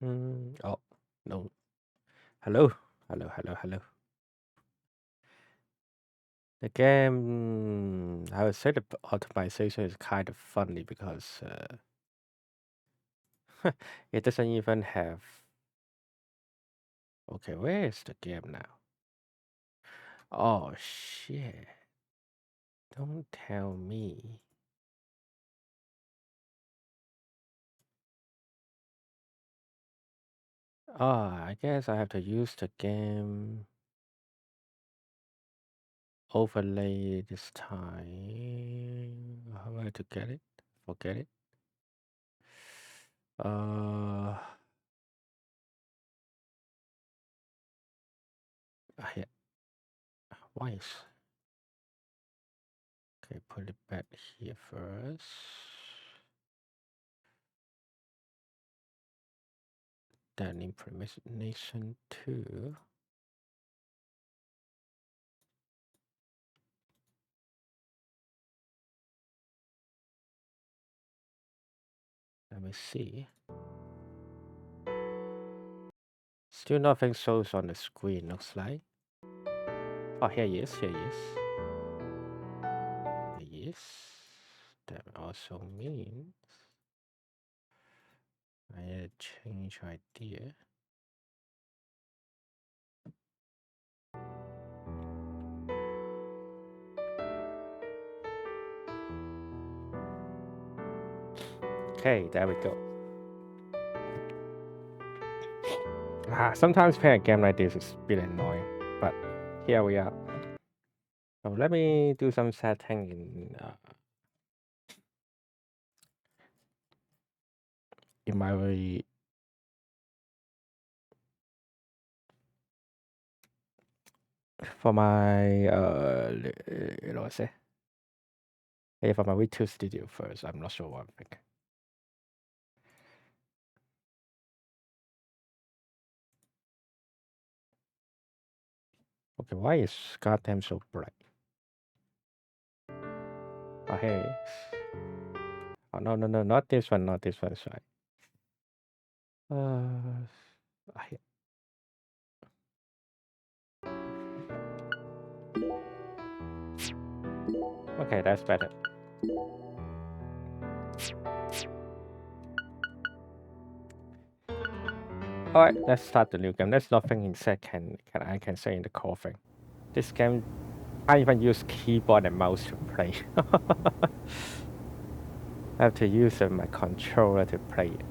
Oh, no. Hello. Hello, hello, hello. The game, I would say the optimization is kind of funny because it doesn't even have. Okay, where is the game now? Oh, shit. Don't tell me. Oh, I guess I have to use the game overlay this time. How am I to get it? Forget it. Uh, yeah. Why is okay? Put it back here first. Then Premonition 2. Let me see. Still nothing shows on the screen, looks like. Oh, here he is, here he is. Here he is. That also means I need to change idea. Okay, there we go. Sometimes playing a game like this is a bit annoying, but here we are. So let me do some setting in my for my say for my V2 studio first. I'm not sure what I'm thinking. Okay, why is goddamn so bright? Oh, here it is. Oh, no, not this one, not this one, sorry. Here. Okay, that's better. Alright, let's start the new game. There's nothing inside I can say in the core thing. This game, I even use keyboard and mouse to play. I have to use my controller to play it.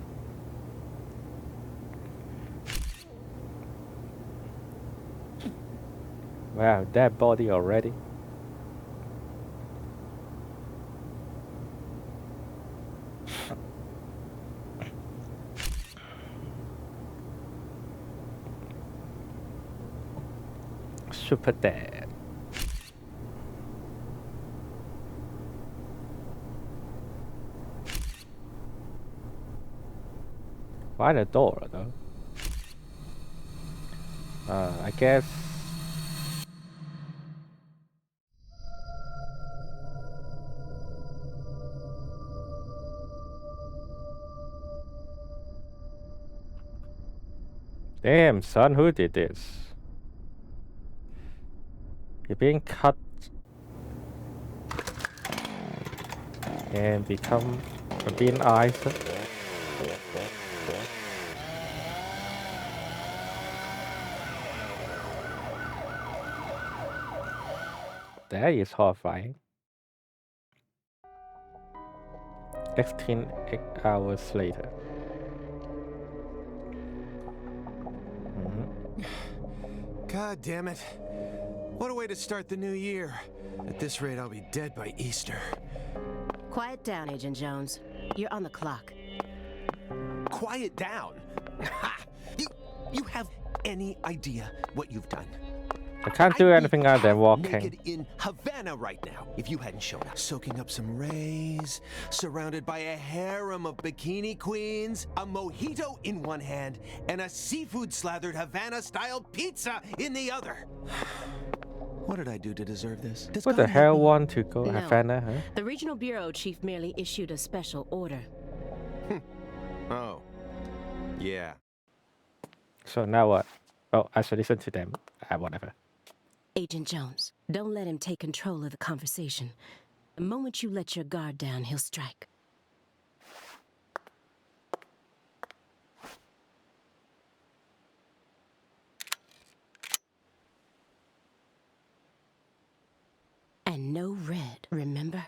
Wow, that body already. Super dead. Why the door though? I guess. Damn, son, who did this? You're being cut and become a being ice. That is horrifying. 16 hours later. God damn it. What a way to start the new year. At this rate, I'll be dead by Easter. Quiet down, Agent Jones. You're on the clock. Quiet down? You have any idea what you've done? I can't do anything other than walking. Naked in Havana right now if you hadn't shown up. Soaking up some rays, surrounded by a harem of bikini queens, a mojito in one hand, and a seafood-slathered Havana-style pizza in the other. What did I do to deserve this? What the hell want to go No. Havana, huh? The regional bureau chief merely issued a special order. Oh. Yeah. So now what? Oh, I should listen to them. Whatever. Agent Jones, don't let him take control of the conversation. The moment you let your guard down, he'll strike. And no red, remember?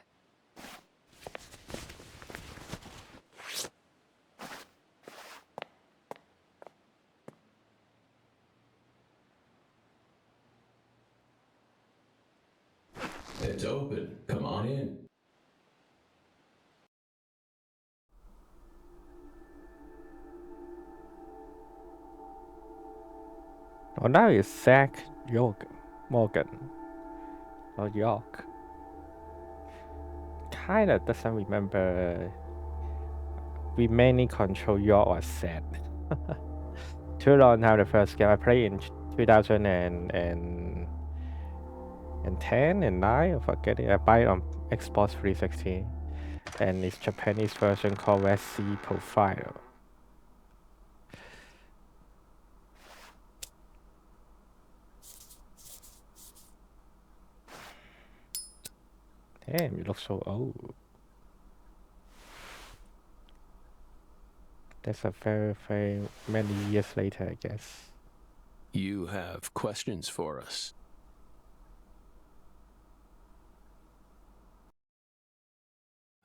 It's open. Come on in. Oh, now it's Zach Morgan. Or York. Kinda doesn't remember. We mainly control York or Zach. Too long now. The first game I played in 2010 and 9. I forget it. I buy it on Xbox 360, and it's Japanese version called Red Sea Profile. Damn, you look so old. That's a very many years later, I guess. You have questions for us?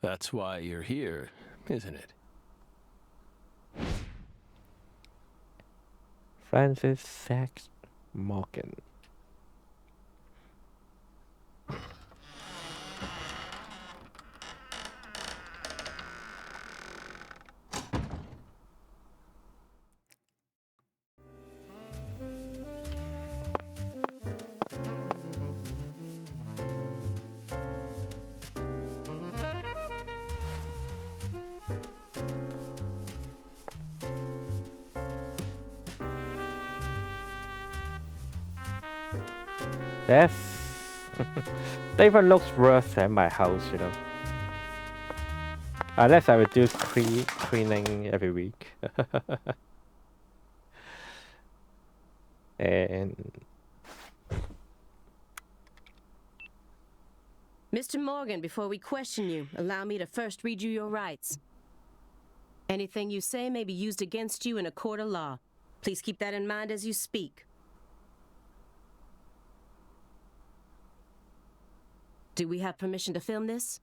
That's why you're here, isn't it? Francis Zach Morgan. That's that even looks worse than my house, you know. Unless I would do cleaning every week. And Mr. Morgan, before we question you, allow me to first read you your rights. Anything you say may be used against you in a court of law. Please keep that in mind as you speak. Do we have permission to film this?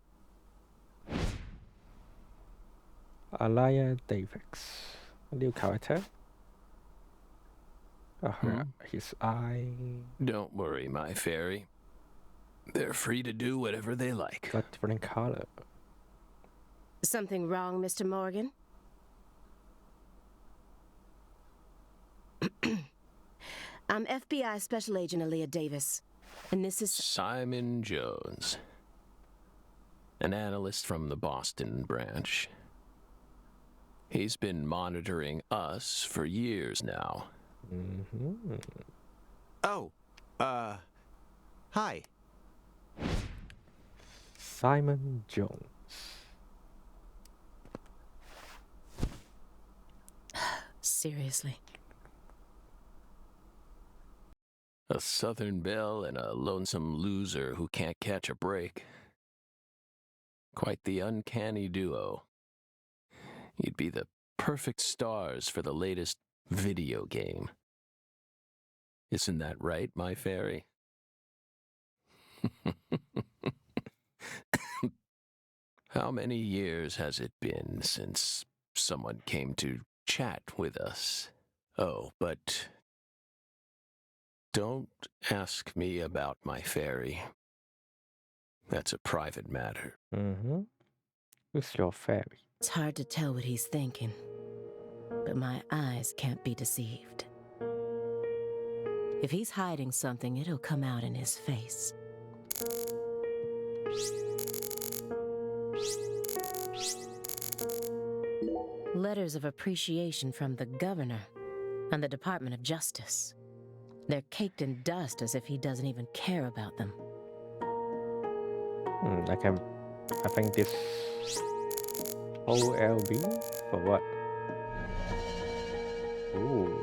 Alaya Davis, a new character. His eye Don't worry, my fairy. They're free to do whatever they like. got different color. Something wrong, Mr. Morgan? I'm FBI Special Agent Aaliyah Davis, and this is... Simon Jones, an analyst from the Boston branch. He's been monitoring us for years now. Oh, hi. Simon Jones. Seriously. A Southern belle and a lonesome loser who can't catch a break. Quite the uncanny duo. You'd be the perfect stars for the latest video game. Isn't that right, my fairy? How many years has it been since someone came to chat with us? Oh, but don't ask me about my fairy. That's a private matter. Who's your fairy? It's hard to tell what he's thinking, but my eyes can't be deceived. If he's hiding something, it'll come out in his face. Letters of appreciation from the governor and the Department of Justice. They're caked in dust as if he doesn't even care about them. I think this OLB for what? Ooh.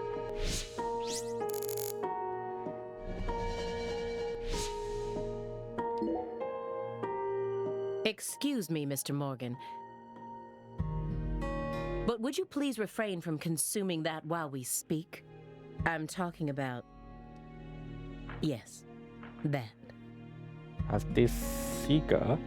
Excuse me, Mr. Morgan. But would you please refrain from consuming that while we speak? I'm talking about... Yes, that. As this cigar.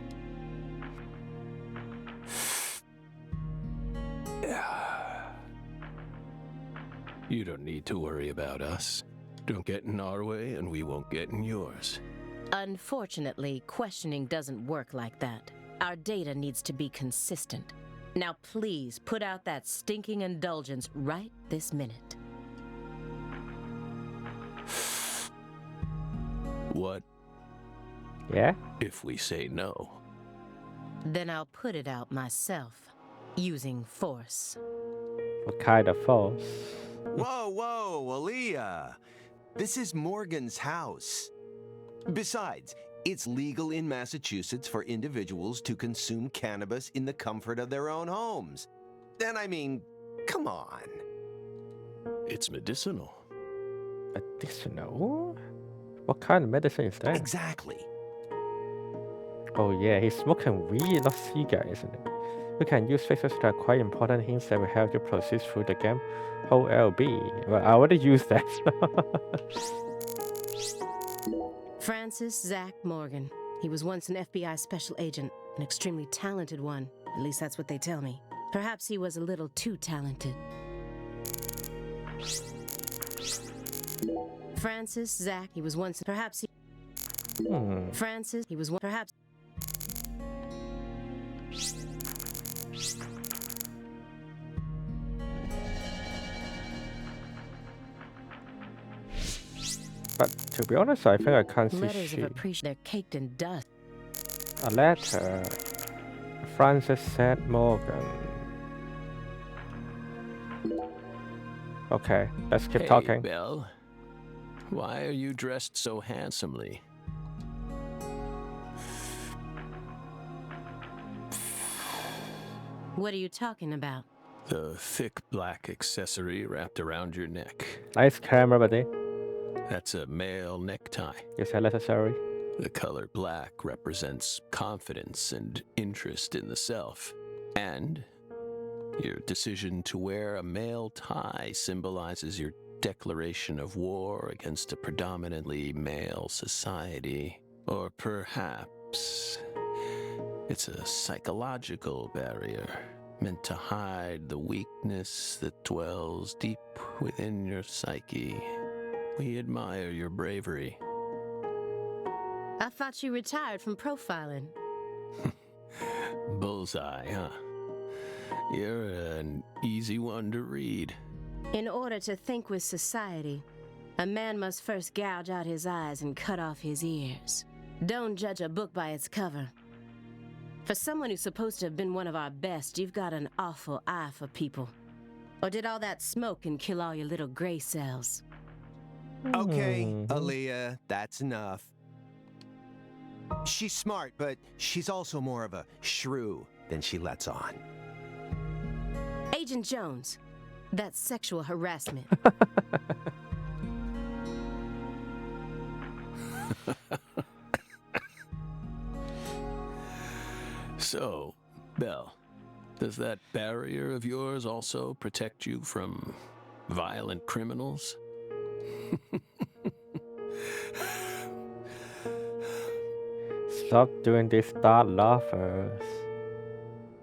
You don't need to worry about us. Don't get in our way, and we won't get in yours. Unfortunately, questioning doesn't work like that. Our data needs to be consistent. Now please put out that stinking indulgence right this minute. What Yeah? if we say no? Then I'll put it out myself, using force. What kind of force? Whoa, whoa, Aaliyah. This is Morgan's house. Besides, it's legal in Massachusetts for individuals to consume cannabis in the comfort of their own homes. And I mean, come on. It's medicinal. Medicinal? What kind of medicine is that? Exactly. Oh yeah, he's smoking weed, not cigar, isn't it? We can use faces that are quite important hints that will help you proceed through the game. OLB. Well, I already used that. Francis Zach Morgan. He was once an FBI special agent, an extremely talented one. At least that's what they tell me. Perhaps he was a little too talented. Francis Zach, he was once... Perhaps he... Francis, he was one... Perhaps... But to be honest, I think I can't see Letters of shit. appreciation, they're caked in dust. A letter. Francis said Morgan. Okay, let's keep Hey, talking. Belle. Why are you dressed so handsomely? What are you talking about? The thick black accessory wrapped around your neck. Nice camera, buddy. That's a male necktie. Is that necessary? The color black represents confidence and interest in the self. And your decision to wear a male tie symbolizes your declaration of war against a predominantly male society. Or perhaps it's a psychological barrier meant to hide the weakness that dwells deep within your psyche. We admire your bravery. I thought you retired from profiling. Bullseye, huh? You're an easy one to read. In order to think with society, a man must first gouge out his eyes and cut off his ears. Don't judge a book by its cover. For someone who's supposed to have been one of our best, you've got an awful eye for people. Or did all that smoke and kill all your little gray cells? Okay, Aaliyah, that's enough. She's smart, but she's also more of a shrew than she lets on. Agent Jones, that's sexual harassment. So, Belle, does that barrier of yours also protect you from violent criminals? Stop doing this dark laughers.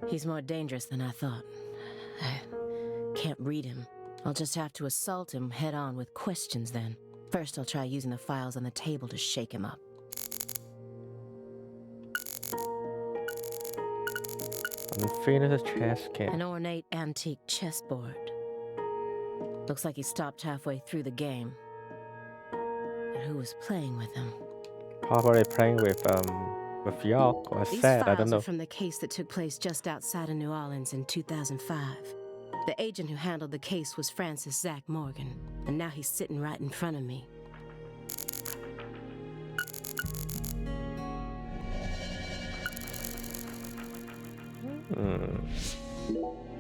He's more dangerous than I thought. I can't read him. I'll just have to assault him head on with questions then. First, I'll try using the files on the table to shake him up. Unfinished chess game. An ornate antique chessboard. Looks like he stopped halfway through the game. And who was playing with him? Probably playing with York or These Sad, I don't files know. are from the case that took place just outside of New Orleans in 2005. The agent who handled the case was Francis Zach Morgan, and now he's sitting right in front of me.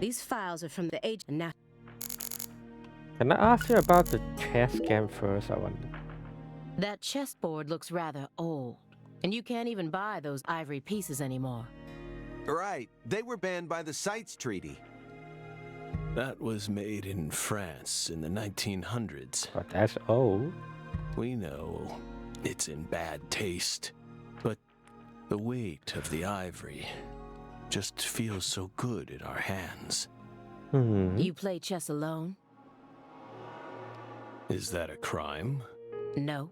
These files are from the agent, and now... Can I ask you about the chess game first, I wonder? That chessboard looks rather old, and you can't even buy those ivory pieces anymore. Right. They were banned by the CITES Treaty. That was made in France in the 1900s. But that's old. We know it's in bad taste, but the weight of the ivory just feels so good in our hands. You play chess alone? Is that a crime? No.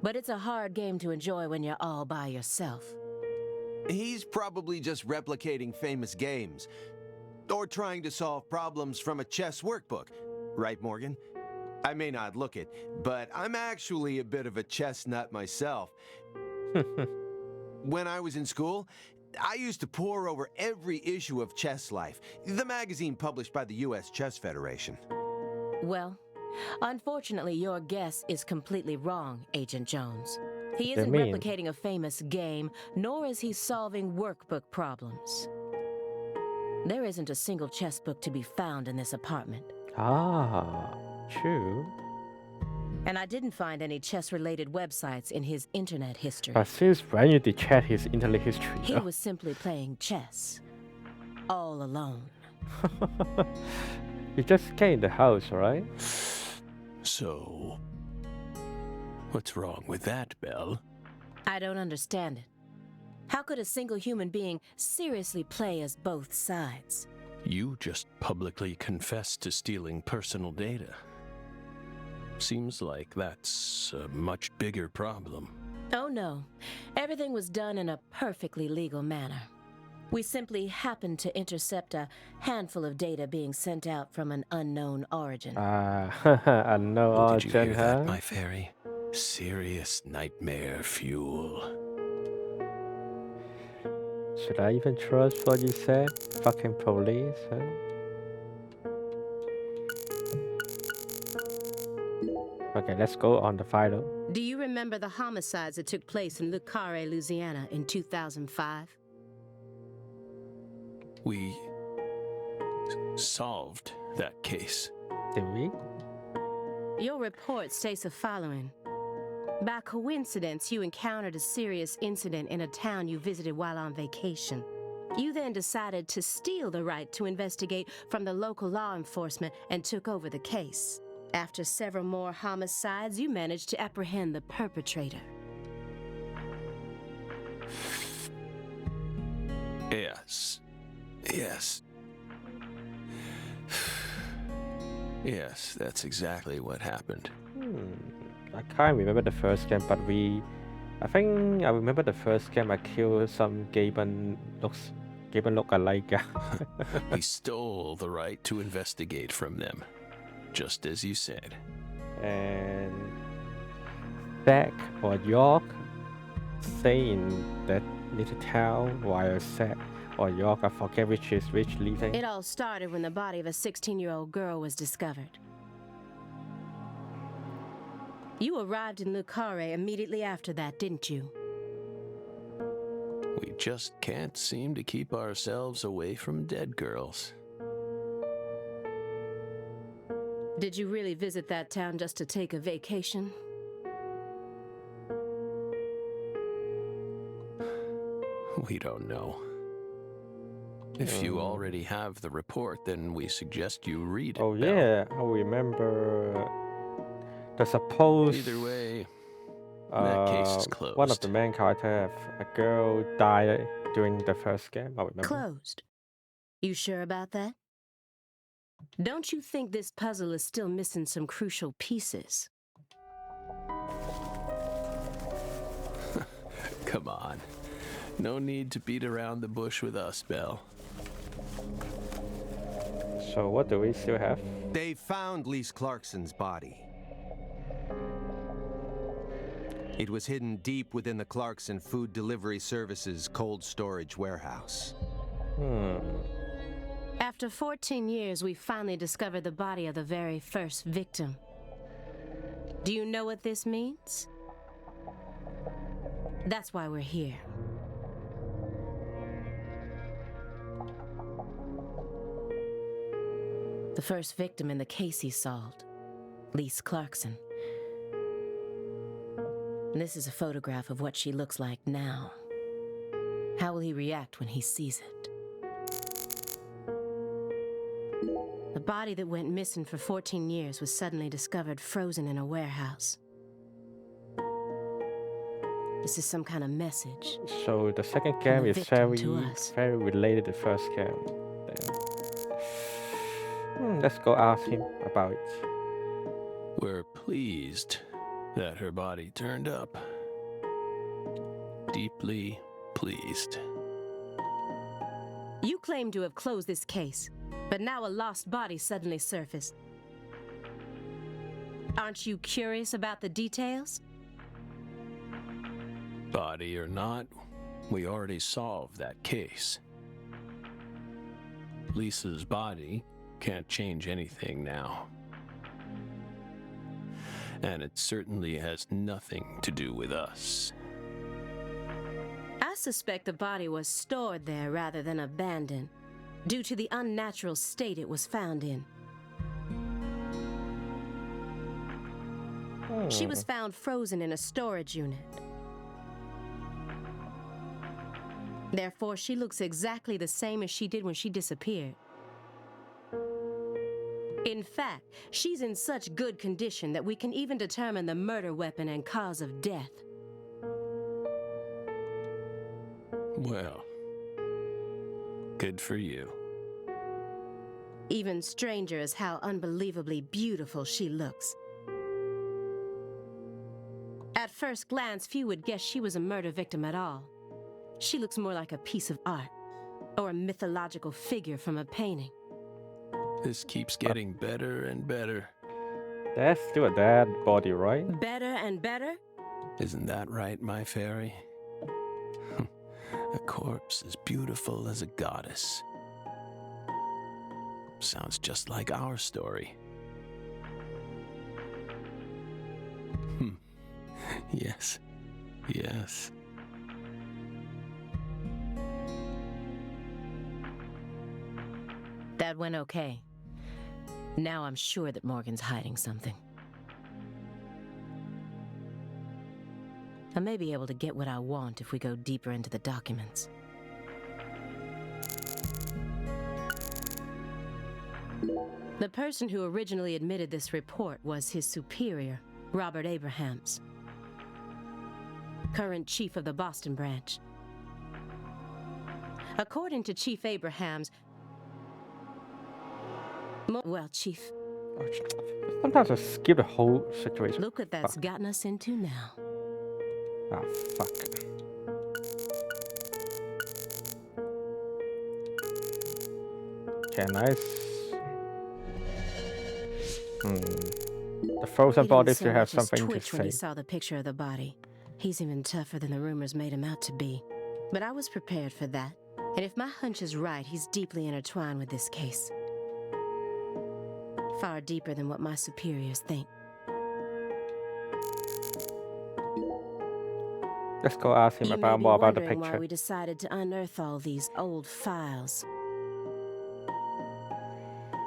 But it's a hard game to enjoy when you're all by yourself. He's probably just replicating famous games. Or trying to solve problems from a chess workbook. Right, Morgan? I may not look it, but I'm actually a bit of a chess nut myself. When I was in school, I used to pore over every issue of Chess Life, the magazine published by the U.S. Chess Federation. Well, unfortunately, your guess is completely wrong, Agent Jones. He They isn't mean? replicating a famous game, nor is he solving workbook problems. There isn't a single chess book to be found in this apartment. Ah, true. And I didn't find any chess-related websites in his internet history. But since when you did check his internet history? He though? was simply playing chess. All alone. You just came in the house, right? So, what's wrong with that, Belle? I don't understand it. How could a single human being seriously play as both sides? You just publicly confessed to stealing personal data. Seems like that's a much bigger problem. Oh no. Everything was done in a perfectly legal manner. We simply happened to intercept a handful of data being sent out from an unknown origin. I know Oh, all did you hear that, huh? my fairy? Serious nightmare fuel. Should I even trust what you said? Fucking police, huh? Okay, let's go on the file. Do you remember the homicides that took place in Le Carré, Louisiana in 2005? We solved that case. Did we? Your report states the following. By coincidence, you encountered a serious incident in a town you visited while on vacation. You then decided to steal the right to investigate from the local law enforcement and took over the case. After several more homicides, you managed to apprehend the perpetrator. Yes. Yes. Yes, that's exactly what happened. I can't remember the first game, but I think I remember the first game I killed some Gaben look-alike guy. We stole the right to investigate from them, just as you said. And Zach or York stay in that little town while Zach or York, I forget which is which, leaving. It all started when the body of a 16-year-old girl was discovered. You arrived in Le Carré immediately after that, didn't you? We just can't seem to keep ourselves away from dead girls. Did you really visit that town just to take a vacation? We don't know. If you already have the report, then we suggest you read it. Oh Belle. yeah, I remember the supposed Either way, that case is one of closed. the main characters, a girl died during the first game, I remember. Closed. You sure about that? Don't you think this puzzle is still missing some crucial pieces? Come on. No need to beat around the bush with us, Belle. So what do we still have? They found Lise Clarkson's body. It was hidden deep within the Clarkson Food Delivery Services cold storage warehouse. After 14 years, we finally discovered the body of the very first victim. Do you know what this means? That's why we're here. The first victim in the case he solved, Lise Clarkson. And this is a photograph of what she looks like now. How will he react when he sees it? The body that went missing for 14 years was suddenly discovered frozen in a warehouse. This is some kind of message. So the second From game the is victim to us. very related to the first game. Then, let's go ask him about it. We're pleased that her body turned up. Deeply pleased. You claim to have closed this case, but now a lost body suddenly surfaced. Aren't you curious about the details? Body or not, we already solved that case. Lisa's body can't change anything now. And it certainly has nothing to do with us. I suspect the body was stored there rather than abandoned, due to the unnatural state it was found in. She was found frozen in a storage unit. Therefore, she looks exactly the same as she did when she disappeared. In fact, she's in such good condition that we can even determine the murder weapon and cause of death. Well, good for you. Even stranger is how unbelievably beautiful she looks. At first glance, few would guess she was a murder victim at all. She looks more like a piece of art, or a mythological figure from a painting. This keeps getting better and better. That's still a dead body, right? Better and better? Isn't that right, my fairy? A corpse as beautiful as a goddess. Sounds just like our story. Yes. Yes. That went okay. Now I'm sure that Morgan's hiding something. I may be able to get what I want if we go deeper into the documents. The person who originally admitted this report was his superior, Robert Abrahams, current chief of the Boston branch. According to Chief Abrahams, well, Chief, Sometimes I skip the whole situation. look what that's gotten us into now. Ah, fuck. Okay, nice. The frozen He didn't body so still has much as something to twitch when he say. saw the picture of the body. He's even tougher than the rumors made him out to be. But I was prepared for that. And if my hunch is right, he's deeply intertwined with this case. Far deeper than what my superiors think. Let's go ask him You may about be more about the wondering why picture. we decided to unearth all these old files.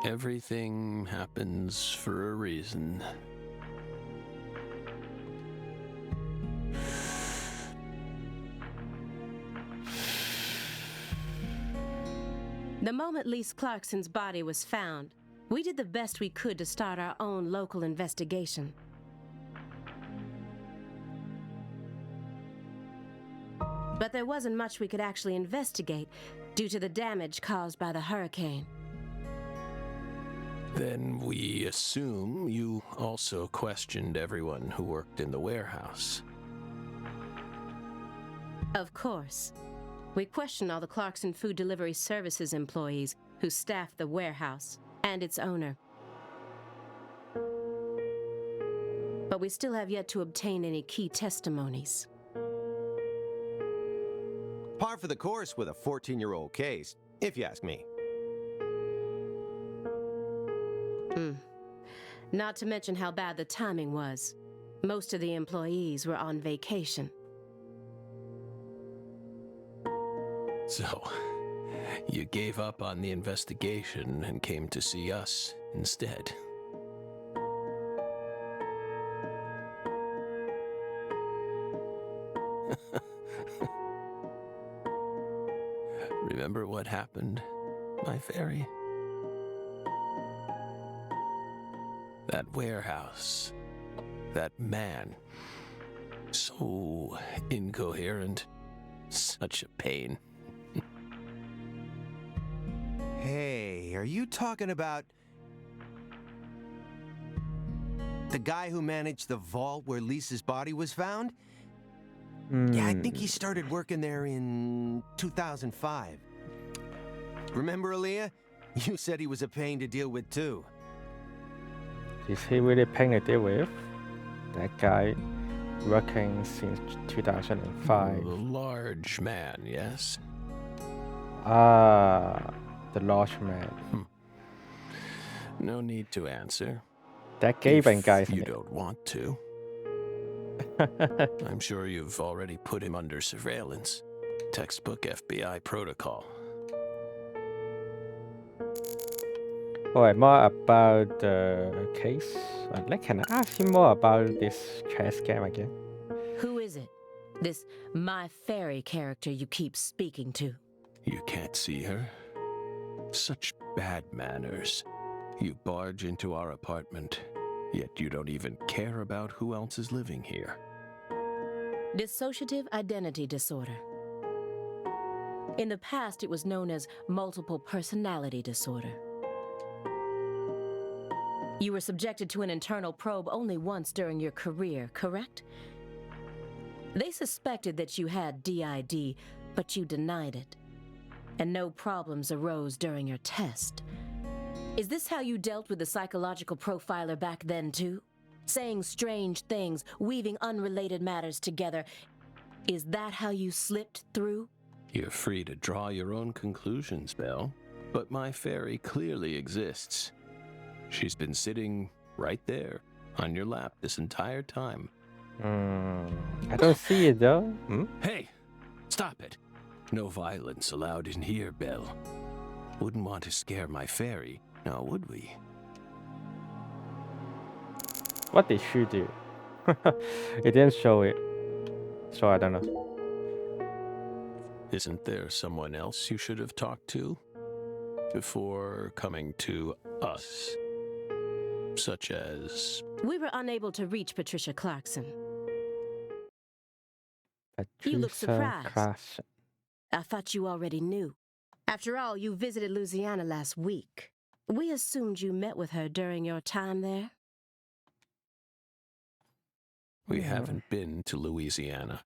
Everything happens for a reason. The moment Lise Clarkson's body was found, we did the best we could to start our own local investigation. But there wasn't much we could actually investigate due to the damage caused by the hurricane. Then we assume you also questioned everyone who worked in the warehouse. Of course. We questioned all the Clarkson Food Delivery Services employees who staffed the warehouse and its owner. But we still have yet to obtain any key testimonies. Par for the course with a 14-year-old case, if you ask me. Not to mention how bad the timing was. Most of the employees were on vacation. So, you gave up on the investigation and came to see us instead. happened, my fairy? That warehouse. That man. So incoherent. Such a pain. Hey, are you talking about the guy who managed the vault where Lisa's body was found? Yeah, I think he started working there in 2005. Remember, Aaliyah? You said he was a pain to deal with, too. Is he really pain to deal with? That guy working since 2005. The large man, yes? Ah, the large man. No need to answer. That Gaben guy, If isn't you it? don't want to. I'm sure you've already put him under surveillance. Textbook FBI protocol. Alright, more about the case. Can I ask you more about this chess game again? Who is it? This My Fairy character you keep speaking to? You can't see her? Such bad manners. You barge into our apartment, yet you don't even care about who else is living here. Dissociative identity disorder. In the past, it was known as multiple personality disorder. You were subjected to an internal probe only once during your career, correct? They suspected that you had DID, but you denied it. And no problems arose during your test. Is this how you dealt with the psychological profiler back then, too? Saying strange things, weaving unrelated matters together. Is that how you slipped through? You're free to draw your own conclusions, Belle. But my fairy clearly exists. She's been sitting right there, on your lap this entire time. I don't see it though. Hey! Stop it! No violence allowed in here, Belle. Wouldn't want to scare my fairy, now would we? What did she do? It didn't show it. So I don't know. Isn't there someone else you should have talked to? Before coming to us? Such as... We were unable to reach Patricia Clarkson. You look surprised. Clarkson. I thought you already knew. After all, you visited Louisiana last week. We assumed you met with her during your time there. We haven't been to Louisiana.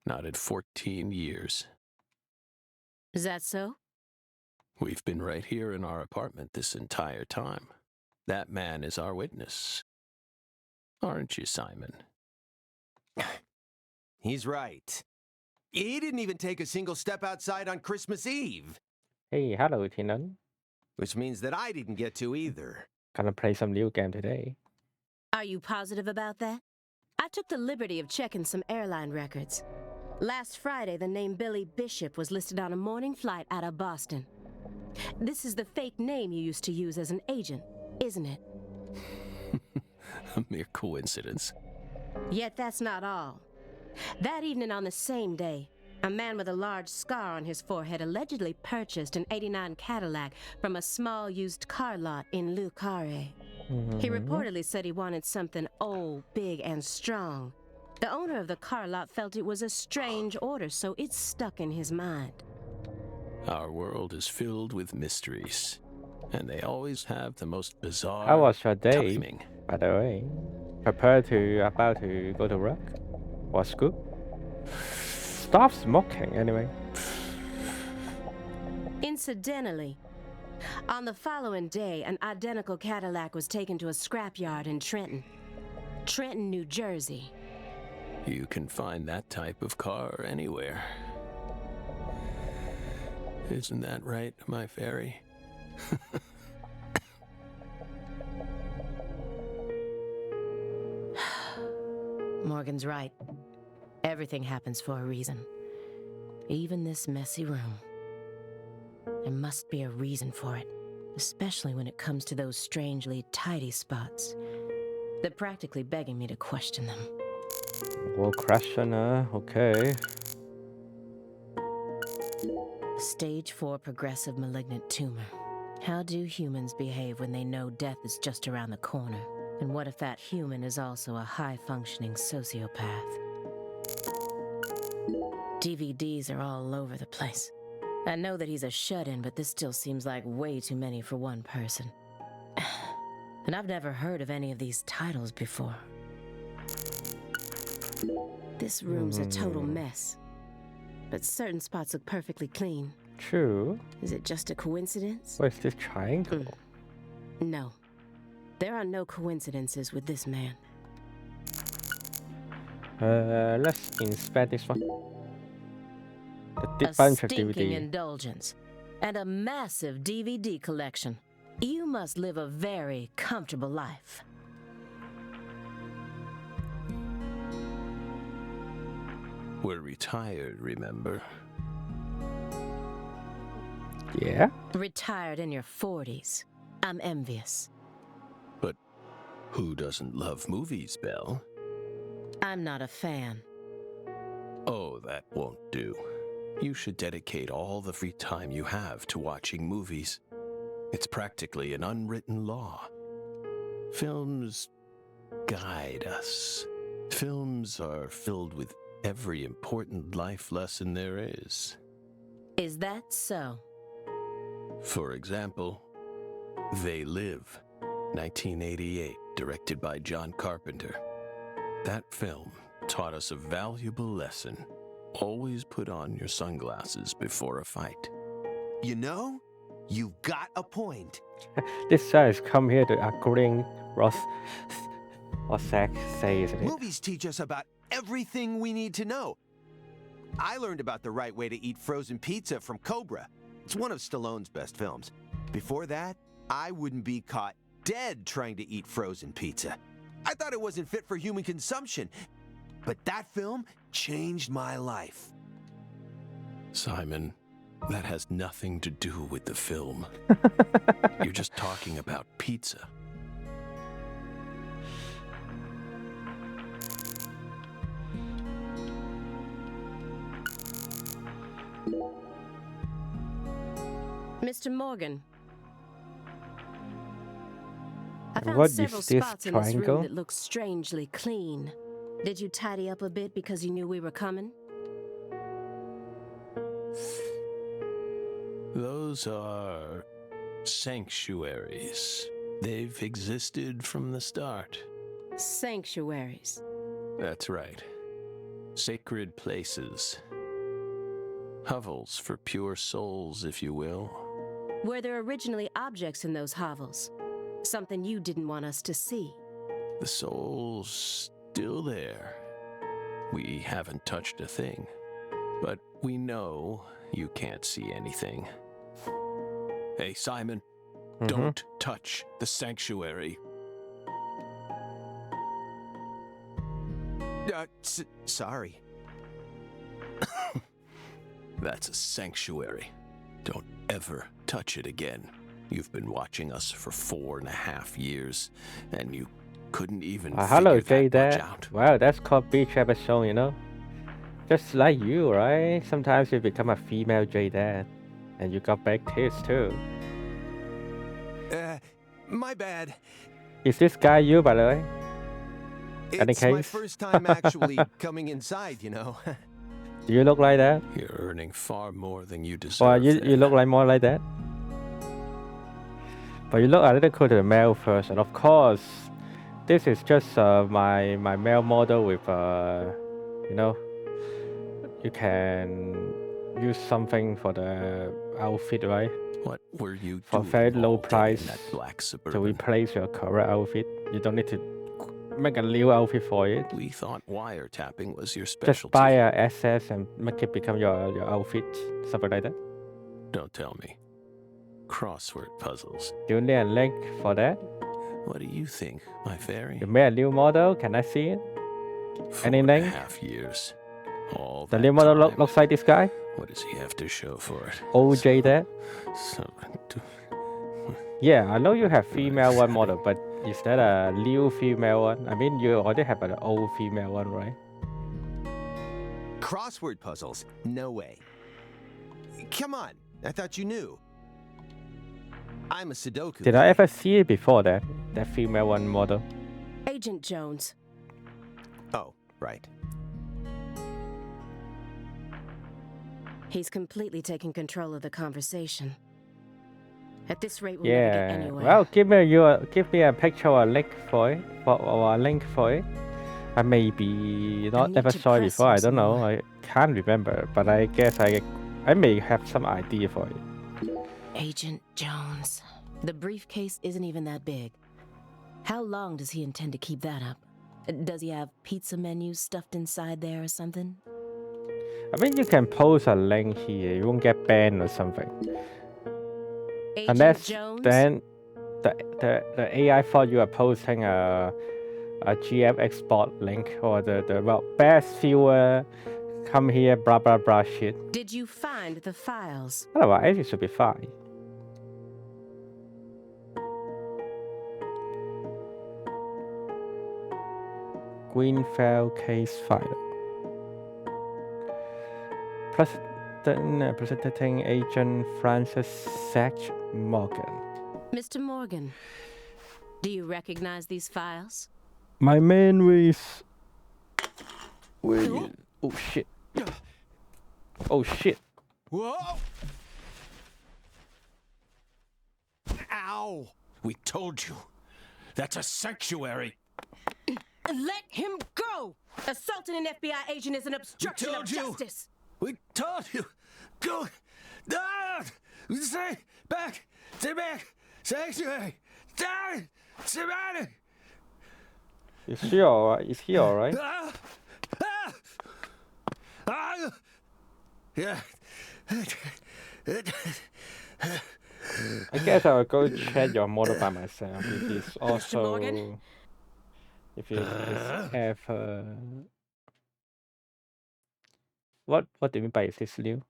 Not in 14 years. Is that so? We've been right here in our apartment this entire time. That man is our witness. Aren't you, Simon? He's right. He didn't even take a single step outside on Christmas Eve. Hey, hello, Tinan. Which means that I didn't get to either. Gonna play some new game today. Are you positive about that? I took the liberty of checking some airline records. Last Friday, the name Billy Bishop was listed on a morning flight out of Boston. This is the fake name you used to use as an agent, isn't it? A mere coincidence. Yet that's not all. That evening on the same day, a man with a large scar on his forehead allegedly purchased an '89 Cadillac from a small used car lot in Le Carré. He reportedly said he wanted something old, big, and strong. The owner of the car lot felt it was a strange order, so it stuck in his mind. Our world is filled with mysteries, and they always have the most bizarre How was your day, timing. by the way? About to go to work? Or school? Stop smoking, anyway. Incidentally, on the following day, an identical Cadillac was taken to a scrapyard in Trenton, New Jersey. You can find that type of car anywhere. Isn't that right, my fairy? Morgan's right. Everything happens for a reason. Even this messy room. There must be a reason for it, especially when it comes to those strangely tidy spots. They're practically begging me to question them. War questioner, okay. Stage 4 progressive malignant tumor. How do humans behave when they know death is just around the corner? And what if that human is also a high-functioning sociopath? DVDs are all over the place. I know that he's a shut-in, but this still seems like way too many for one person. And I've never heard of any of these titles before. This room's a total mess, but certain spots look perfectly clean. True. Is it just a coincidence? What is this triangle? No. There are no coincidences with this man. Let's inspect this one. The A bunch of stinking DVD. indulgence and a massive DVD collection. You must live a very comfortable life. We're retired, remember? Yeah. Retired in your 40s. I'm envious. But who doesn't love movies, Belle? I'm not a fan. Oh, that won't do. You should dedicate all the free time you have to watching movies. It's practically an unwritten law. Films guide us. Films are filled with every important life lesson there is. Is that so? For example, They Live, 1988, directed by John Carpenter. That film taught us a valuable lesson. Always put on your sunglasses before a fight. You know, you've got a point. This guy has come here to agreeing what Zach says, isn't it? Movies teach us about everything we need to know. I learned about the right way to eat frozen pizza from Cobra. It's one of Stallone's best films. Before that, I wouldn't be caught dead trying to eat frozen pizza. I thought it wasn't fit for human consumption. But that film changed my life. Simon, that has nothing to do with the film. You're just talking about pizza. Mr. Morgan. I found What several is this spots in this triangle? room that look strangely clean. Did you tidy up a bit because you knew we were coming? Those are sanctuaries. They've existed from the start. Sanctuaries. That's right. Sacred places. Hovels for pure souls, if you will. Were there originally objects in those hovels? Something you didn't want us to see? The soul's still there. We haven't touched a thing. But we know you can't see anything. Hey, Simon, don't touch the sanctuary. Sorry. That's a sanctuary. Don't ever touch it again. You've been watching us for 4.5 years, and you couldn't even Hello, figure that much J-Dad. out. Wow, that's called beach episode, you know? Just like you, right? Sometimes you become a female J-Dad. And you got big tits too. My bad. Is this guy you, by the way? Any It's my case? first time actually coming inside, you know. Do you look like that? You're earning far more than you deserve. Or you there. look like more like that? But you look a little cool to the male first, and of course, this is just my male model with you know, you can use something for the outfit, right? What were you For doing very low all day in price that black to Suburban? replace your current outfit. You don't need to make a new outfit for it. We thought wiretapping was your Just specialty. buy a SS and make it become your outfit, something like that. Don't tell me. Crossword puzzles. Do you need a link for that? What do you think, my fairy? You made a new model. Can I see it? Any link? 4.5 years. All The that new model time. looks like this guy. What does he have to show for it? OJ there. So, Yeah, I know you have female one model, but is that a new female one? I mean, you already have an old female one, right? Crossword puzzles? No way. Come on, I thought you knew. I'm a Sudoku Did guy. I ever see it before that female one model? Agent Jones. Oh, right. He's completely taken control of the conversation. At this rate, we'll never get Yeah. anywhere. Well, give me a picture or a link for it, or a link for it. I maybe not need ever to saw it press before. him I don't some know. more. I can't remember, but I guess I may have some idea for it. Agent Jones. The briefcase isn't even that big. How long does he intend to keep that up? Does he have pizza menus stuffed inside there or something? I mean, you can post a link here. You won't get banned or something. Agent Unless Jones? then the AI thought you are posting a GF export link or the well, best viewer come here blah blah blah shit. Did you find the files? Otherwise it should be fine. Greenfield case file. Presenting Agent Francis Satch Morgan. Mr. Morgan, do you recognize these files? My man is. Wait. Oh shit. Oh shit. Whoa! Ow! We told you. That's a sanctuary. Let him go! Assaulting an FBI agent is an obstruction of told you. justice. We told you. Go. Ah! Stay back. Stay back. Sanctuary. Down. Savannah. Is he alright? Is he alright? Ah! Ah! Ah! Yeah. I guess I will go check your model by myself. If it's also. Morgan? If it have. What do you mean by is this new?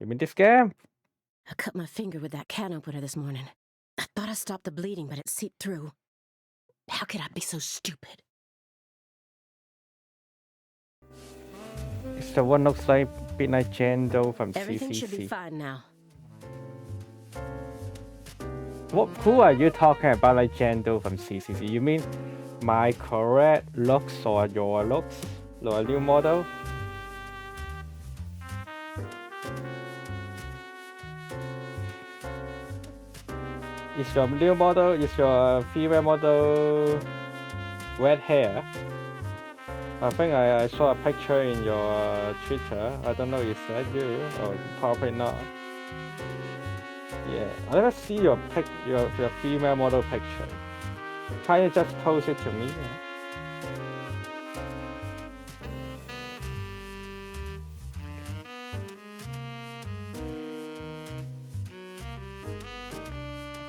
You mean this game? I cut my finger with that can opener this morning. I thought I stopped the bleeding, but it seeped through. How could I be so stupid? It's the one looks like Midnight Jando from Everything should be CCC. fine now. Who are you talking about like Jando from CCC? You mean my correct looks or your looks? Or a new model? Is your new model, is your female model red hair? I think I saw a picture in your Twitter. I don't know, is that you? Or probably not. Yeah, I never see your female model picture. Can you just post it to me?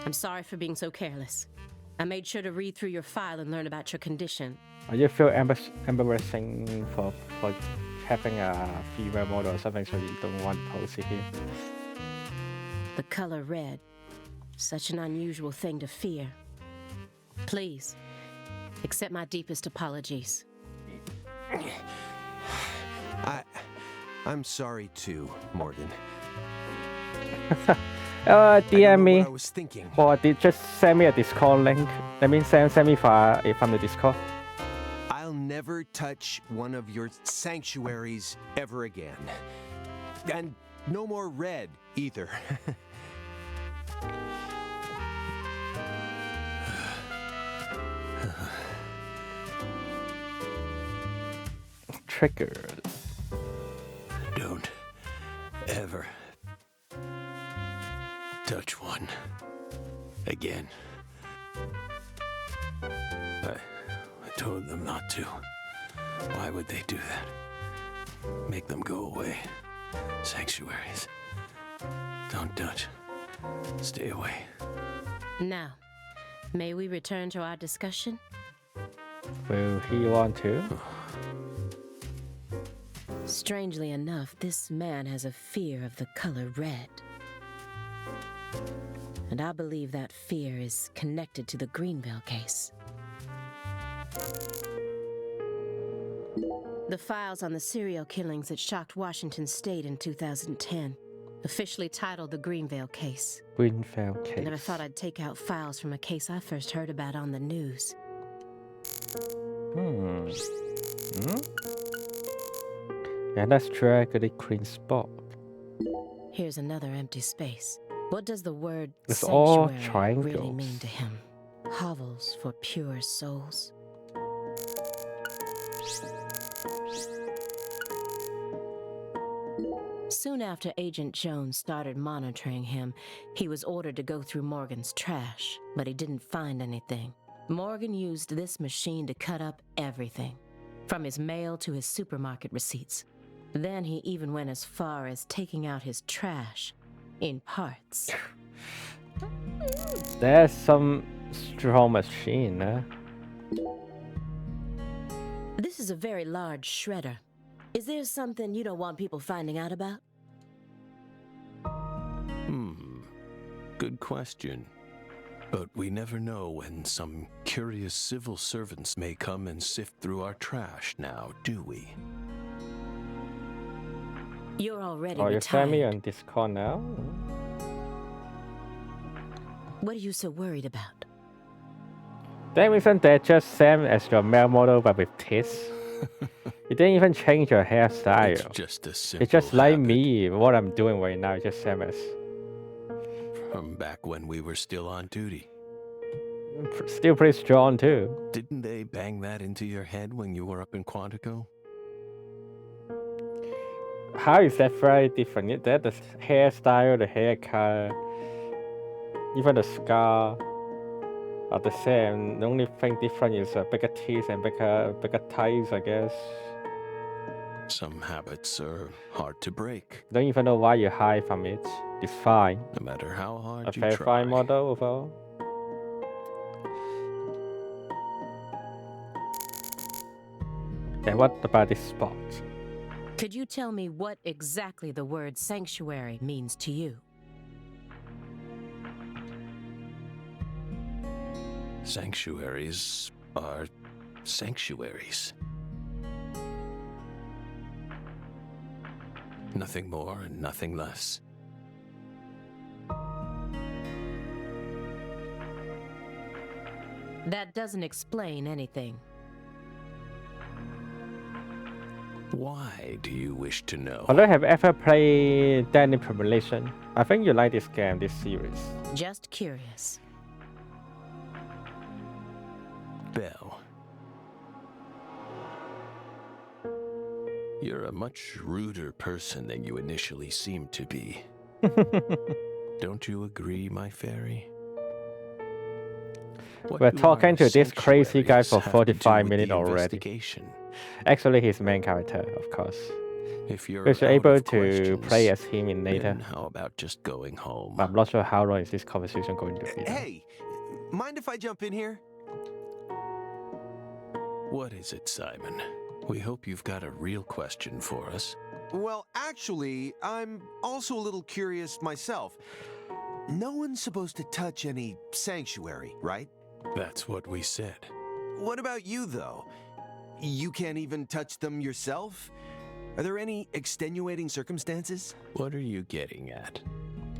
I'm sorry for being so careless. I made sure to read through your file and learn about your condition. Are you feel embarrassing for having a female model or something, so you don't want to post it here? The color red. Such an unusual thing to fear. Please, accept my deepest apologies. I'm sorry too, Morgan. DM I don't know me. what I was thinking. Or just send me a Discord link. That means send me from the Discord. I'll never touch one of your sanctuaries ever again. And no more red either. Triggered. Don't ever touch one again. I told them not to. Why would they do that? Make them go away. Sanctuaries. Don't touch. Stay away. Now, may we return to our discussion? Will he want to? Strangely enough, this man has a fear of the color red. And I believe that fear is connected to the Greenville case. The files on the serial killings that shocked Washington State in 2010, officially titled the Greenvale case. Greenvale I case. never thought I'd take out files from a case I first heard about on the news. Yeah, let's drag the clean spot. Here's another empty space. What does the word It's all sanctuary really triangles. mean to him? Hovels for pure souls. Soon after Agent Jones started monitoring him, he was ordered to go through Morgan's trash, but he didn't find anything. Morgan used this machine to cut up everything, from his mail to his supermarket receipts. Then he even went as far as taking out his trash in parts. There's some strong machine, huh? This is a very large shredder. Is there something you don't want people finding out about? Good question. But we never know when some curious civil servants may come and sift through our trash now, do we? You're already Your family retired. on Discord now? What are you so worried about? Damn, isn't that just same as your male model but with tits? You didn't even change your hairstyle. It's just a simple It's just like habit me. What I'm doing right now is just same as. from back when we were still on duty. Still pretty strong too. Didn't they bang that into your head when you were up in Quantico? How is that very different? That the hairstyle, the haircut, even the scar are the same. The only thing different is bigger teeth and bigger thighs, I guess. Some habits are hard to break, Don't even know why you hide from it. It's fine. no matter how hard A you very try. fine model overall. And what about this spot? Could you tell me what exactly the word sanctuary means to you? Sanctuaries are sanctuaries. Nothing more and nothing less. That doesn't explain anything. Why do you wish to know? Although have ever played Danny Premonition, I think you like this game, this series. Just curious. Belle. You're a much ruder person than you initially seemed to be. Don't you agree, my fairy? What We're do talking our to this crazy guy sanctuaries for have to do 45 with minutes the already. investigation? Actually, he's main character, of course. If you're We're out able of to questions, play as him in later. then how about just going home? But I'm not sure how long is this conversation going to be. though. Hey, mind if I jump in here? What is it, Simon? We hope you've got a real question for us. Well, actually, I'm also a little curious myself. No one's supposed to touch any sanctuary, right? That's what we said. What about you, though? You can't even touch them yourself? Are there any extenuating circumstances? What are you getting at?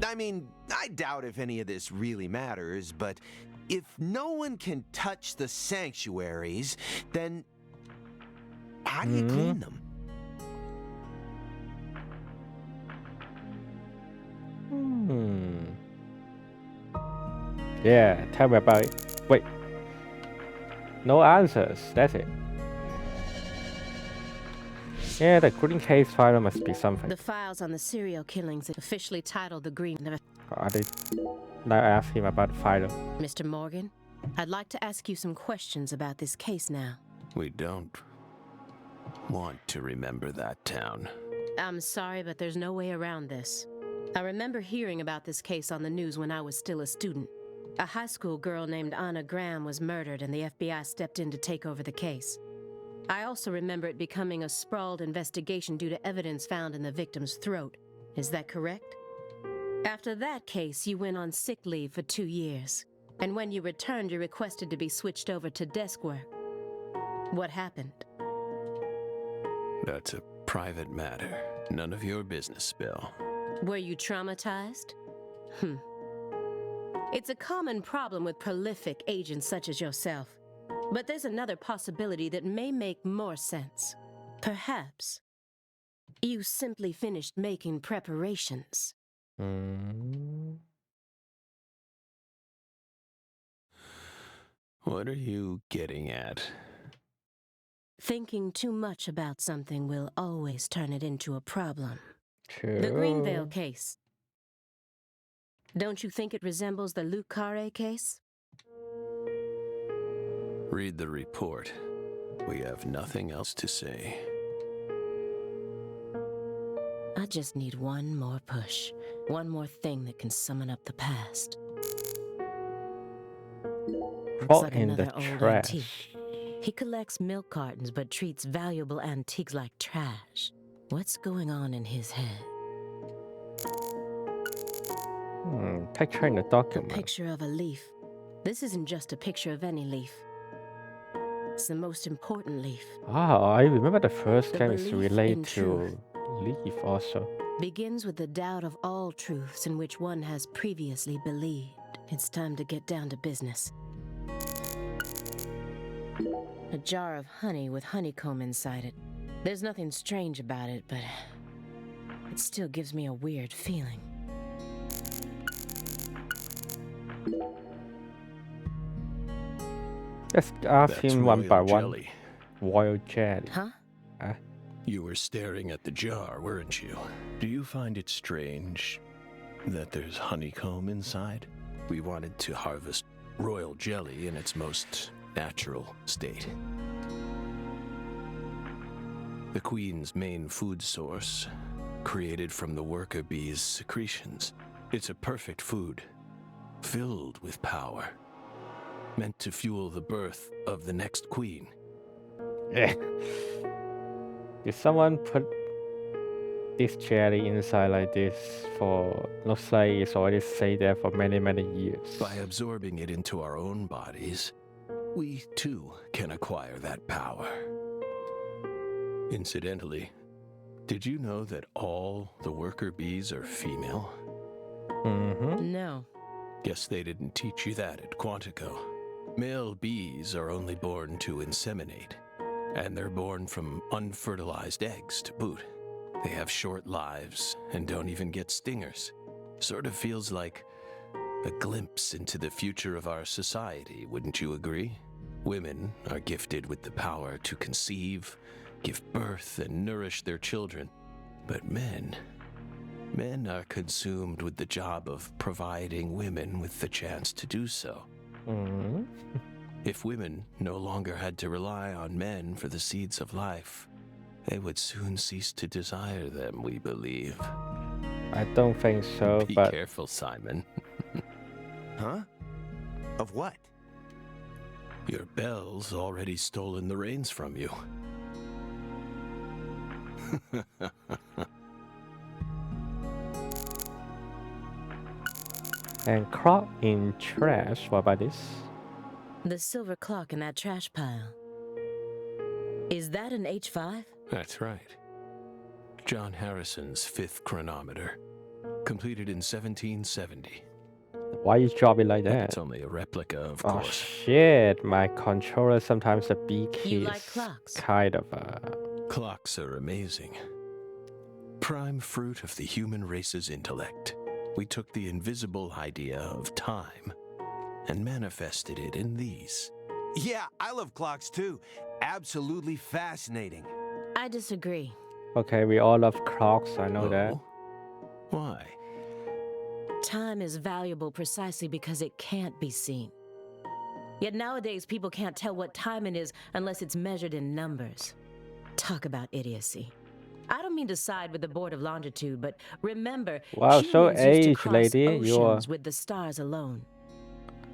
I mean, I doubt if any of this really matters, but if no one can touch the sanctuaries, then how do you clean them? Yeah, tell me about it. Wait. No answers. That's it. Yeah, the green case file must be something. The files on the serial killings officially titled the Green... I did not ask him about the file. Mr. Morgan, I'd like to ask you some questions about this case now. We don't want to remember that town. I'm sorry, but there's no way around this. I remember hearing about this case on the news when I was still a student. A high school girl named Anna Graham was murdered and the FBI stepped in to take over the case. I also remember it becoming a sprawled investigation due to evidence found in the victim's throat. Is that correct? After that case, you went on sick leave for 2 years. And when you returned, you requested to be switched over to desk work. What happened? That's a private matter. None of your business, Bill. Were you traumatized? It's a common problem with prolific agents such as yourself. But there's another possibility that may make more sense. Perhaps you simply finished making preparations. What are you getting at? Thinking too much about something will always turn it into a problem. True. The Greenvale case. Don't you think it resembles the Luke Carre case? Read the report. We have nothing else to say. I just need one more push. One more thing that can summon up the past. Looks Throw like in the another old trash. antique. He collects milk cartons but treats valuable antiques like trash. What's going on in his head? Picture in the A document. picture of a leaf. This isn't just a picture of any leaf. It's the most important leaf. I remember the first The game is belief related in to Leaf also. Begins with the doubt of all truths in which one has previously believed. It's time to get down to business. A jar of honey with honeycomb inside it. There's nothing strange about it, but it still gives me a weird feeling. Let's ask That's him one by royal one. jelly. Royal jelly. Huh? You were staring at the jar, weren't you? Do you find it strange that there's honeycomb inside? We wanted to harvest royal jelly in its most natural state. The queen's main food source, created from the worker bee's secretions. It's a perfect food, filled with power, meant to fuel the birth of the next queen. Yeah. Did someone put this jelly inside like this for, looks like it's already stayed there for many, many years. By absorbing it into our own bodies, we too can acquire that power. Incidentally, did you know that all the worker bees are female? No. Guess they didn't teach you that at Quantico. Male bees are only born to inseminate, and they're born from unfertilized eggs to boot. They have short lives and don't even get stingers. Sort of feels like a glimpse into the future of our society, wouldn't you agree? Women are gifted with the power to conceive, give birth, and nourish their children. But men are consumed with the job of providing women with the chance to do so. If women no longer had to rely on men for the seeds of life, they would soon cease to desire them, we believe. I don't think so, Be but careful, Simon. Huh? Of what? Your Belle's already stolen the reins from you. and clock in trash. What about this? The silver clock in that trash pile. Is that an H5? That's right. John Harrison's fifth chronometer, completed in 1770. Why you drop it like And that? it's only a replica, of Oh course. shit! My controller sometimes the B key You like is clocks? kind of Clocks are amazing. Prime fruit of the human race's intellect. We took the invisible idea of time and manifested it in these. Yeah, I love clocks too. Absolutely fascinating. I disagree. Okay, we all love clocks. I know that. Oh? Why? Time is valuable precisely because it can't be seen. Yet nowadays, people can't tell what time it is unless it's measured in numbers. Talk about idiocy. I don't mean to side with the Board of Longitude, but remember, Wow, so humans used to aged, cross lady. You're oceans with the stars alone.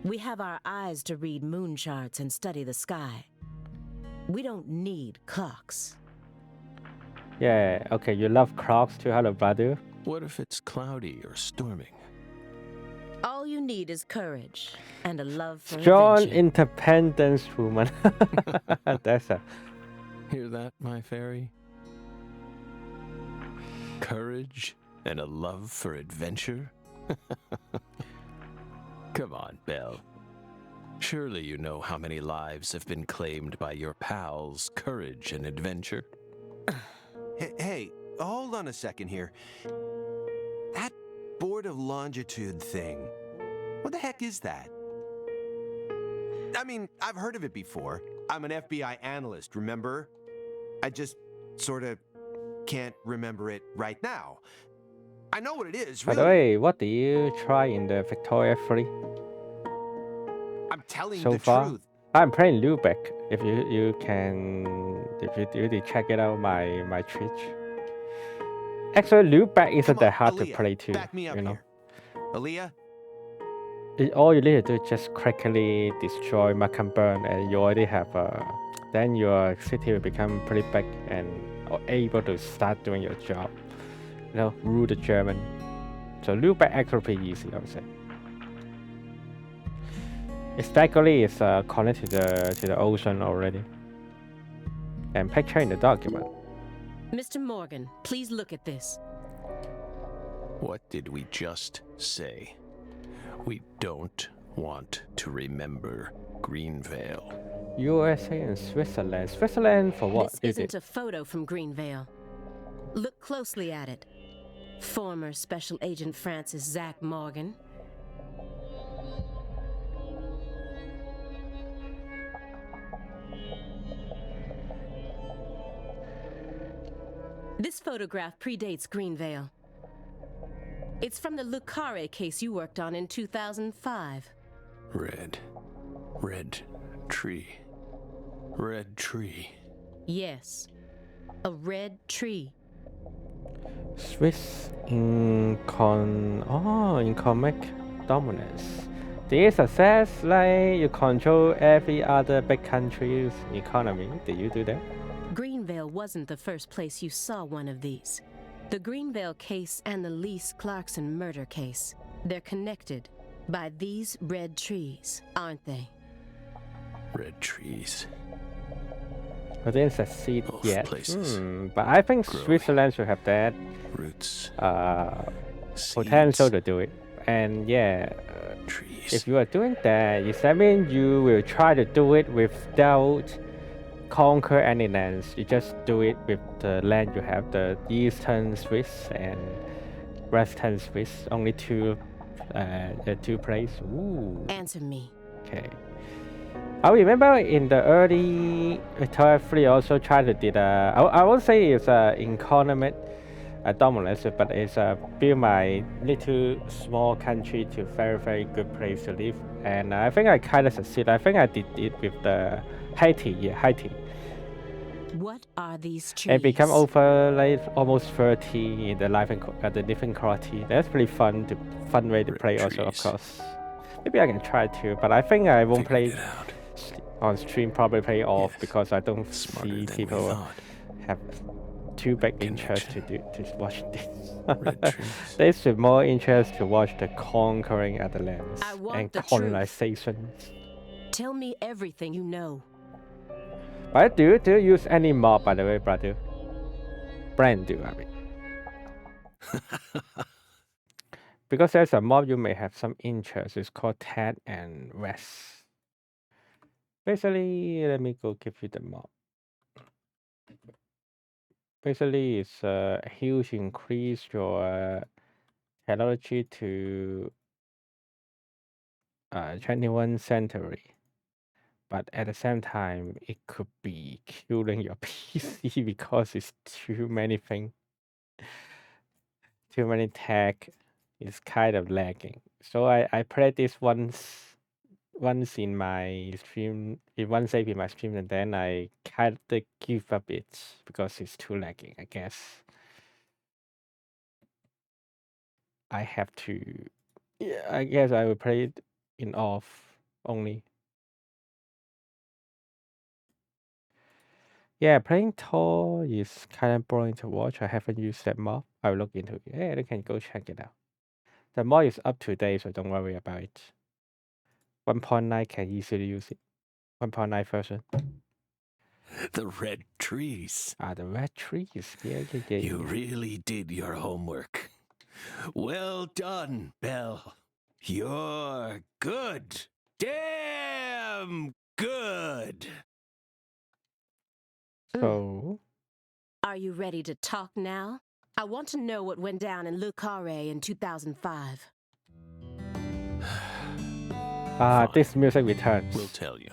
We have our eyes to read moon charts and study the sky. We don't need clocks. yeah. Okay, you love clocks too. Hello, brother. What if it's cloudy or storming? All you need is courage and a love for Strong adventure. independence woman. That's a Hear that, my fairy? courage, and a love for adventure? Come on, Belle. Surely you know how many lives have been claimed by your pals' courage and adventure? Hey, hold on a second here. That board of longitude thing, what the heck is that? I mean, I've heard of it before. I'm an FBI analyst, remember? I just sort of can't remember it right now. I know what it is, By the really. way, what do you try in the Victoria 3 I'm telling so the far? truth. I'm playing Lubeck. If you did check it out my Twitch. Actually, Lubeck isn't Come that on, hard to Aaliyah, play too. back me up You know, here. Aaliyah? all you need to do is just quickly destroy Macamburn, and you already have then your city will become pretty big and able to start doing your job. You know, rule the German. So Lubeck actually pretty easy, I would say. Especially it's connected to the ocean already. And picture in the document. Mr. Morgan, please look at this. What did we just say? We don't want to remember Greenvale. USA and Switzerland. Switzerland for what? This isn't a photo from Greenvale. Look closely at it. Former Special Agent Francis Zach Morgan. This photograph predates Greenvale. It's from the Lucare case you worked on in 2005. Red tree. Red tree. Yes, a red tree. Swiss in comic dominance. This says like you control every other big country's economy. Did you do that? Greenvale wasn't the first place you saw one of these. The Greenvale case and the Lise Clarkson murder case. They're connected by these red trees, aren't they? Red trees. I didn't succeed Both yet. places But I think growing. Switzerland should have that Roots. potential Seeds. to do it. And yeah, Trees. if you are doing that, does that mean you will try to do it without conquer any lands? You just do it with the land you have, the Eastern Swiss and Western Swiss, only two places. Ooh, Answer me. okay. I remember in the early Victoria 3 also tried to did I won't say it's economic dominance, but it's build my little small country to very good place to live, and I think I kind of succeed. I think I did it with the Haiti, What are these trees? and become over like almost 30 in the life and the living quality. That's pretty fun way to Red play also, of trees. course. Maybe I can try to, but I think I won't Figured play it out. on stream, probably play off Yes. because I don't Smarter see than we people thought. have too big interest to watch this. Red trees. There's more interest to watch the conquering of the lands I want and the truth. colonization. Tell me everything you know. But do you use any mob, by the way, brother? Brand do, I mean. Because there's a mob you may have some interest. It's called Ted and West. Basically, let me go give you the mob. Basically, it's a huge increase your technology to 21st century. But at the same time, it could be killing your PC because it's too many things, too many tech. It's kind of lagging. So I played this once in my stream, once save in my stream, and then I kind of give up it because it's too lagging. I guess I have to. Yeah, I guess I will play it in off only. Yeah, playing Tor is kind of boring to watch. I haven't used that mod. I'll look into it. Yeah, you can go check it out. The mod is up to date, so don't worry about it. 1.9 can easily use it. 1.9 version. The red trees. Ah, the red trees. Yeah. You really did your homework. Well done, Belle. You're good. Damn good. So, Are you ready to talk now? I want to know what went down in Le Carré in 2005. this music returns. We'll tell you.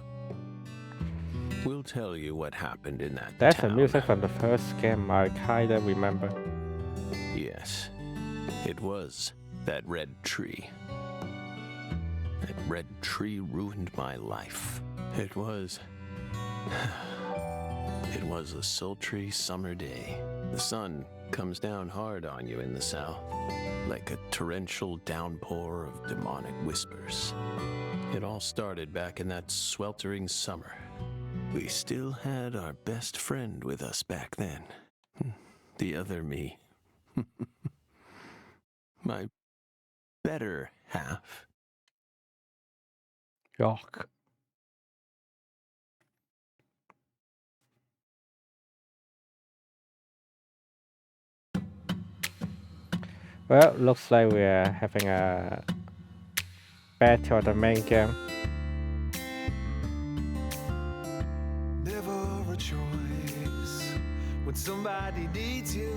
We'll tell you what happened in that That's town. the music from the first game. I kinda remember. Yes, it was that red tree. That red tree ruined my life. It was a sultry summer day. The sun comes down hard on you in the south, like a torrential downpour of demonic whispers. It all started back in that sweltering summer. We still had our best friend with us back then. The other me. My better half. Yuck. Well, looks like we're having a battle on the main game. Never a choice. When somebody needs you,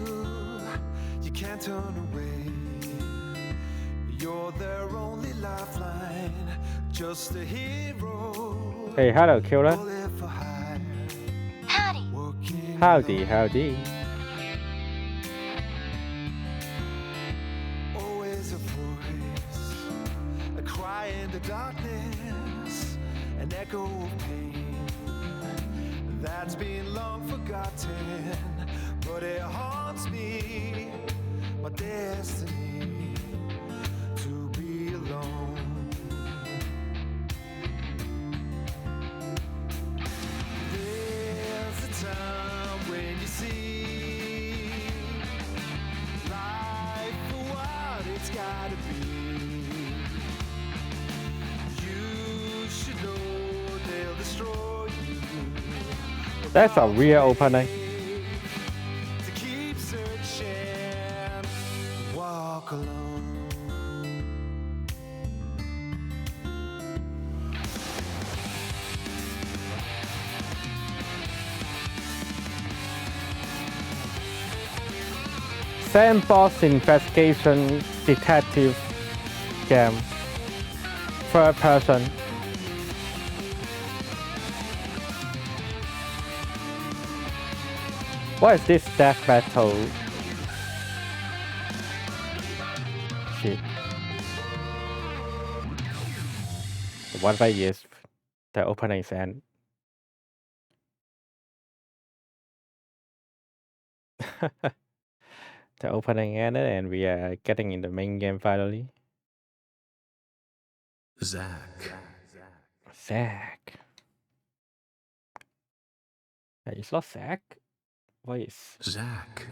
you can't turn away. You're their only lifeline, just a hero. Hey, hello, killer. Bullet for hire. Howdy. Working Howdy. always a voice, a cry in the darkness, an echo of pain that's been long forgotten, but it haunts me, my destiny to be alone. There's a time when you see life for what it's gotta be. You should know they'll destroy you. That's a real opening. To keep searching, walk alone. Sandbox investigation detective game. Third person. What is this death battle? Shit. One way is the opening end. The opening ended and we are getting in the main game finally. Zach. Zack. It's not Zack. What is? Zach.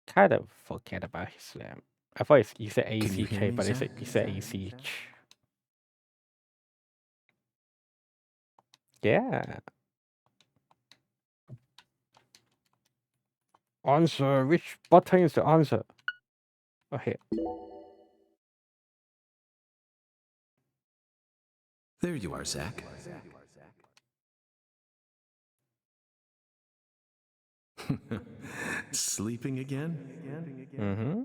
Kind of forget about his name. I thought he said Can you hear ACH, me, but he Zack? said ACH. Yeah. Answer. Which button is the answer? Oh, here. There you are, Zach. Sleeping again? Mm-hmm.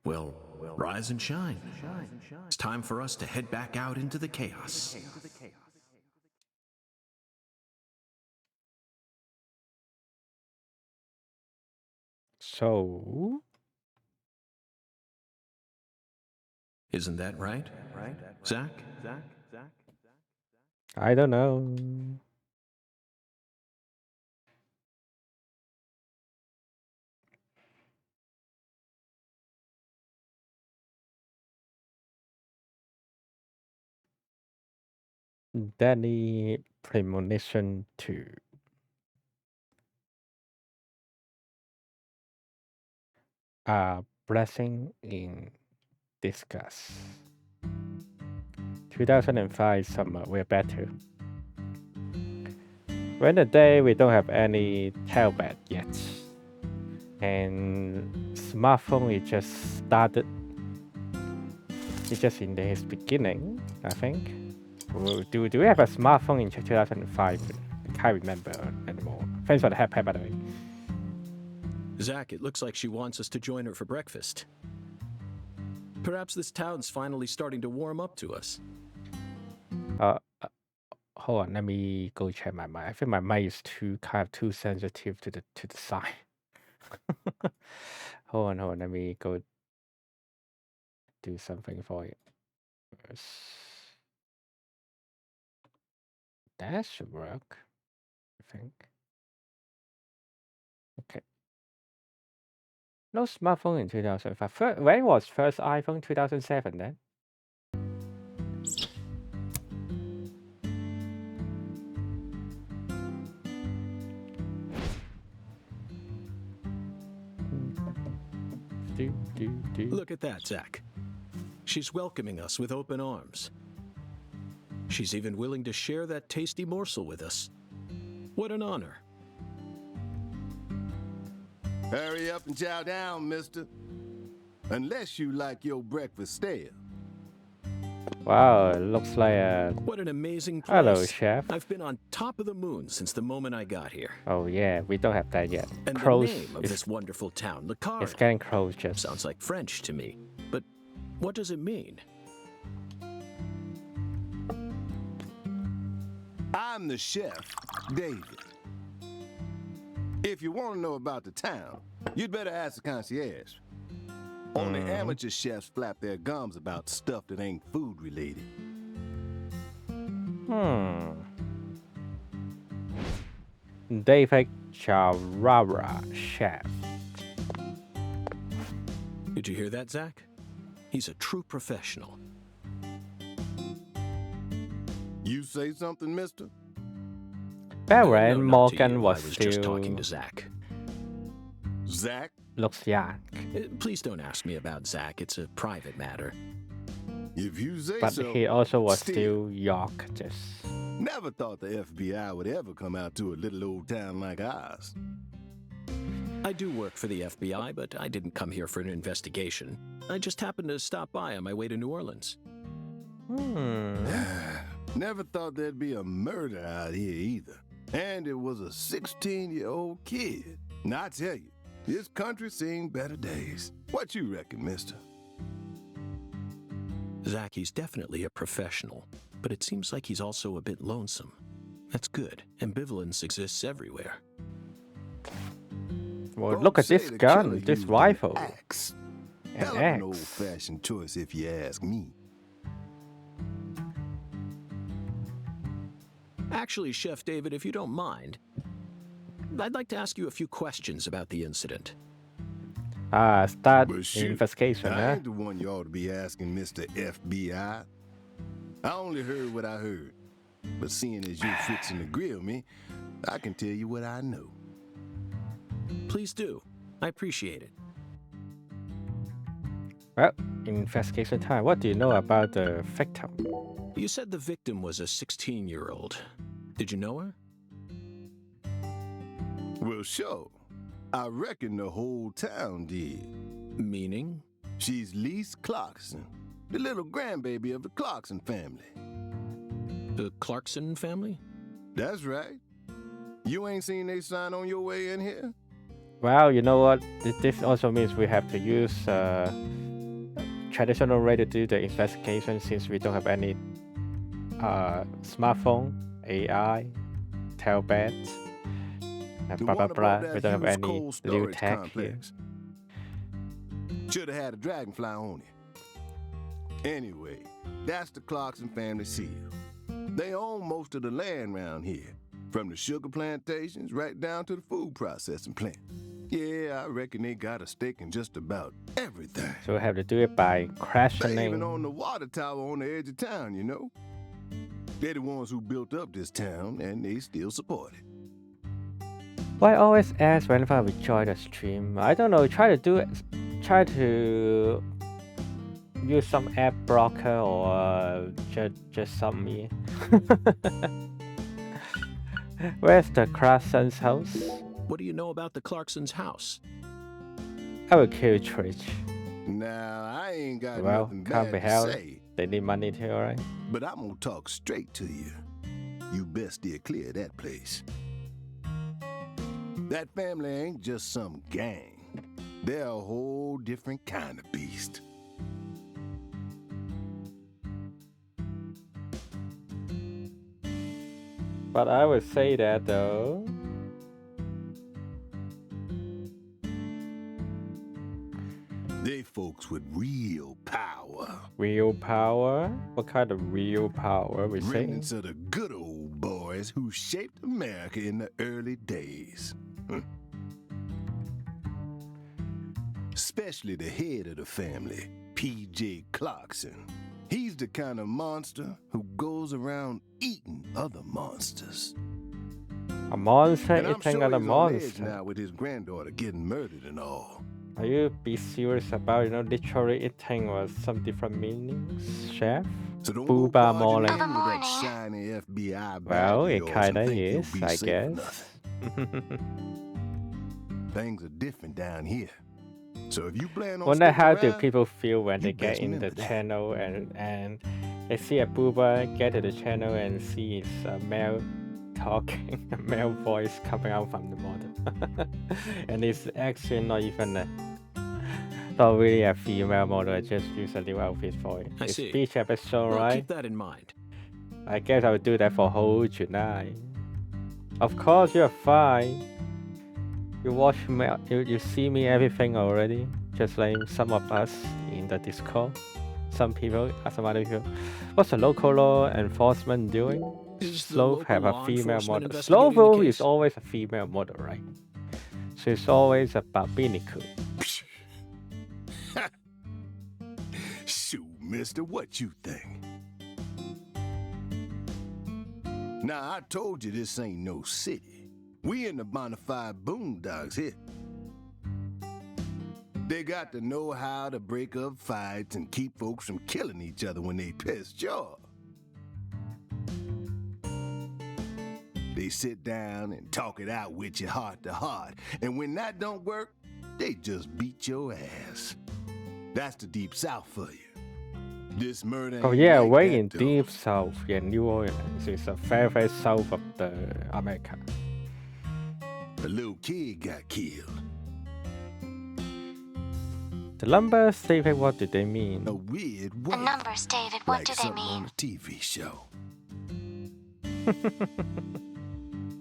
Well, rise and shine. It's time for us to head back out into the chaos. So, Isn't that right? Zach? I don't know. Danny Premonition 2. A blessing in disguise. 2005 summer, we're better. When the day we don't have any tablet yet. And smartphone it just started. It's just in its beginning, I think. Do we have a smartphone in 2005? I can't remember anymore. Thanks for the happy, by the way. Zach, it looks like she wants us to join her for breakfast. Perhaps this town's finally starting to warm up to us. Hold on, let me go check my mic. I think my mic is too sensitive to the side. Hold on, let me go do something for it. That should work, I think. Okay. No smartphone in 2005. When was first iPhone? 2007 then? Look at that, Zach. She's welcoming us with open arms. She's even willing to share that tasty morsel with us. What an honor. Hurry up and chow down, mister. Unless you like your breakfast stale. Wow, it looks like a... What an amazing place. Hello, chef. I've been on top of the moon since the moment I got here. Oh yeah, we don't have that yet. And Close. the name of this wonderful town, Lakara. It's getting close just. Sounds like French to me. But what does it mean? I'm the chef, David. If you want to know about the town, you'd better ask the concierge. Only amateur chefs flap their gums about stuff that ain't food related. David Charara, chef. Did you hear that, Zach? He's a true professional. You say something, mister? Back when No, not to Morgan you. was I was still just talking to Zach. Zach? looks young, Please don't ask me about Zach. It's a private matter. If you say but so. he also was still young. Just Never thought the FBI would ever come out to a little old town like ours. I do work for the FBI, but I didn't come here for an investigation. I just happened to stop by on my way to New Orleans. Never thought there'd be a murder out here either. And it was a 16-year-old kid. Now I tell you, this country's seen better days. What you reckon, mister? Zach, he's definitely a professional, but it seems like he's also a bit lonesome. That's good. Ambivalence exists everywhere. well, look at Folks say this the gun, killer this used rifle, An axe. an Hell of an axe. old-fashioned choice if you ask me. Actually, Chef David, if you don't mind, I'd like to ask you a few questions about the incident. Start But shoot, investigation, I huh? ain't the one you ought to be asking, Mr. FBI. I only heard what I heard. But seeing as you're fixing to grill me, I can tell you what I know. Please do. I appreciate it. Well, investigation time. What do you know about the victim? You said the victim was a 16-year-old. Did you know her? Well, sure. I reckon the whole town did. Meaning? She's Lise Clarkson, the little grandbaby of the Clarkson family. The Clarkson family? That's right. You ain't seen they sign on your way in here? Well, you know what? This also means we have to use traditional way to do the investigation since we don't have any smartphone, AI, tablet, The blah blah one blah. above that We don't have huge any cold new storage tech here. complex. Should have had a dragonfly on it. Anyway, that's the Clarkson family seal. They own most of the land around here, from the sugar plantations right down to the food processing plant. Yeah, I reckon they got a stake in just about everything. So we have to do it by They even questioning. own the water tower on the edge of town, you know? They're the ones who built up this town, and they still support it. Why always ask whenever we join the stream? I don't know. Try to use some app blocker or just some me. Where's the Clarkson's house? What do you know about the Clarkson's house? I will kill Trish. Now, I ain't got Well, nothing can't be bad to helped. say, They need money too, right? but I'm gonna talk straight to you. You best steer clear of that place. That family ain't just some gang. They're a whole different kind of beast. But I would say that though. They folks with real power. Real power? What kind of real power we say? Remnants of the good old boys who shaped America in the early days. Especially the head of the family, P.J. Clarkson. He's the kind of monster who goes around eating other monsters. A monster And I'm eating sure other he's on edge monster. now with his granddaughter getting murdered and all. Are you be serious about, literally eating with some different meanings, chef? So don't Booba go barging Morning. in with that shiny FBI badge Well, of it yours kinda and think you'll is, be I safe for guess. nothing. Things are different down here. So if you plan on Wonder how sticking do around, people feel when you they get best in the remember that. channel and they see a booba get to the channel and see it's a male talking, a male voice coming out from the model. And it's actually not really a female model, I just use a new outfit for it. I It's see. beach episode, Well, right? keep that in mind. I guess I would do that for whole July. Of course, you're fine. You watch me, you see me everything already, just like some of us in the Discord. Some people, some other people. What's the local law enforcement doing? Is the Sloth local have a law female enforcement model. investigating the Sloth is case? always a female model, right? She's always about Biniku. Shoot, mister, what you think? Now, I told you this ain't no city. We in the bonafide boondocks here. They got to know how to break up fights and keep folks from killing each other when they pissed you off. They sit down and talk it out with you heart to heart. And when that don't work, they just beat your ass. That's the deep south for you. This murder Oh ain't yeah, like way that, in though. deep south, in New Orleans. It's a very, very south of the America. A little kid got killed. The numbers, David, what do they A mean? weird The way. numbers, David, what Like do they something on mean? a TV show.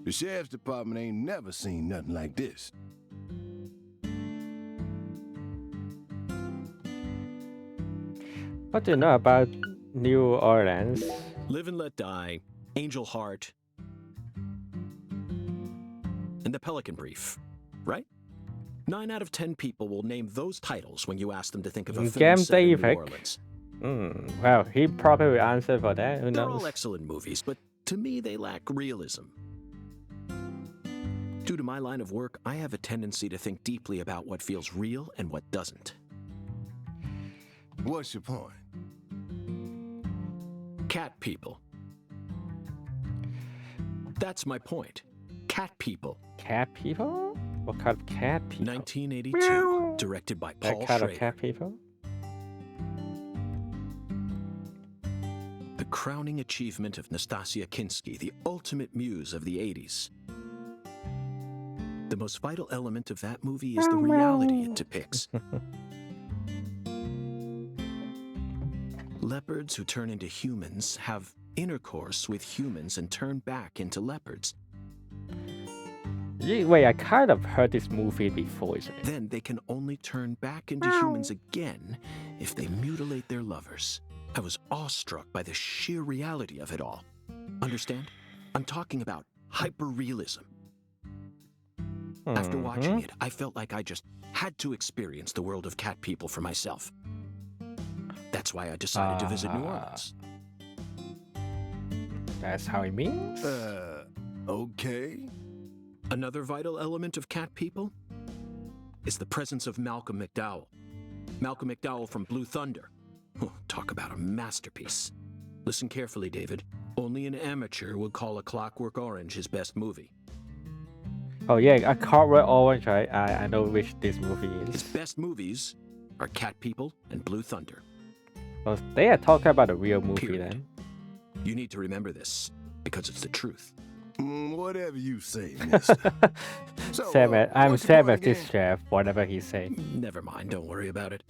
The sheriff's department ain't never seen nothing like this. What do you know about New Orleans? Live and Let Die, Angel Heart, and The Pelican Brief, right? 9 out of 10 people will name those titles when you ask them to think of a film Game set in New David. Orleans. Well, he probably will answer for that. Who They're knows? all excellent movies, but to me they lack realism. Due to my line of work, I have a tendency to think deeply about what feels real and what doesn't. What's your point? Cat people. That's my point. Cat people. Cat people? What kind of cat people? 1982, Meow. directed by That Paul kind of Schrader. cat people? The crowning achievement of Nastasia Kinski, the ultimate muse of the 80s. The most vital element of that movie is the reality it depicts. Leopards who turn into humans have intercourse with humans and turn back into leopards. Wait, I kind of heard this movie before, isn't it? Then they can only turn back into humans again if they mutilate their lovers. I was awestruck by the sheer reality of it all. Understand? I'm talking about hyperrealism. After watching it, I felt like I just had to experience the world of cat people for myself. That's why I decided to visit New Orleans. That's how it means? Okay. Another vital element of cat people is the presence of Malcolm McDowell. Malcolm McDowell from Blue Thunder. Oh, talk about a masterpiece. Listen carefully, David. Only an amateur would call A Clockwork Orange his best movie. Oh yeah, A Clockwork Orange. I know which this movie His is. best movies are Cat People and Blue Thunder. So they are talking about a real movie Period. then. You need to remember this, because it's the truth. Whatever you say, mister. So, I'm what's the Sam point as this again? chef, whatever he say. Never mind, don't worry about it.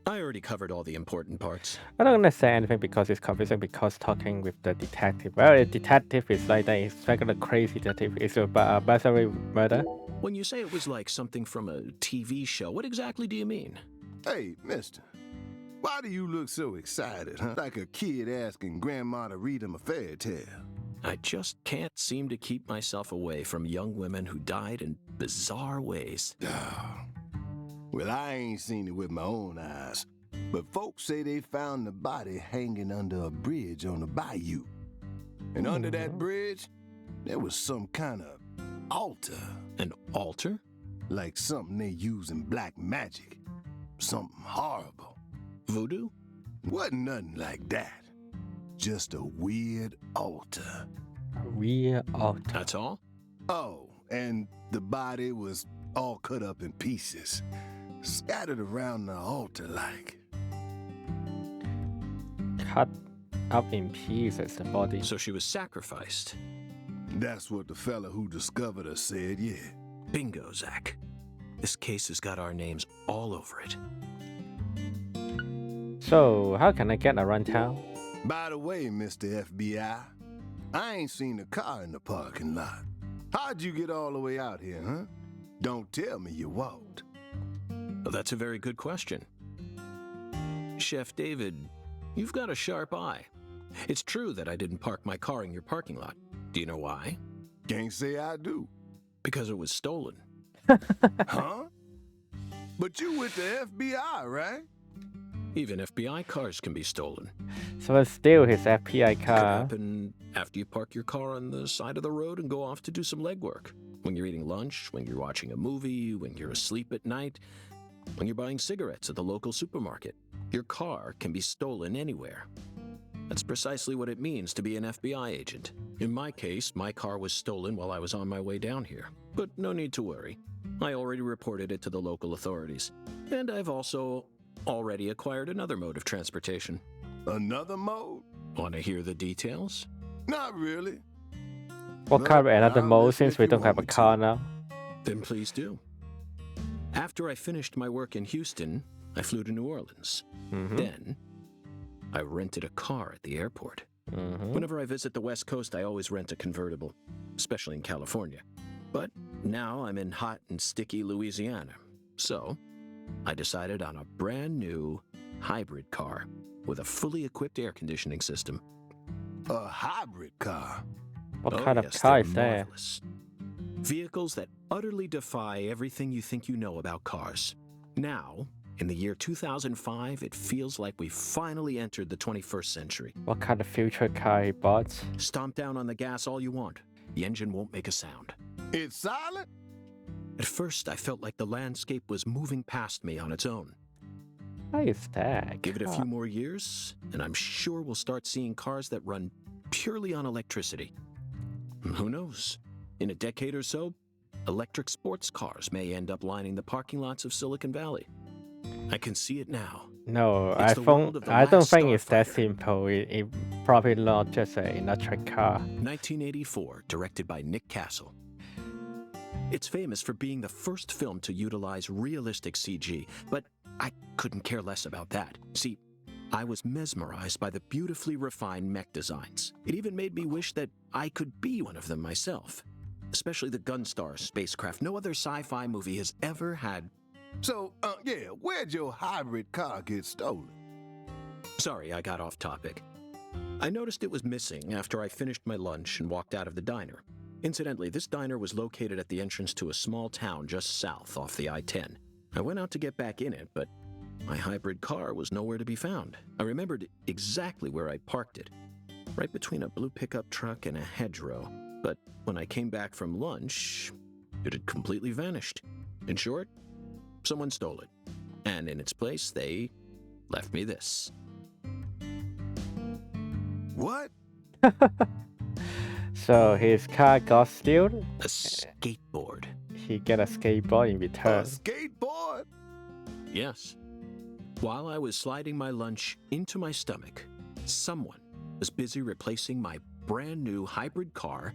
I already covered all the important parts. I don't understand anything because it's confusing because talking with the detective. Well, a detective is like that. It's regular crazy detective. It's about a burglary murder. When you say it was like something from a TV show, what exactly do you mean? Hey, mister. Why do you look so excited, huh? Like a kid asking grandma to read him a fairy tale. I just can't seem to keep myself away from young women who died in bizarre ways. Well, I ain't seen it with my own eyes, but folks say they found the body hanging under a bridge on the bayou. And under that bridge, there was some kind of altar, An altar? like something they use in black magic. Something horrible. Voodoo? Wasn't nothing like that. Just a weird altar. A real altar. That's all? Oh, and the body was all cut up in pieces, scattered around the altar like. Cut up in pieces, the body. So she was sacrificed. That's what the fella who discovered her said, yeah. Bingo, Zach. This case has got our names all over it. So, how can I get around town? By the way, Mr. FBI, I ain't seen a car in the parking lot. How'd you get all the way out here, huh? Don't tell me you walked. Well, that's a very good question. Chef David, you've got a sharp eye. It's true that I didn't park my car in your parking lot. Do you know why? Can't say I do. Because it was stolen. Huh? But you with the FBI, right? Even FBI cars can be stolen. So it's still his FBI Could car. happen after you park your car on the side of the road and go off to do some legwork. When you're eating lunch, when you're watching a movie, when you're asleep at night, when you're buying cigarettes at the local supermarket. Your car can be stolen anywhere. That's precisely what it means to be an FBI agent. In my case, my car was stolen while I was on my way down here. But no need to worry. I already reported it to the local authorities. And I've also already acquired another mode of transportation. Another mode? Want to hear the details? Not really. What No, kind of another I'll mode listen since if we you don't have a want me to. car now? Then please do. After I finished my work in Houston, I flew to New Orleans. Then, I rented a car at the airport. Whenever I visit the West Coast, I always rent a convertible, especially in California. But now I'm in hot and sticky Louisiana. So, I decided on a brand new hybrid car with a fully equipped air conditioning system. A hybrid car. What kind of yes, car they're is that? marvelous. Vehicles that utterly defy everything you think you know about cars. Now, in the year 2005, it feels like we've finally entered the 21st century. What kind of future car he bought? Stomp down on the gas all you want. The engine won't make a sound. It's silent? At first, I felt like the landscape was moving past me on its own. How is that? Give it a car? few more years, and I'm sure we'll start seeing cars that run purely on electricity. And who knows? In a decade or so, electric sports cars may end up lining the parking lots of Silicon Valley. I can see it now. No, It's the world of the I don't last think it's that starfighter. simple. It probably not just an electric car. 1984, directed by Nick Castle. It's famous for being the first film to utilize realistic CG, but I couldn't care less about that. See, I was mesmerized by the beautifully refined mech designs. It even made me wish that I could be one of them myself. Especially the Gunstar spacecraft. No other sci-fi movie has ever had. So, yeah, where'd your hybrid car get stolen? Sorry, I got off topic. I noticed it was missing after I finished my lunch and walked out of the diner. Incidentally, this diner was located at the entrance to a small town just south off the I-10. I went out to get back in it, but my hybrid car was nowhere to be found. I remembered exactly where I parked it, right between a blue pickup truck and a hedgerow. But when I came back from lunch, it had completely vanished. In short, someone stole it. And in its place, they left me this. What? So his car got stolen. A skateboard. He get a skateboard in A return. skateboard? Yes. While I was sliding my lunch into my stomach, someone was busy replacing my brand new hybrid car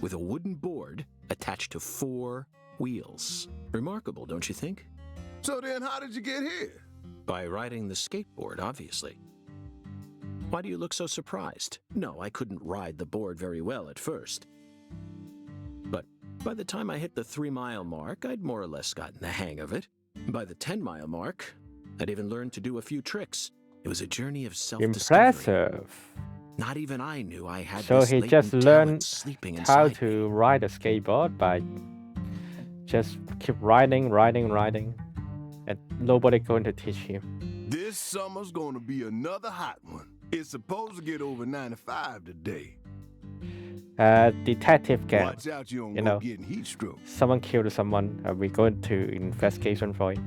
with a wooden board attached to 4 wheels. Remarkable, don't you think? So then how did you get here? By riding the skateboard, obviously. Why do you look so surprised? No, I couldn't ride the board very well at first. But by the time I hit the 3-mile mark, I'd more or less gotten the hang of it. By the 10-mile mark, I'd even learned to do a few tricks. It was a journey of self-discovery. Impressive. Not even I knew I had So this he latent just talent learned sleeping how inside me. to ride a skateboard by just keep riding, and nobody going to teach him. This summer's gonna be another hot one. It's supposed to get over 95 today. Detective gang. Watch out you don't you go know. getting heat stroke. Someone killed someone. We're going to investigation for it.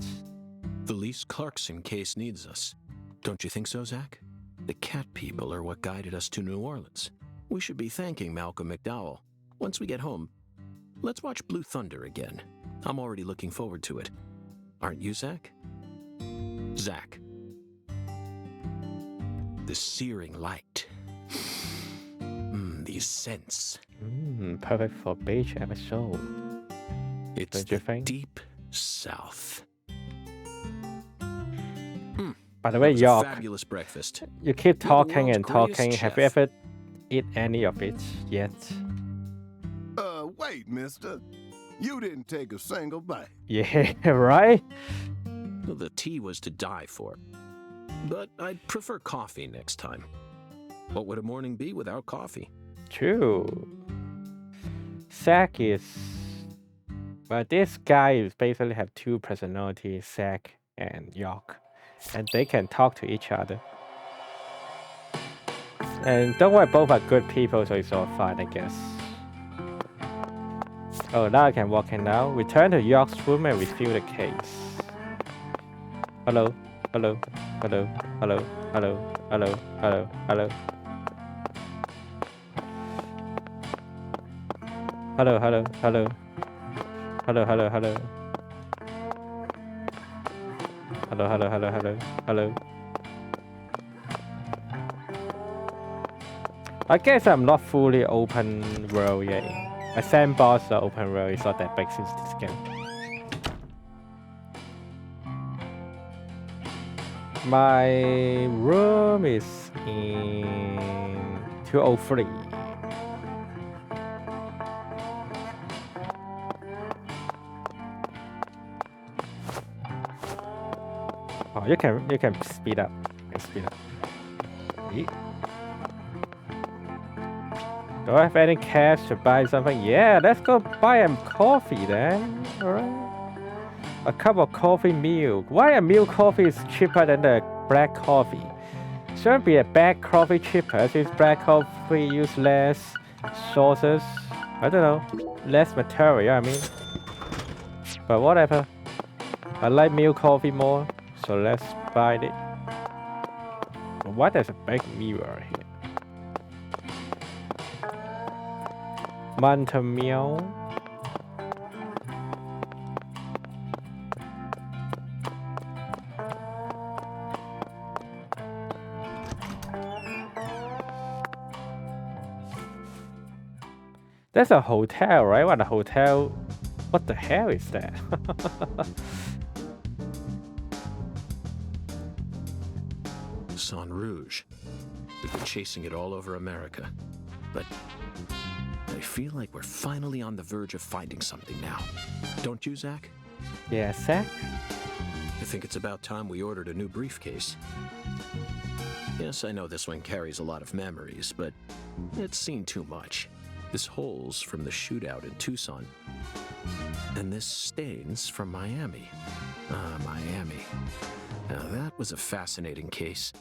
The Lise Clarkson case needs us. Don't you think so, Zach? The cat people are what guided us to New Orleans. We should be thanking Malcolm McDowell. Once we get home, let's watch Blue Thunder again. I'm already looking forward to it. Aren't you, Zach? Zach. The searing light. These scents. Perfect for beach episode. It's Don't you the think? deep south. By the way, It was a York, fabulous breakfast. you keep You're the talking world's and talking. greatest Have you chef. ever eat any of it yet? Wait, mister. You didn't take a single bite. Yeah, right? Well, the tea was to die for. But I'd prefer coffee next time. What would a morning be without coffee? True. Zack is... Well, this guy is basically have 2 personalities, Zack and York. And they can talk to each other. And don't worry, both are good people, so it's all fine, I guess. Oh, now I can walk in now. Return to York's room and review the case. Hello, hello, hello, hello, hello, hello, hello, hello. Hello, hello, hello. Hello, hello, hello. Hello, hello, hello, hello, hello. I guess I'm not fully open world yet. My sandbox open world is not that big since this game. My room is in 203. Oh, you can speed up. You can speed up. Eat. Do I have any cash to buy something? Yeah, let's go buy a coffee then. Alright. A cup of coffee milk. Why a milk coffee is cheaper than the black coffee? Shouldn't be a black coffee cheaper since black coffee use less sources. I don't know. Less material, I mean. But whatever. I like milk coffee more, so let's buy it. Why there's a big mirror here? Manta meow. That's a hotel, right? What a hotel? What the hell is that? San Rouge. We've been chasing it all over America. But I feel like we're finally on the verge of finding something now. Don't you, Zach? Yeah, Zack? I think it's about time we ordered a new briefcase. Yes, I know this one carries a lot of memories, but it's seen too much. This hole's from the shootout in Tucson. And this stain's from Miami. Ah, Miami. Now that was a fascinating case.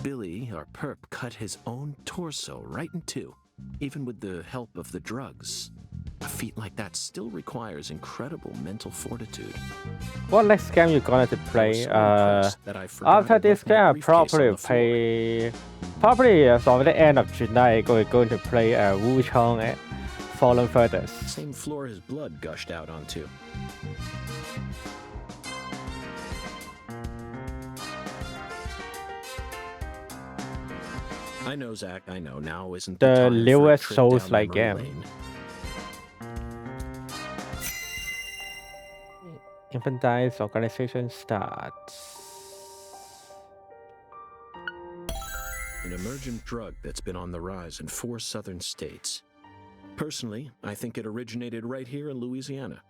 Billy, our perp, cut his own torso right in two, even with the help of the drugs. A feat like that still requires incredible mental fortitude. What next game you gonna to play? After this game, I probably play. Probably on the end of July, we're going to play Wu Chong at Fallen Feathers. Same floor his blood gushed out onto. I know, Zach, I know. Now isn't the time newest for a trip Souls-like down memory game. lane. Infantile organization starts. An emergent drug that's been on the rise in 4 southern states. Personally, I think it originated right here in Louisiana,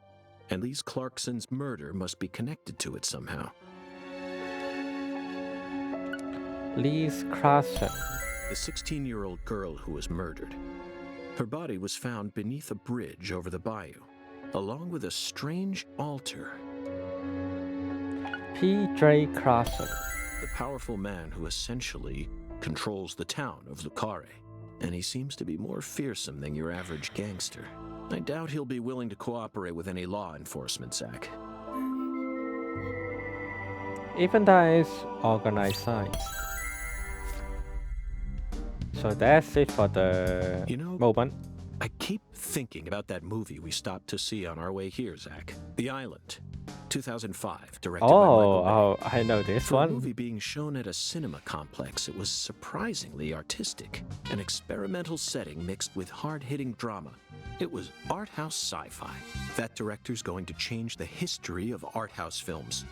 and Lise Clarkson's murder must be connected to it somehow. Lise Clarkson. The 16-year-old girl who was murdered. Her body was found beneath a bridge over the bayou, along with a strange altar. P.J. Clarkson. The powerful man who essentially controls the town of Lucare, and he seems to be more fearsome than your average gangster. I doubt he'll be willing to cooperate with any law enforcement, Zach. Infantile organized science. So that's it for the moment. I keep thinking about that movie we stopped to see on our way here, Zach. The Island, 2005, directed by Michael Bay. Oh, I know this For one. a movie being shown at a cinema complex, it was surprisingly artistic. An experimental setting mixed with hard-hitting drama. It was art house sci-fi. That director's going to change the history of art house films.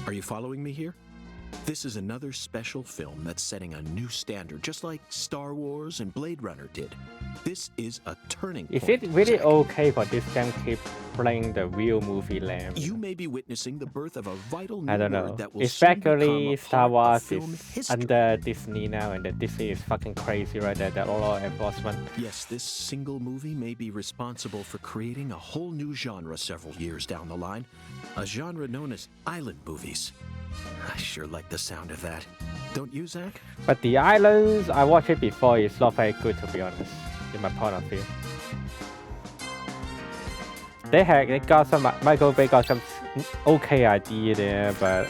Are you following me here? This is another special film that's setting a new standard, just like Star Wars and Blade Runner did. This is a turning point. Is it really Zach. okay for this game keep playing the real movie land? You may be witnessing the birth of a vital new I don't word know. that will soon Especially become a Star part of Wars film is history. under Disney now, and the Disney is fucking crazy right there. That law enforcement. Yes, this single movie may be responsible for creating a whole new genre several years down the line. A genre known as island movies. I sure like the sound of that. Don't you, Zach? But the Islands, I watched it before. It's not very good, to be honest, in my point of view. They got some Michael Bay got some okay idea there, but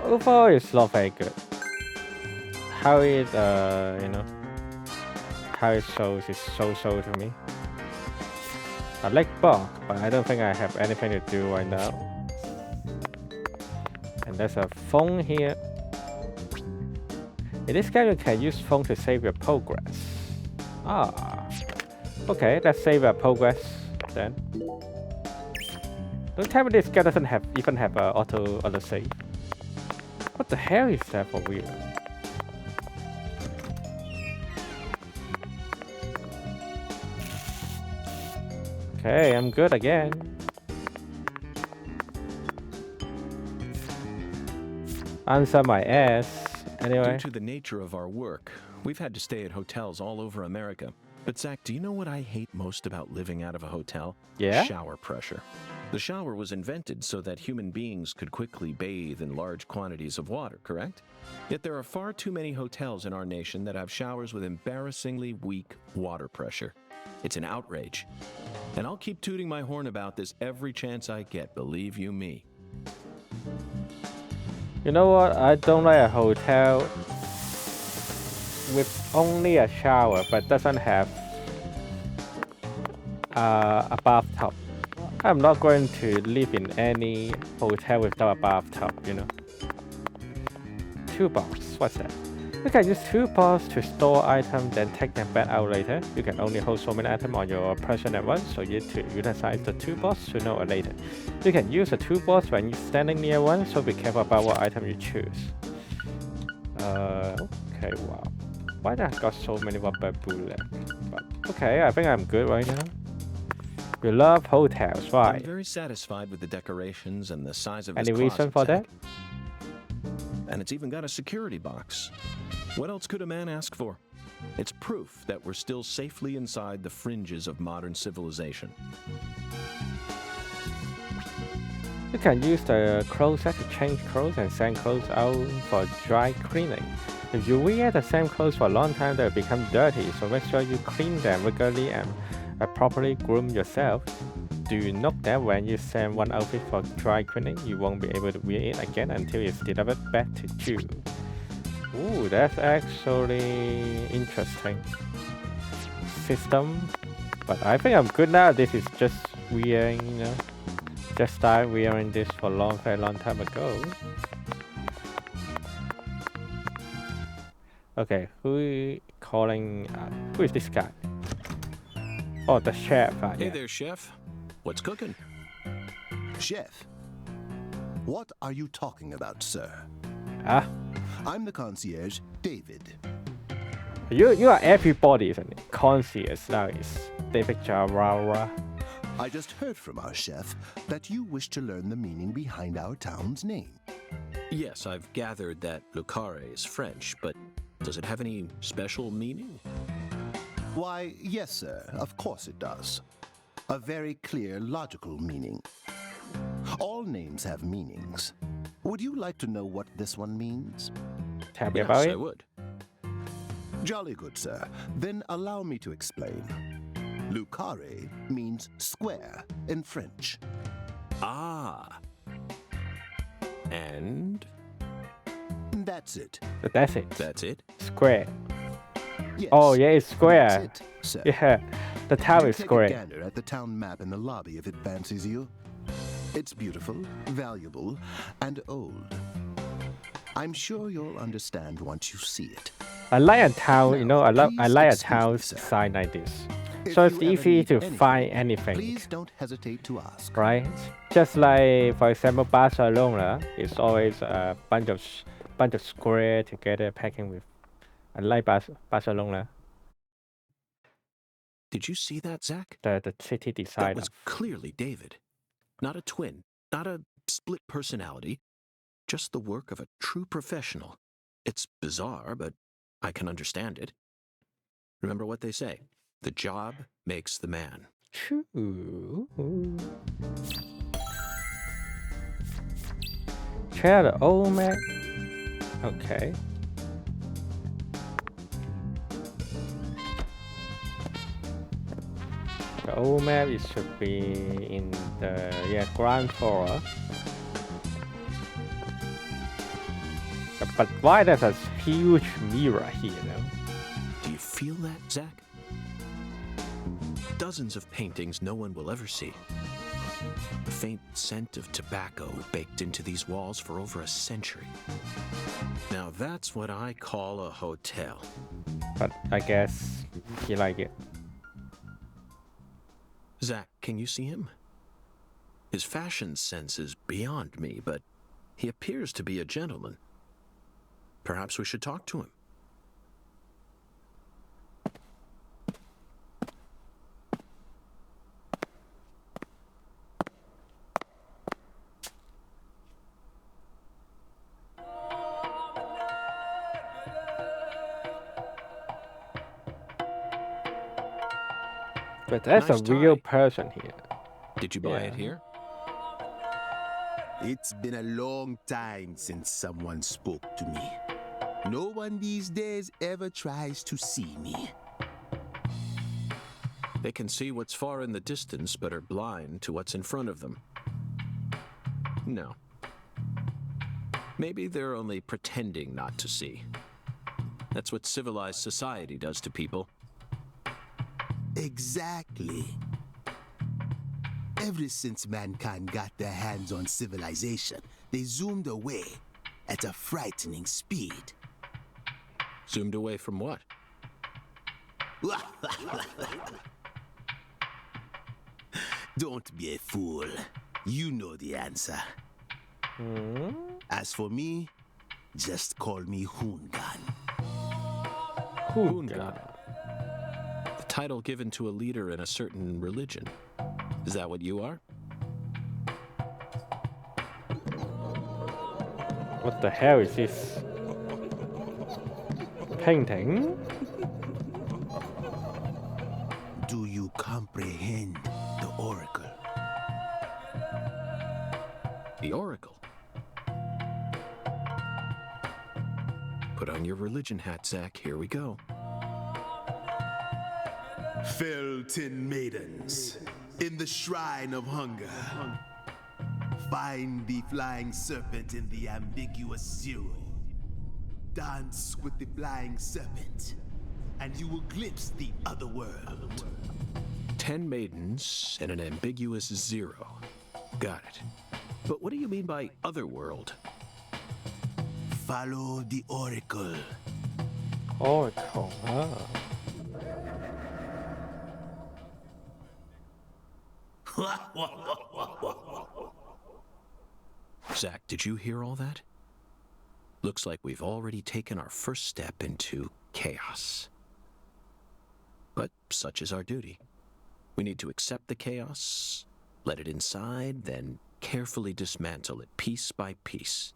overall it's not very good. How it how it shows is so to me. I like Bog, but I don't think I have anything to do right now. And there's a phone here. In this game, you can use phone to save your progress. Okay, let's save our progress then. Don't tell me this guy doesn't even have a auto save. What the hell is that for real? Okay, I'm good again. Answer my ass. Anyway. Due to the nature of our work, we've had to stay at hotels all over America. But Zach, do you know what I hate most about living out of a hotel? Yeah? Shower pressure. The shower was invented so that human beings could quickly bathe in large quantities of water, correct? Yet there are far too many hotels in our nation that have showers with embarrassingly weak water pressure. It's an outrage. And I'll keep tooting my horn about this every chance I get, believe you me. You know what? I don't like a hotel with only a shower but doesn't have a bathtub. I'm not going to live in any hotel without a bathtub, you know. Toolbox, what's that? You can use toolbox to store items, then take them back out later. You can only hold so many items on your person at once, so you need to utilize the toolbox sooner or later. You can use a toolbox when you're standing near one, so be careful about what item you choose. Okay, wow. Why did I got so many rubber bullets? But okay, I think I'm good right now. You love hotels, right? I'm very satisfied with the decorations and the size of Any his reason closet, for Zach. that? And it's even got a security box. What else could a man ask for? It's proof that we're still safely inside the fringes of modern civilization. You can use the closet to change clothes and send clothes out for dry cleaning. If you wear the same clothes for a long time, they'll become dirty, so make sure you clean them regularly and properly groom yourself. Do you know that when you send one outfit for dry cleaning, you won't be able to wear it again until it's delivered back to you? Ooh, that's actually interesting system. But I think I'm good now. This is just wearing, just started wearing this for a very long time ago. Okay, who calling? Who is this guy? Oh, the chef. Hey Yeah. there, chef. What's cooking? Chef, what are you talking about, sir? Ah, I'm the concierge, David. you are everybody, isn't it? Concierge now is David Jarrara. I just heard from our chef that you wish to learn the meaning behind our town's name. Yes, I've gathered that Lucare is French, but does it have any special meaning? Why, yes, sir, of course it does. A very clear, logical meaning. All names have meanings. Would you like to know what this one means? Tell me Yes, about I it. would. Jolly good, sir. Then allow me to explain. Lucare means square in French. Ah. And That's it. That's it. that's it? Square. Yes. Oh yeah, it's square. That's it, sir. Yeah, the town You is take a square. gander at the town map in the lobby if it fancies you. It's beautiful, valuable, and old. I'm sure you'll understand once you see it. I like a town, Now, I like a excuse me, town sir. design like this. If So it's you ever easy need to anything, find anything, Please don't hesitate to ask. right? Just like, for example, Barcelona is always a bunch of square together packing with. I like Barcelona, Did you see that, Zach? the city That design. was clearly David. Not a twin, not a split personality, just the work of a true professional. It's bizarre, but I can understand it. Remember what they say, the job makes the man. True. Check out the old map. Okay. The old map, it should be in the ground floor. But why there's a huge mirror here, Do you feel that, Zach? Dozens of paintings no one will ever see. The faint scent of tobacco baked into these walls for over a century. Now that's what I call a hotel. But I guess he like it. Zach, can you see him? His fashion sense is beyond me, but he appears to be a gentleman. Perhaps we should talk to him. But that's Nice a real tie. person here. Did you buy it Yeah. here? It's been a long time since someone spoke to me. No one these days ever tries to see me. They can see what's far in the distance, but are blind to what's in front of them. No. Maybe they're only pretending not to see. That's what civilized society does to people. Exactly. Ever since mankind got their hands on civilization, they zoomed away at a frightening speed. Zoomed away from what? Don't be a fool. You know the answer. As for me, just call me Hoongan. Hoongan. The title given to a leader in a certain religion. Is that what you are? What the hell is this? Painting? Do you comprehend the oracle? The Oracle. Put on your religion hat, Zach. Here we go. Fell 10 maidens in the shrine of hunger. Find the flying serpent in the ambiguous zero. Dance with the flying serpent, and you will glimpse the other world. 10 maidens and an ambiguous zero. Got it. But what do you mean by otherworld? Follow the oracle. Oracle. Ah. Zach, did you hear all that? Looks like we've already taken our first step into chaos. But such is our duty. We need to accept the chaos, let it inside, then carefully dismantle it piece by piece.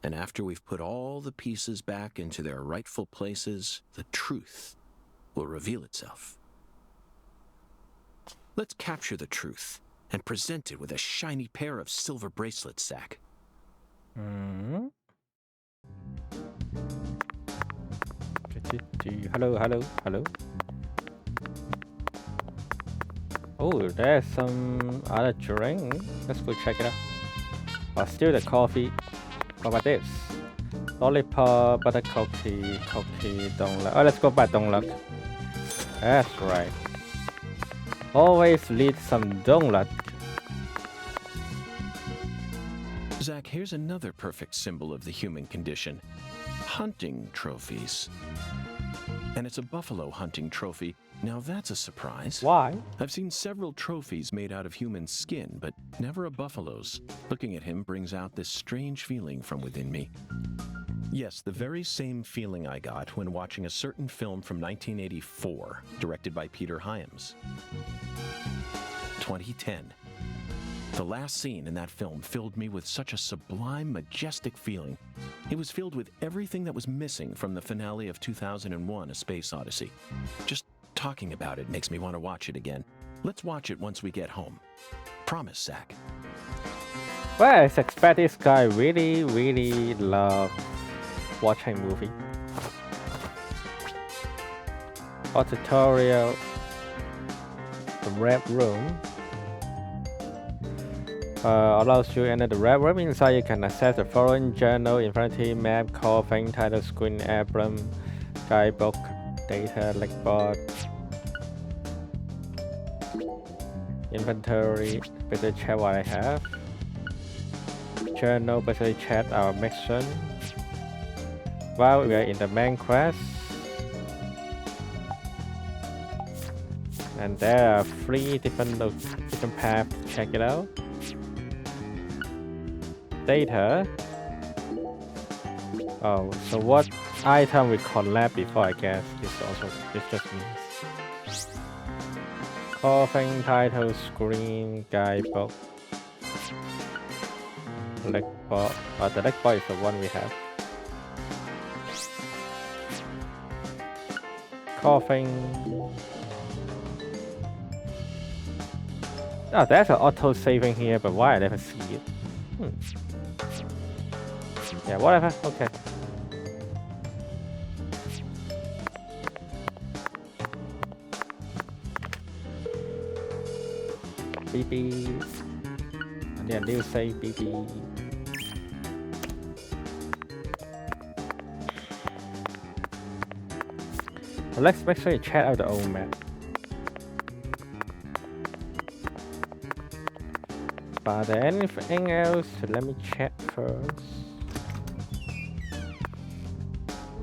And after we've put all the pieces back into their rightful places, the truth will reveal itself. Let's capture the truth and present it with a shiny pair of silver bracelets, Zach. Hmm. Hello. Oh, there's some other drink. Let's go check it out. Oh, still the coffee. What about this? Lollipop, butter cookie, donut. Oh, let's go buy donut. That's right. Always need some donut. Zach, here's another perfect symbol of the human condition. Hunting trophies. And it's a buffalo hunting trophy. Now that's a surprise. Why? I've seen several trophies made out of human skin, but never a buffalo's. Looking at him brings out this strange feeling from within me. Yes, the very same feeling I got when watching a certain film from 1984, directed by Peter Hyams. 2010. The last scene in that film filled me with such a sublime, majestic feeling. It was filled with everything that was missing from the finale of 2001: A Space Odyssey. Just talking about it makes me want to watch it again. Let's watch it once we get home. Promise, Zach. Well, I expect this guy really love watching movie. Or tutorial. The Red Room. Allows you enter the Red Room. Inside you can access the following journal, infinity map, coughing, title screen, album, guidebook, data, logboard, inventory, basically check what I have, journal, basically check our mission while we are in the main quest, and there are 3 different paths to check it out. Data. Oh, so what item we collect before, I guess this just means coughing, title screen, guidebook, logboard. The logboard is the one we have. Coughing. Oh, there's an auto saving here, but why I never see it? Yeah, whatever. Okay. BB. And then they'll say BB. Well, let's make sure you check out the old map. Are there anything else? Let me check first.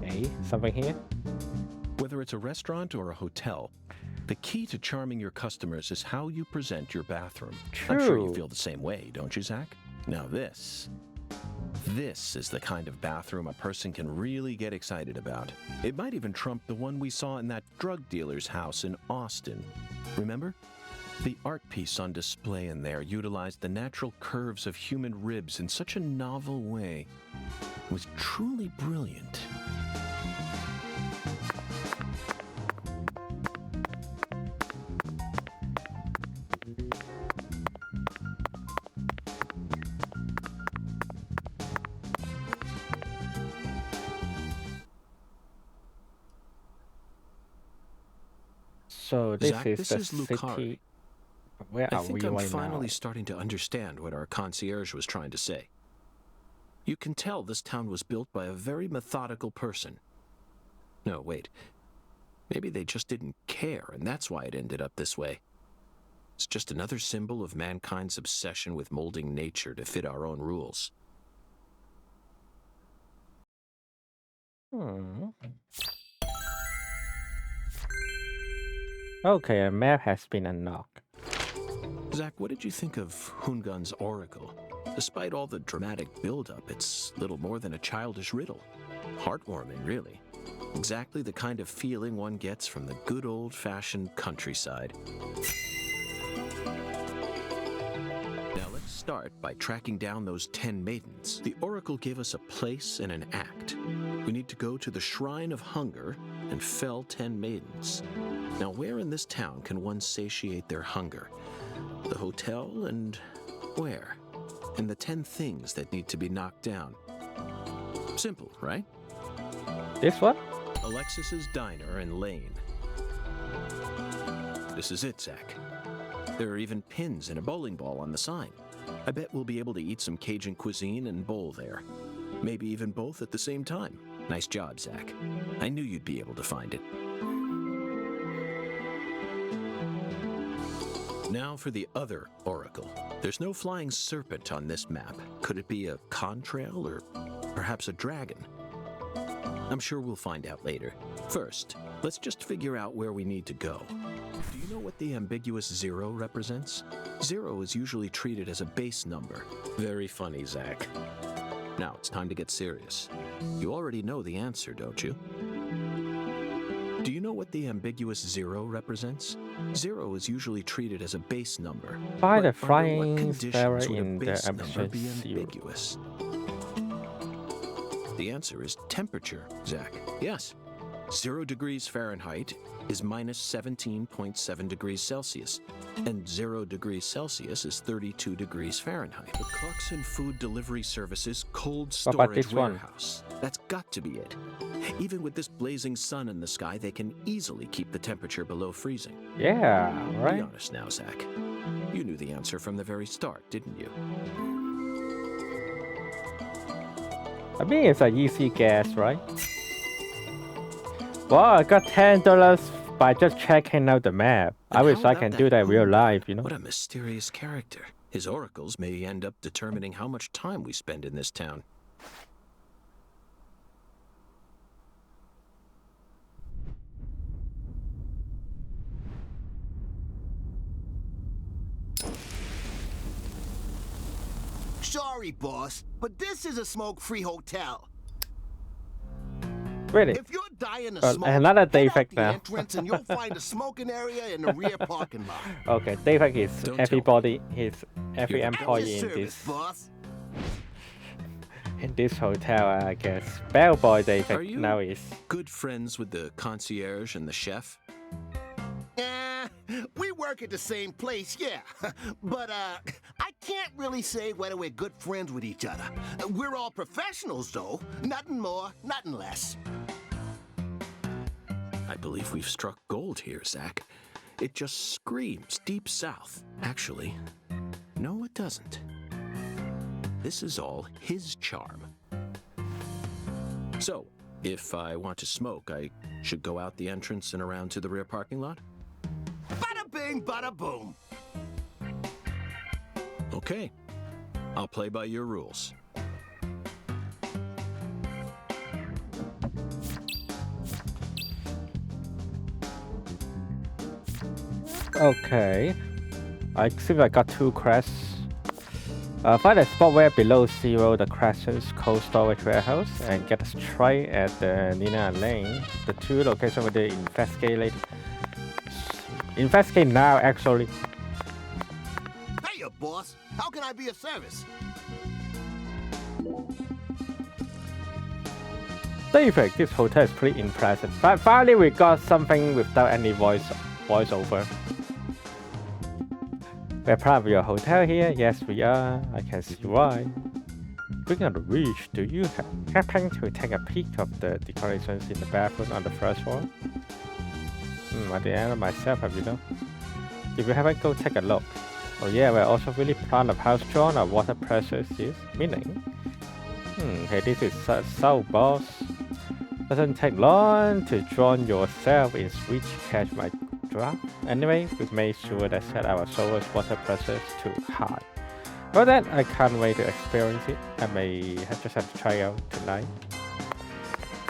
Hey, something here? Whether it's a restaurant or a hotel, the key to charming your customers is how you present your bathroom. True. I'm sure you feel the same way, don't you, Zach? Now this is the kind of bathroom a person can really get excited about. It might even trump the one we saw in that drug dealer's house in Austin. Remember? The art piece on display in there utilized the natural curves of human ribs in such a novel way. It was truly brilliant. So this Zach, is this the is Lucari. city. Where I are think we I'm right finally now? starting to understand what our concierge was trying to say. You can tell this town was built by a very methodical person. No, wait. Maybe they just didn't care, and that's why it ended up this way. It's just another symbol of mankind's obsession with molding nature to fit our own rules. Okay, a map has been unlocked. Zach, what did you think of Hungun's oracle? Despite all the dramatic build-up, it's little more than a childish riddle. Heartwarming, really. Exactly the kind of feeling one gets from the good old-fashioned countryside. Now let's start by tracking down those 10 maidens. The oracle gave us a place and an act. We need to go to the Shrine of Hunger and fell 10 maidens. Now where in this town can one satiate their hunger? The hotel and where? And the 10 things that need to be knocked down. Simple, right? This one? Alexis's Diner and Lane. This is it, Zach. There are even pins and a bowling ball on the sign. I bet we'll be able to eat some Cajun cuisine and bowl there. Maybe even both at the same time. Nice job, Zach. I knew you'd be able to find it. Now for the other oracle. There's no flying serpent on this map. Could it be a contrail or perhaps a dragon? I'm sure we'll find out later. First, let's just figure out where we need to go. Do you know what the ambiguous 0 represents? 0 is usually treated as a base number. Very funny, Zach. Now it's time to get serious. You already know the answer, don't you? Do you know what the ambiguous 0 represents? 0 is usually treated as a base number. By the But under what flying conditions sparrow would a in the base number episode be 0. ambiguous? The answer is temperature, Zach. Yes. 0 degrees Fahrenheit is minus 17.7 degrees Celsius, and 0 degrees Celsius is 32 degrees Fahrenheit. The Clarkson Food Delivery Services cold What about storage this one? warehouse. That's got to be it. Even with this blazing sun in the sky, they can easily keep the temperature below freezing. Yeah, Be right? honest now, Zach. You knew the answer from the very start, didn't you? I mean, it's an easy guess, right? Wow, I got $10 by just checking out the map. I And wish how I about can that do that in real Hungun? life, you know? What a mysterious character. His oracles may end up determining how much time we spend in this town. Sorry, boss, but this is a smoke-free hotel. Really? If you're dying to Well, smoke, another head out defect the now. entrance and you'll find a smoking area in the rear parking lot. Okay, David is Don't tell me. everybody, he's every You're the At your employee in service, this boss. hotel, I guess. Bellboy Are David you now is. good friends with the concierge and the chef? We work at the same place, yeah. But, I can't really say whether we're good friends with each other. We're all professionals, though. Nothing more, nothing less. I believe we've struck gold here, Zach. It just screams Deep South. Actually, no, it doesn't. This is all his charm. So, if I want to smoke, I should go out the entrance and around to the rear parking lot? Bada bing, bada boom. Okay. I'll play by your rules. Okay. I see I got 2 crests. Find a spot where below 0 the Crescent's cold storage warehouse and get straight at the Nina Lane. The 2 locations will be investigated. Investigate now, actually. Hey, boss. How can I be of service? David, this hotel is pretty impressive. But finally, we got something without any voiceover. We're proud of your hotel here. Yes, we are. I can see why. Speaking of which, do you happen to take a peek of the decorations in the bathroom on the first floor? At the end of myself, you know. If you haven't, go take a look. Oh yeah, we're also really proud of how strong our water pressure is. Meaning, hey, this is so boss. Doesn't take long to drown yourself in which catch my draft. Anyway, we've made sure that set our solar's water pressure too high. Well then, I can't wait to experience it. I may just have to try out tonight.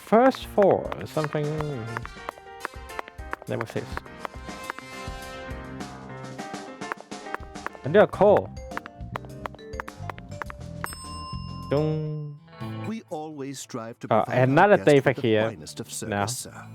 First floor, something. Never says. And they're cool. Dung. We always strive to provide another our guests day with back the here. finest of No. service, sir.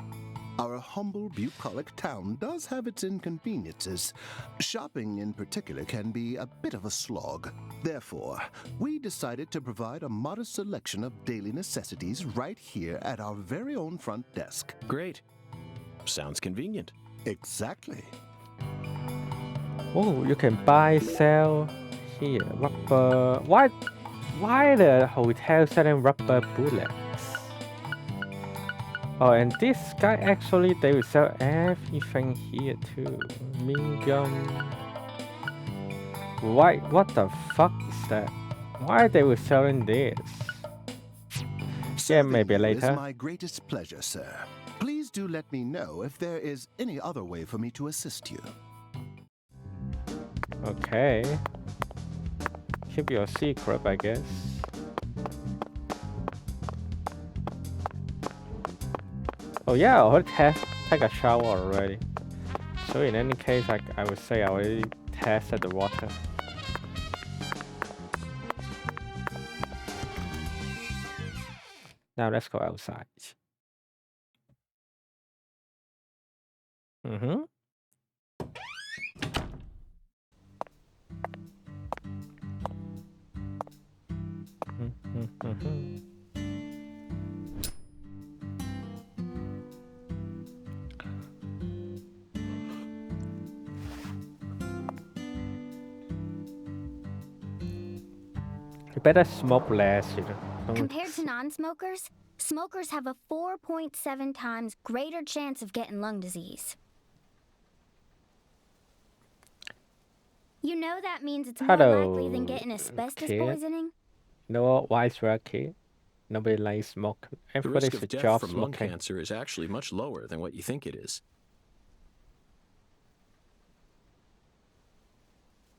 Our humble, bucolic town does have its inconveniences. Shopping, in particular, can be a bit of a slog. Therefore, we decided to provide a modest selection of daily necessities right here at our very own front desk. Great. Sounds convenient. Exactly. Oh, you can buy, sell here. Rubber. Why the hotel selling rubber bullets? Oh, and this guy actually, they will sell everything here too. Medium. Why? What the fuck is that? Why they were selling this? Yeah, maybe Serving you later. is my greatest pleasure, sir. Please do let me know if there is any other way for me to assist you. Okay. Keep your secret, I guess. Oh yeah, I already take a shower already. So in any case, I would say I already tested the water. Now let's go outside. Mm-hmm. You better smoke less, you know. Don't- Compared to non-smokers, smokers have a 4.7 times greater chance of getting lung disease. You know that means it's more likely than getting asbestos kid. poisoning? No wise kid. Nobody likes smoke. The Everybody's risk a of death job from lung smoking. cancer is actually much lower than what you think it is.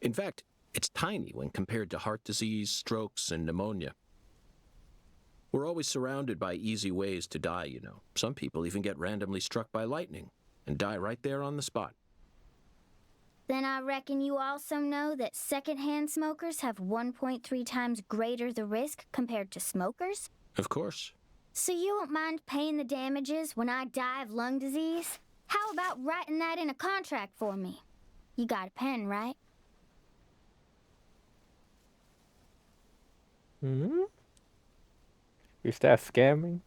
In fact, it's tiny when compared to heart disease, strokes, and pneumonia. We're always surrounded by easy ways to die, you know. Some people even get randomly struck by lightning and die right there on the spot. Then I reckon you also know that secondhand smokers have 1.3 times greater the risk compared to smokers? Of course. So you won't mind paying the damages when I die of lung disease? How about writing that in a contract for me? You got a pen, right? Hmm? Is that scamming?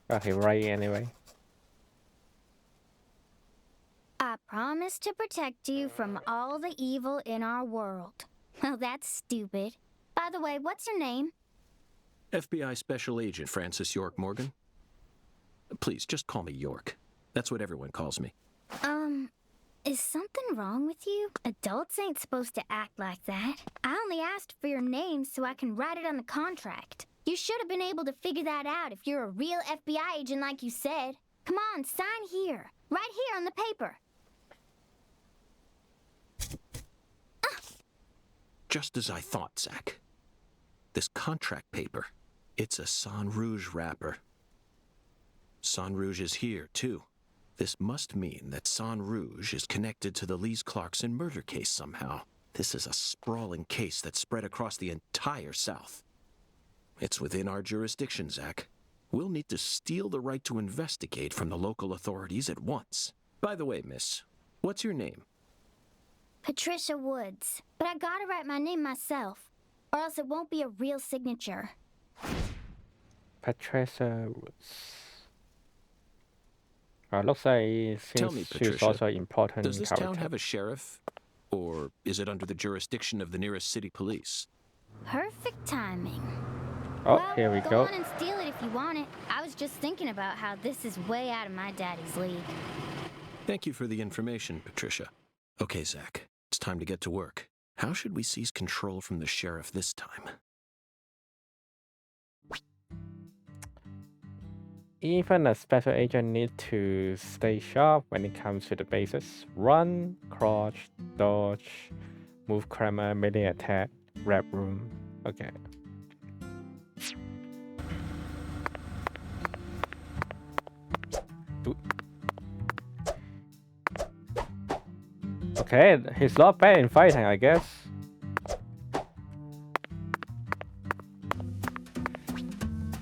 Okay, right anyway. I promise to protect you from all the evil in our world. Well, that's stupid. By the way, what's your name? FBI Special Agent Francis York Morgan. Please, just call me York. That's what everyone calls me. Is something wrong with you? Adults ain't supposed to act like that. I only asked for your name so I can write it on the contract. You should have been able to figure that out if you're a real FBI agent like you said. Come on, sign here. Right here on the paper. Just as I thought, Zach. This contract paper, it's a Sang Rouge wrapper. Sang Rouge is here, too. This must mean that Sang Rouge is connected to the Lees Clarkson murder case somehow. This is a sprawling case that spread across the entire South. It's within our jurisdiction, Zach. We'll need to steal the right to investigate from the local authorities at once. By the way, miss, what's your name? Patricia Woods. But I gotta write my name myself, or else it won't be a real signature. Patricia Woods. Looks like Tell me, she's Patricia, also an important Does this town character. have a sheriff? Or is it under the jurisdiction of the nearest city police? Perfect timing. Oh, Well, here we go go. on and steal it if you want it. I was just thinking about how this is way out of my daddy's league. Thank you for the information, Patricia. Okay, Zach, it's time to get to work. How should we seize control from the sheriff this time? Even a special agent needs to stay sharp when it comes to the basics. Run, crouch, dodge, move climber, melee attack, rap room. Okay. Okay, he's not bad in fighting, I guess.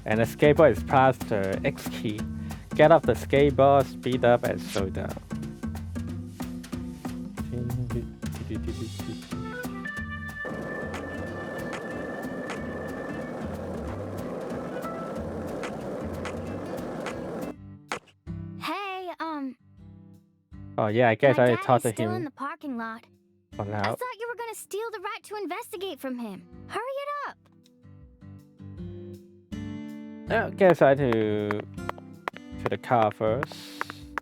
And the skateboard is past the X key. Get off the skateboard, speed up, and slow down. Hey, Oh yeah, I guess my I daddy's talked to still in him the parking lot. for I now. thought you were gonna steal the right to investigate from him. Hurry it up. I guess I had to the car first.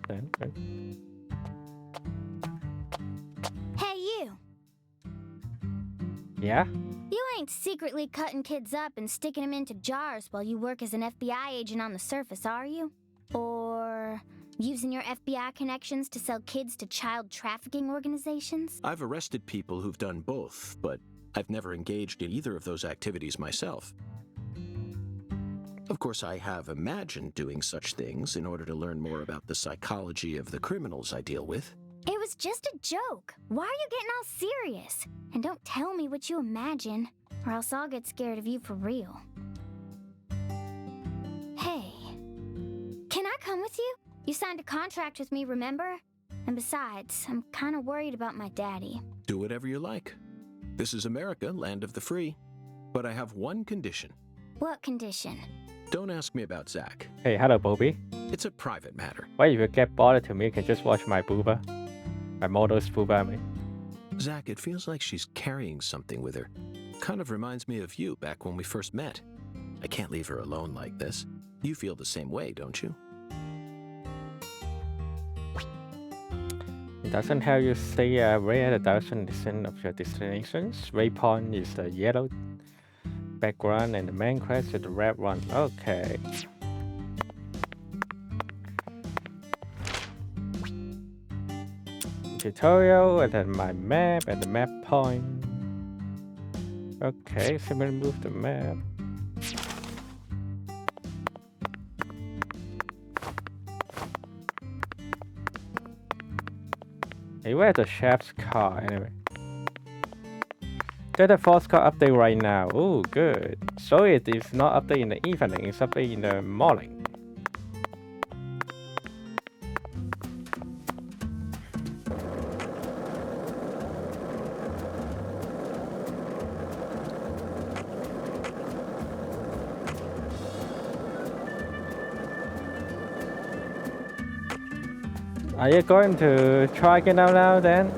Then. Hey, you. Yeah? You ain't secretly cutting kids up and sticking them into jars while you work as an FBI agent on the surface, are you? Or using your FBI connections to sell kids to child trafficking organizations? I've arrested people who've done both, but I've never engaged in either of those activities myself. Of course, I have imagined doing such things in order to learn more about the psychology of the criminals I deal with. It was just a joke. Why are you getting all serious? And don't tell me what you imagine, or else I'll get scared of you for real. Hey, can I come with you? You signed a contract with me, remember? And besides, I'm kind of worried about my daddy. Do whatever you like. This is America, land of the free. But I have one condition. What condition? Don't ask me about Zach. Hey, hello, Bobby. It's a private matter. Why if you get bothered to me, you can just watch my booba. My model's booba, I mean. Zach, it feels like she's carrying something with her. Kind of reminds me of you back when we first met. I can't leave her alone like this. You feel the same way, don't you? It doesn't help you stay away at the direction of your destinations. Waypoint is the yellow background and the main quest is the red one. Okay. Tutorial and then my map and the map point. Okay, simply move the map. Hey, where's the chef's car anyway? There's a false car update right now. Oh, good. So it is not update in the evening, it's update in the morning. Are you going to try it out now then?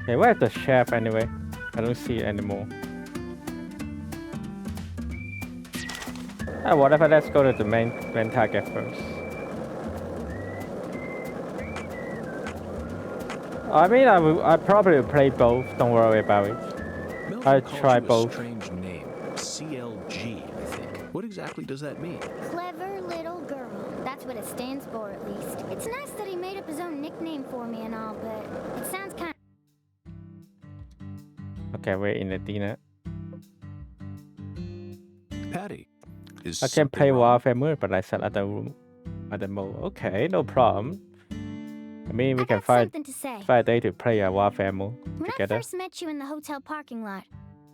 Okay, where's the chef anyway? I don't see it anymore. Whatever, let's go to the main target first. I mean, I probably will play both, don't worry about it. Melvin I'll called try you a both. strange name. CLG, I think. What exactly does that mean? Clever little girl. That's what it stands for, at least. It's nice that he made up his own nickname for me and all, but it sounds kind of... Okay, we're in the dinner. Patty. Is I can something play wrong? Warfare Mode, but I said other room, other mode. Okay, no problem. I mean, we I can got find something to say. a day to play a Warfare Mode When together. I first met you in the hotel parking lot,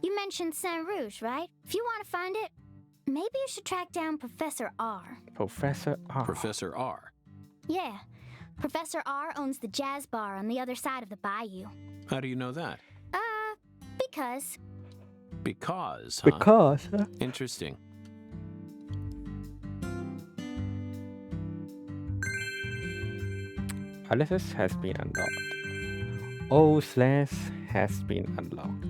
you mentioned Saint Rouge, right? If you want to find it, maybe you should track down Professor R. Professor R. Professor R. Yeah, Professor R owns the jazz bar on the other side of the bayou. How do you know that? Because Because, huh? Because. Interesting. Analysis has been unlocked. All slants has been unlocked.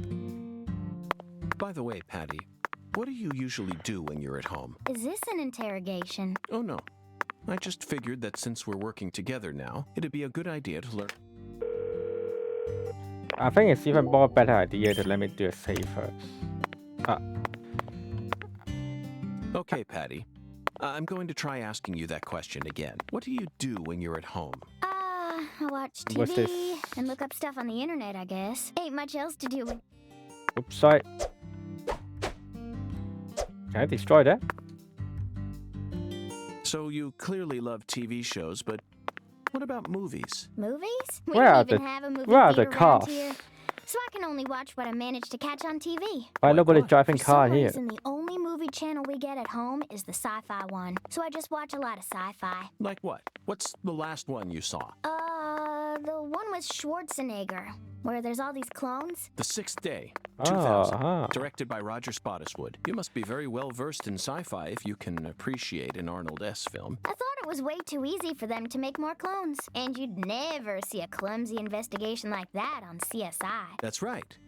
By the way, Patty, what do you usually do when you're at home? Is this an interrogation? Oh, no. I just figured that since we're working together now, it'd be a good idea to learn. I think it's even more better idea to let me do a save first. Okay, Patty. I'm going to try asking you that question again. What do you do when you're at home? I watch What's this? TV and look up stuff on the internet, I guess. Ain't much else to do with. Oops, sorry. Can I destroy that? So you clearly love TV shows, but what about movies? Movies? We Where are don't even the- have a movie where are the theater around cars? here, so I can only watch what I manage to catch on TV. Why Like nobody what? driving For car some here? reason, the only movie channel we get at home is the sci-fi one, so I just watch a lot of sci-fi. Like what? What's the last one you saw? The one with Schwarzenegger, where there's all these clones. The Sixth Day, Oh, 2000, directed by Roger Spottiswoode. You must be very well versed in sci-fi if you can appreciate an Arnold S. film. I thought it was way too easy for them to make more clones, and you'd never see a clumsy investigation like that on CSI. That's right.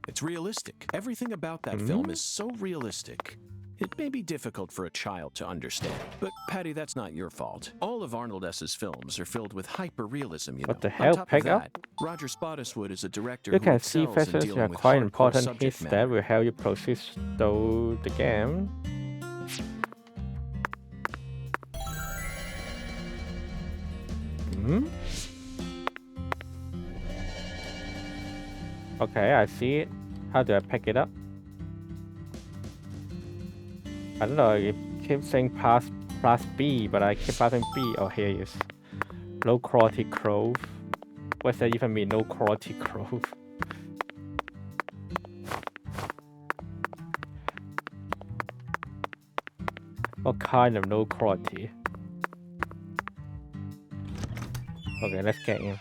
It's realistic. Everything about that film is so realistic. It may be difficult for a child to understand. But, Patty, that's not your fault. All of Arnold S.'s films are filled with hyper-realism, you know. What the On hell, top of pick up? that, Roger Spottiswoode is a director You who can see excels in factors dealing are with quite hardcore important subject hits matter. that will help you proceed through the game. Okay, I see it. How do I pick it up? I don't know, it keeps saying plus B, but I keep pressing B. Oh, here it is. Low quality clove. What's that even mean, low quality clove? What kind of low quality? Okay, let's get in.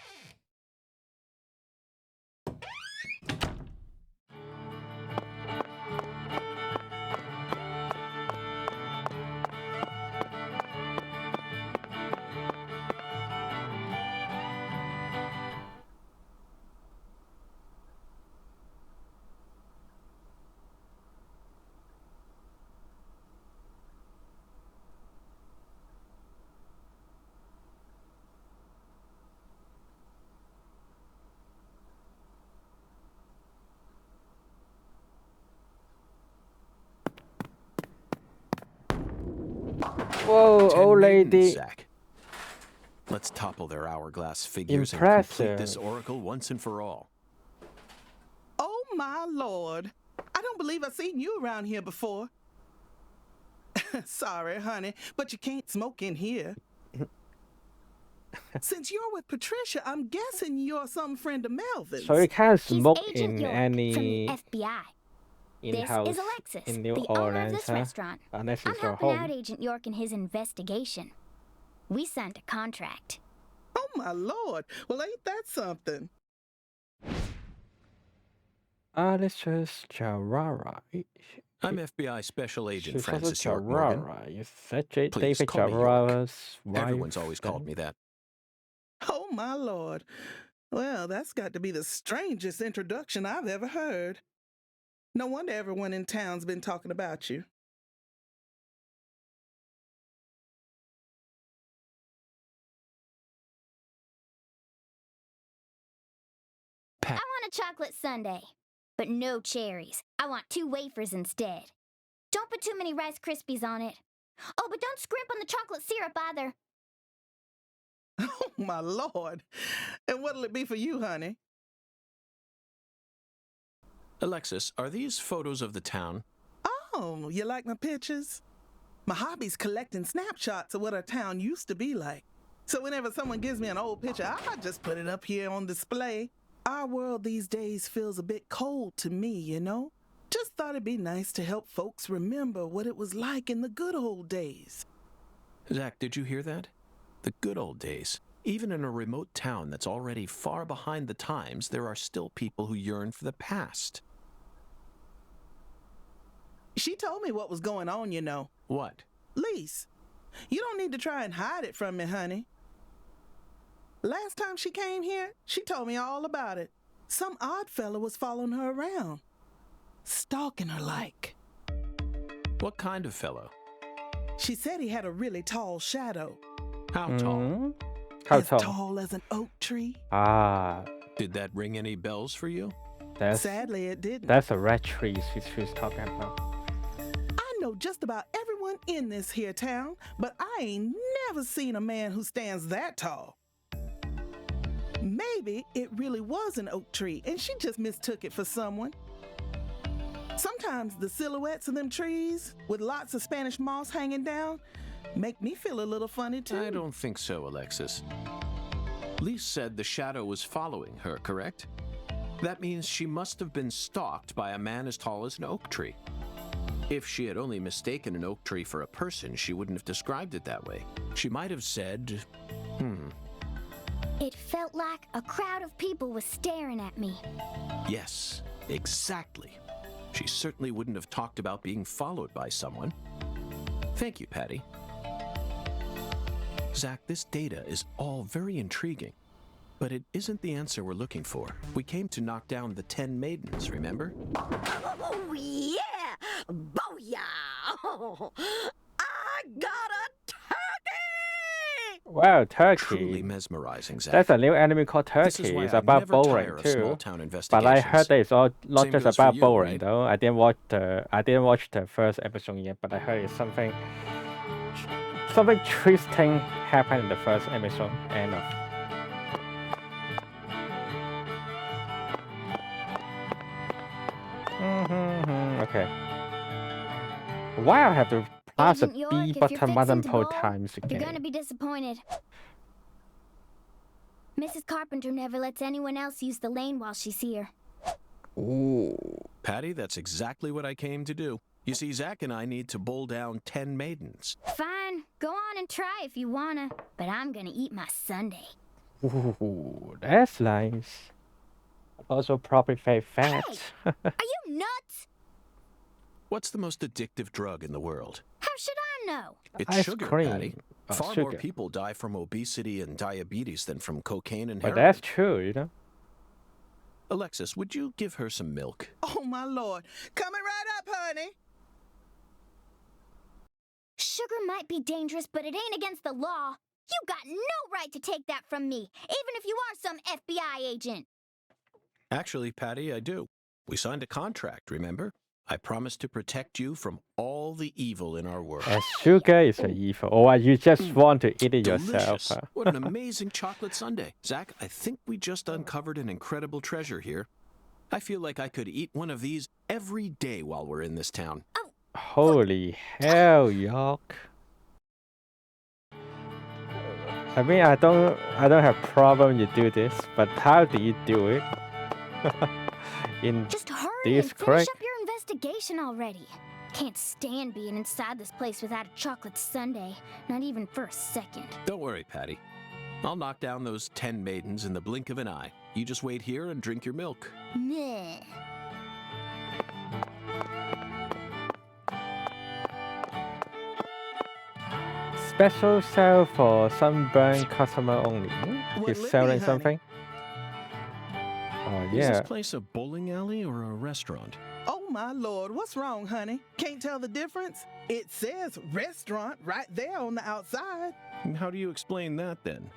Whoa, 10 old maidens, lady. Zach. Let's topple their hourglass figures and complete this Impressive. oracle once and for all. Oh, my Lord. I don't believe I've seen you around here before. Sorry, honey, but you can't smoke in here. Since you're with Patricia, I'm guessing you're some friend of Melvin's. So you can't He's smoke Agent in York any from the FBI. in-house This is Alexis, in New the owner of Orleans, this huh? restaurant. Unless I'm it's your helping out home. Agent York in his investigation. We signed a contract. Oh, my Lord. Well, ain't that something? Alexis Jarrara. I'm FBI Special Agent She's also Francis York Morgan. Jarrara. You said David Please call me York. Jarrara's wife. Everyone's always called me that. Oh, my Lord. Well, that's got to be the strangest introduction I've ever heard. No wonder everyone in town's been talking about you. I want a chocolate sundae, but no cherries. I want 2 wafers instead. Don't put too many Rice Krispies on it. Oh, but don't scrimp on the chocolate syrup either. Oh, my Lord. And what'll it be for you, honey? Alexis, are these photos of the town? Oh, you like my pictures? My hobby's collecting snapshots of what our town used to be like. So whenever someone gives me an old picture, I just put it up here on display. Our world these days feels a bit cold to me, you know? Just thought it'd be nice to help folks remember what it was like in the good old days. Zach, did you hear that? The good old days. Even in a remote town that's already far behind the times, there are still people who yearn for the past. She told me what was going on, you know. What? Lise, you don't need to try and hide it from me, honey. Last time she came here, she told me all about it. Some odd fella was following her around, stalking her like. What kind of fellow? She said he had a really tall shadow. How tall? Mm. How as tall? tall as an oak tree. Ah, Did that ring any bells for you? Sadly, it didn't. that's a red tree she's talking about. I know just about everyone in this here town, but I ain't never seen a man who stands that tall. Maybe it really was an oak tree and she just mistook it for someone. Sometimes the silhouettes of them trees with lots of Spanish moss hanging down make me feel a little funny too. I don't think so, Alexis. Lise said the shadow was following her, correct? That means she must have been stalked by a man as tall as an oak tree. If she had only mistaken an oak tree for a person, she wouldn't have described it that way. She might have said, It felt like a crowd of people was staring at me. Yes, exactly. She certainly wouldn't have talked about being followed by someone. Thank you, Patty. Zach, this data is all very intriguing, but it isn't the answer we're looking for. We came to knock down the 10 maidens, remember? Oh, yeah! Booyah! I got a turkey! Wow, Truly Turkey. mesmerizing, Zach. That's a new anime called This is Turkey. why It's I about never bowling tire of too. small-town But I heard investigations. that it's all not Same just goes for about you, bowling right? though. I didn't watch the first episode yet, but I heard it's something twisting happened in the first episode. End of. Okay. Why I have to pass the Agent York, B if you're button fixing to multiple bowl, times You're gonna again? be disappointed. Mrs. Carpenter never lets anyone else use the lane while she's here. Ooh. Patty, that's exactly what I came to do. You see, Zach and I need to bowl down 10 maidens. Fine, go on and try if you wanna, but I'm gonna eat my sundae. Ooh, that's nice. Also probably very fat. Are you nuts? What's the most addictive drug in the world? How should I know? It's Ice sugar, cream. Patty. Oh, Far more sugar. people die from obesity and diabetes than from cocaine and But heroin. that's true, you know. Alexis, would you give her some milk? Oh my lord. Coming right up, honey. Sugar might be dangerous, but it ain't against the law. You got no right to take that from me, even if you are some FBI agent. Actually, Patty, I do. We signed a contract, remember? I promised to protect you from all the evil in our world. And sugar is an evil. Or you just want to eat it yourself. Delicious. Huh? What an amazing chocolate sundae. Zach, I think we just uncovered an incredible treasure here. I feel like I could eat one of these every day while we're in this town. Holy hell, York. I mean, I don't have problem you do this, but how do you do it? In Just hurry this and finish correct? up your investigation already. Can't stand being inside this place without a chocolate sundae, not even for a second. Don't worry, Patty. I'll knock down those 10 maidens in the blink of an eye. You just wait here and drink your milk. Meh. Special sale for sunburned customer only. What'll He's it be, selling honey? something. Oh Is yeah. this place a bowling alley or a restaurant? Oh my lord, what's wrong, honey? Can't tell the difference? It says restaurant right there on the outside. And how do you explain that then?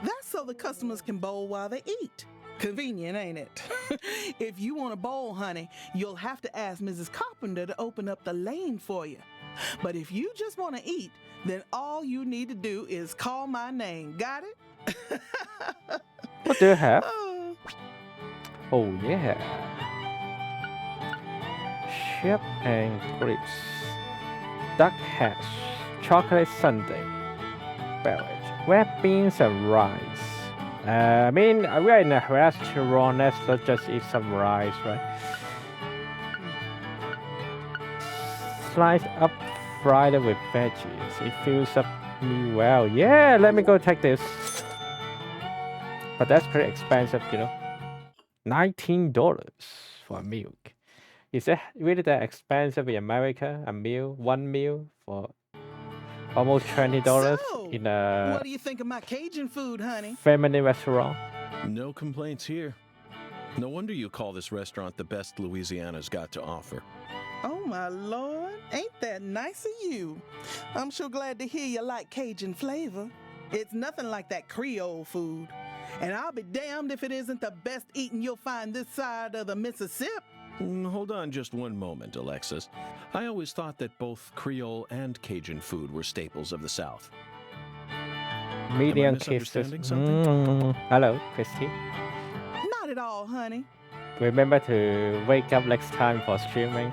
That's so the customers can bowl while they eat. Convenient, ain't it? If you want to bowl, honey, you'll have to ask Mrs. Carpenter to open up the lane for you. But if you just want to eat, then all you need to do is call my name. Got it? What do you have? Oh. Oh yeah. Chip and grapes. Duck hash. Chocolate sundae. Beverage. Red beans and rice. I mean, we're in a restaurant. Let's not just eat some rice, right? Slice up fried with veggies. It fills up me well. Yeah, let me go take this. But that's pretty expensive, you know. $19 for a milk. Is it really that expensive in America? A meal, one meal for almost $20 So, in a what do you think of my Cajun food, honey? family restaurant. No complaints here. No wonder you call this restaurant the best Louisiana's got to offer. Oh, my Lord. Ain't that nice of you? I'm sure glad to hear you like Cajun flavor. It's nothing like that Creole food. And I'll be damned if it isn't the best eating you'll find this side of the Mississippi. Hold on just one moment, Alexis. I always thought that both Creole and Cajun food were staples of the South. Medium kisses. misunderstanding something? Hello, Christy. Not at all, honey. Remember to wake up next time for streaming.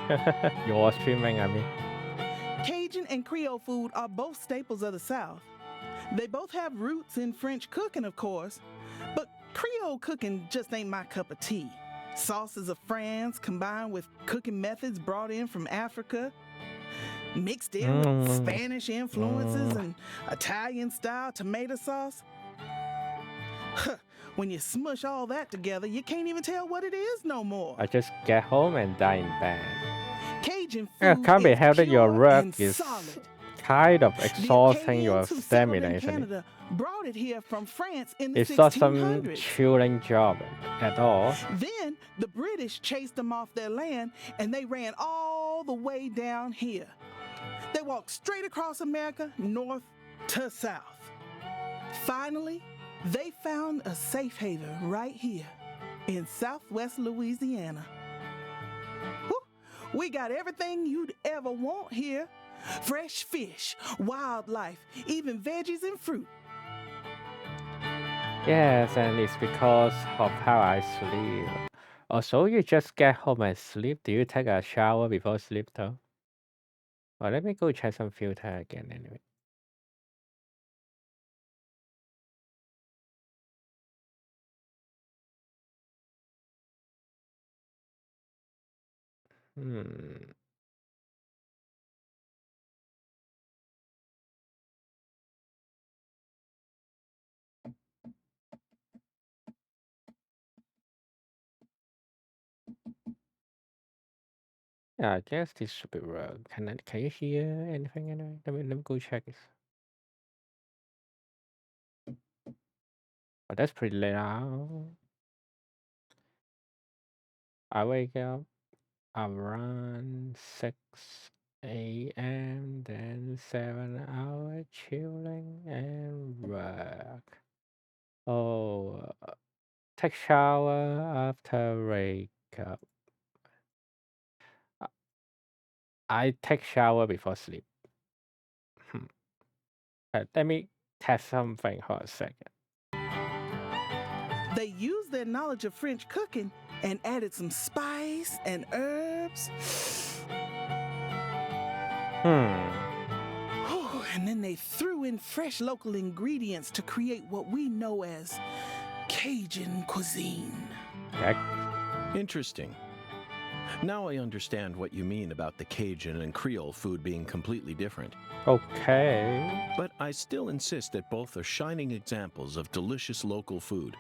Your streaming, I mean. Cajun and Creole food are both staples of the South. They both have roots in French cooking, of course, but Creole cooking just ain't my cup of tea. Sauces of France combined with cooking methods brought in from Africa, mixed in with Spanish influences and Italian-style tomato sauce. When you smush all that together, you can't even tell what it is no more. I just get home and die in bed. Cajun Yeah, food can't be is helped that your pure work and is solid. kind of The exhausting your Acadians who settled stamina, in isn't it? Canada brought it here from France in the It's not some 1600s. chilling job at all. Then the British chased them off their land and they ran all the way down here. They walked straight across America, north to south. Finally, they found a safe haven right here in southwest Louisiana. Whew, we got everything you'd ever want here. Fresh fish, wildlife, even veggies and fruit. Yes, and it's because of how I sleep. Also, you just get home and sleep. Do you take a shower before sleep though? Well, let me go check some filter again anyway. Hmm. Yeah, I guess this should be work. Can you hear anything anyway? Let me go check this. Oh, that's pretty loud. I wake up around 6 a.m., then 7 hour chilling and work. Oh, take shower after wake up. Uh, I take shower before sleep. Let me test something for a second. They used their knowledge of French cooking and added some spice and herbs. And then they threw in fresh local ingredients to create what we know as Cajun cuisine. Interesting. Now I understand what you mean about the Cajun and Creole food being completely different. Okay. But I still insist that both are shining examples of delicious local food.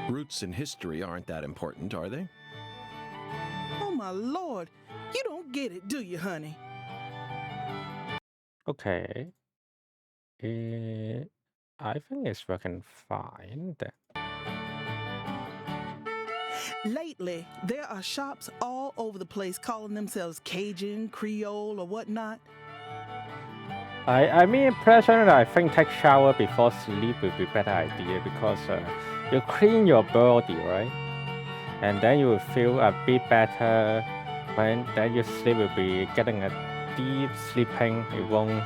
Roots and history aren't that important, are they? Oh my Lord, you don't get it, do you, honey? Okay. I think it's working fine then. Lately, there are shops all over the place calling themselves Cajun, Creole, or whatnot. I mean, personally, I think take shower before sleep would be better idea because you clean your body, right? And then you will feel a bit better. When then your sleep will be getting a deep sleeping. You won't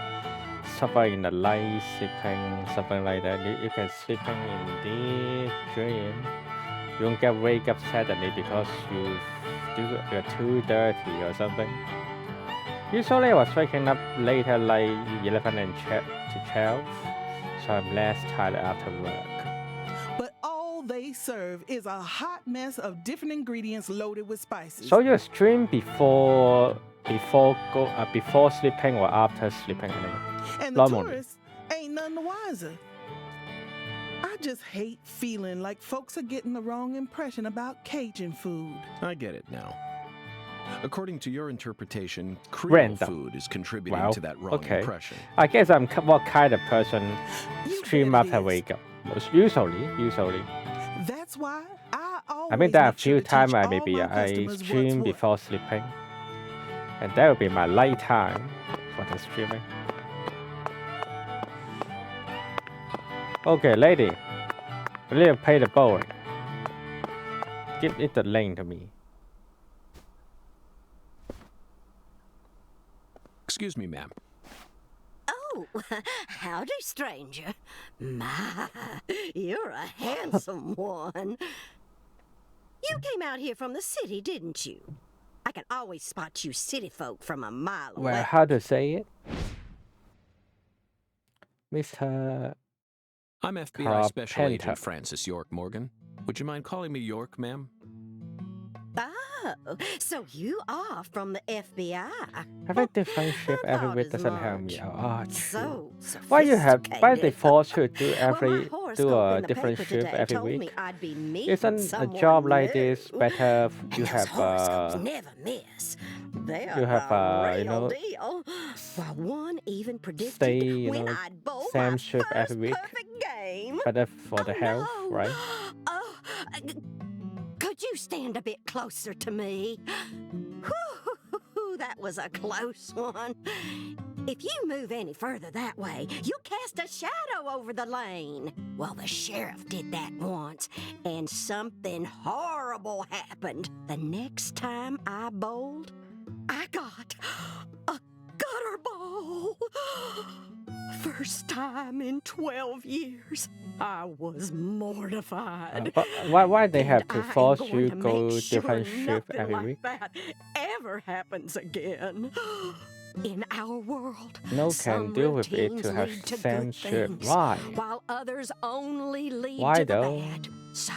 suffer in the light sleeping, something like that. You can sleeping in deep dream. You won't get wake up suddenly because you're too dirty or something. Usually I was waking up later like 11 and to 12, so I'm less tired after work. But all they serve is a hot mess of different ingredients loaded with spices. So you stream before sleeping or after sleeping anyway? And the tourists ain't none the wiser. I just hate feeling like folks are getting the wrong impression about Cajun food. I get it now. According to your interpretation, Creole Random. food is contributing Wow. to that wrong Okay. impression. I guess I'm what kind of person You stream bet it after is. wake up. Usually. That's why I always I mean, there are a make sure few to times teach I all maybe my I customers stream what's what. before sleeping, and that will be my light time for the streaming. Okay, lady, we need to pay the bowling. Give it the lane to me. Excuse me, ma'am. Oh, howdy, stranger. My, you're a handsome one. You came out here from the city, didn't you? I can always spot you city folk from a mile away. Well, how to say it? Mr. I'm FBI Special Carpenter. Agent Francis York Morgan. Would you mind calling me York, ma'am? Oh, so you are from the FBI. Having different ship I every thought week as doesn't help much. me out. Ah, true. So Why they sophisticated. force you to do Well, my do horoscope a in the different paper shift today every told me week? I'd be meeting Isn't a someone job like this new. better? And You those have horoscopes never miss. They're you have, the you real know, deal. Well, one even predicted stay, you when know, I'd bowl same my shift first every week. perfect game. better for the Oh, health, no. right? Oh, could you stand a bit closer to me? Whew, that was a close one. If you move any further that way, you'll cast a shadow over the lane. Well, the sheriff did that once, and something horrible happened. The next time I bowled, I got a gutter ball. First time in 12 years. I was mortified. Why they have And to I am force going you to go make sure different shift nothing every like week? that ever happens again. In our world, No some can deal with it routines to have lead to same good shift. things, Why? while others only lead Why to the though? bad. So,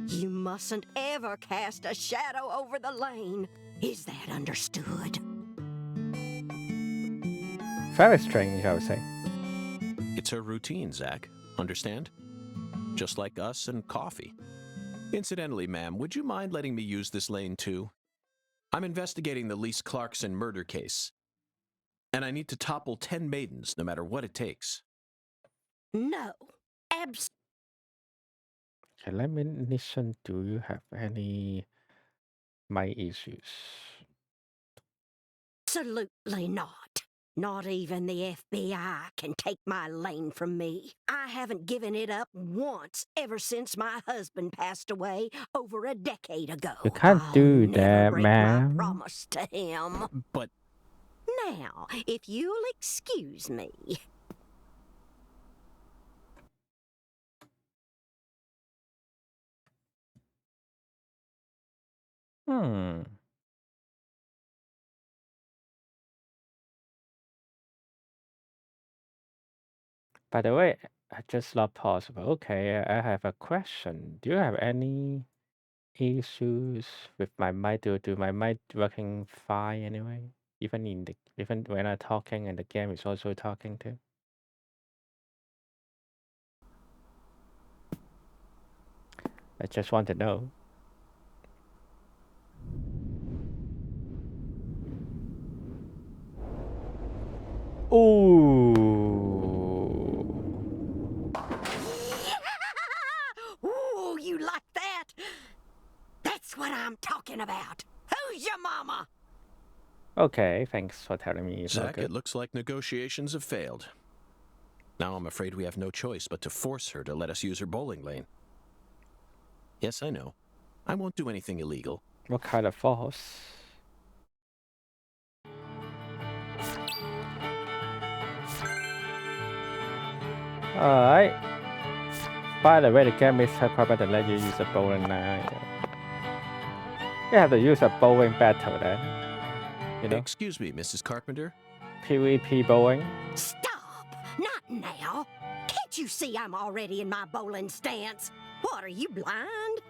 you mustn't ever cast a shadow over the lane. Is that understood? Very strange, I would say. It's her routine, Zach. Understand? Just like us and coffee. Incidentally, ma'am, would you mind letting me use this lane too? I'm investigating the Lise Clarkson murder case. And I need to topple 10 maidens, no matter what it takes. No. Okay, let me listen. Do you have any mic issues? Absolutely not. Not even the FBI can take my lane from me. I haven't given it up once ever since my husband passed away over a decade ago. You can't I'll do never that, break my ma'am. promise to him. But Now, if you'll excuse me. By the way, I just not possible. Okay, I have a question. Do you have any issues with my mic? Do my mic working fine anyway? Even when I'm talking and the game is also talking too. I just want to know. Ooh. Ooh, you like that? That's what I'm talking about. Who's your mama? Okay, thanks for telling me. It's not Zach, good. it looks like negotiations have failed. Now I'm afraid we have no choice but to force her to let us use her bowling lane. Yes, I know. I won't do anything illegal. What kind of force? Alright. By the way, the game is probably to let you use a bowling now. You have to use a bowling battle then. You know? Excuse me, Mrs. Carpenter? PvP bowling. Stop! Not now! Can't you see I'm already in my bowling stance? What, are you blind?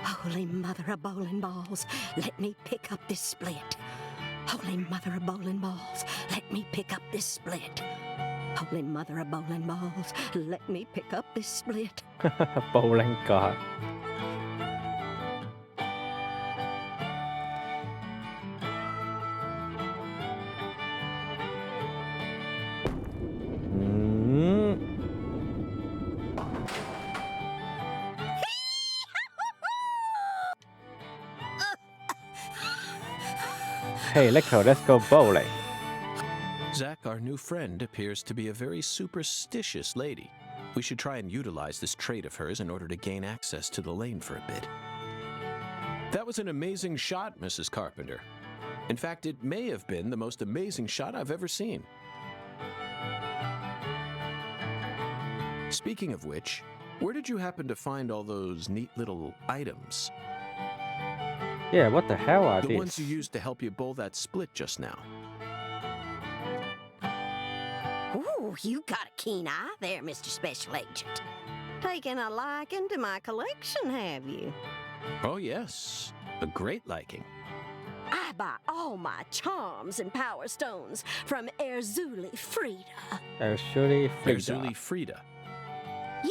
Holy mother of bowling balls, let me pick up this split. Holy Mother of bowling balls, let me pick up this split. Holy Mother of bowling balls, let me pick up this split. Bowling god. Hey, let's go bowling. Zach, our new friend, appears to be a very superstitious lady. We should try and utilize this trait of hers in order to gain access to the lane for a bit. That was an amazing shot, Mrs. Carpenter. In fact, it may have been the most amazing shot I've ever seen. Speaking of which, where did you happen to find all those neat little items? Yeah, what the hell are these? The ones you used to help you bowl that split just now. Ooh, you got a keen eye there, Mr. Special Agent. Taking a liking to my collection, have you? Oh, yes. A great liking. I buy all my charms and power stones from Erzuli Frida. Erzuli Frida. Erzuli Frida.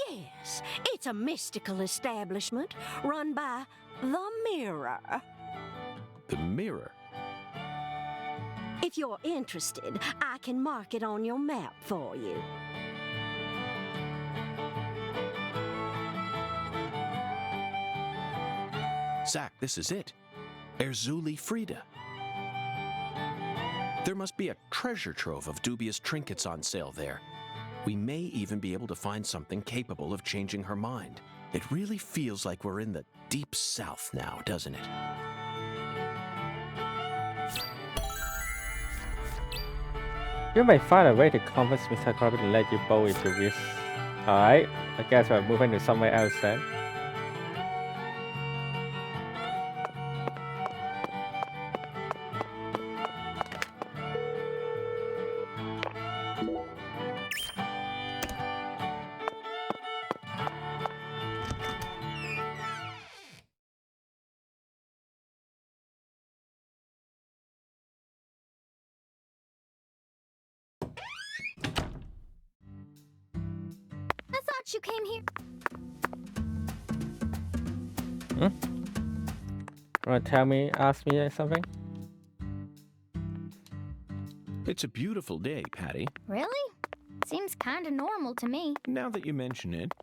Yes, it's a mystical establishment run by the Mirror. The Mirror? If you're interested, I can mark it on your map for you. Zach, this is it. Erzuli Frida. There must be a treasure trove of dubious trinkets on sale there. We may even be able to find something capable of changing her mind. It really feels like we're in the deep south now, doesn't it? You may find a way to convince Mr. Carpenter to let you bowl if you wish. Alright, I guess we're moving to somewhere else then. I thought you came here. Wanna ask me something? It's a beautiful day, Patty. Really? Seems kinda normal to me. Now that you mention it,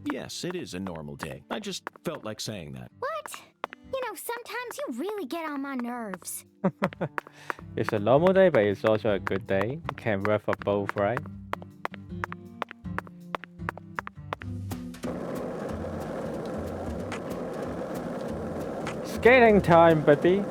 yes, it is a normal day. I just felt like saying that. What? You know, sometimes you really get on my nerves. It's a normal day, but it's also a good day. You can work for both, right? Skating time, buddy!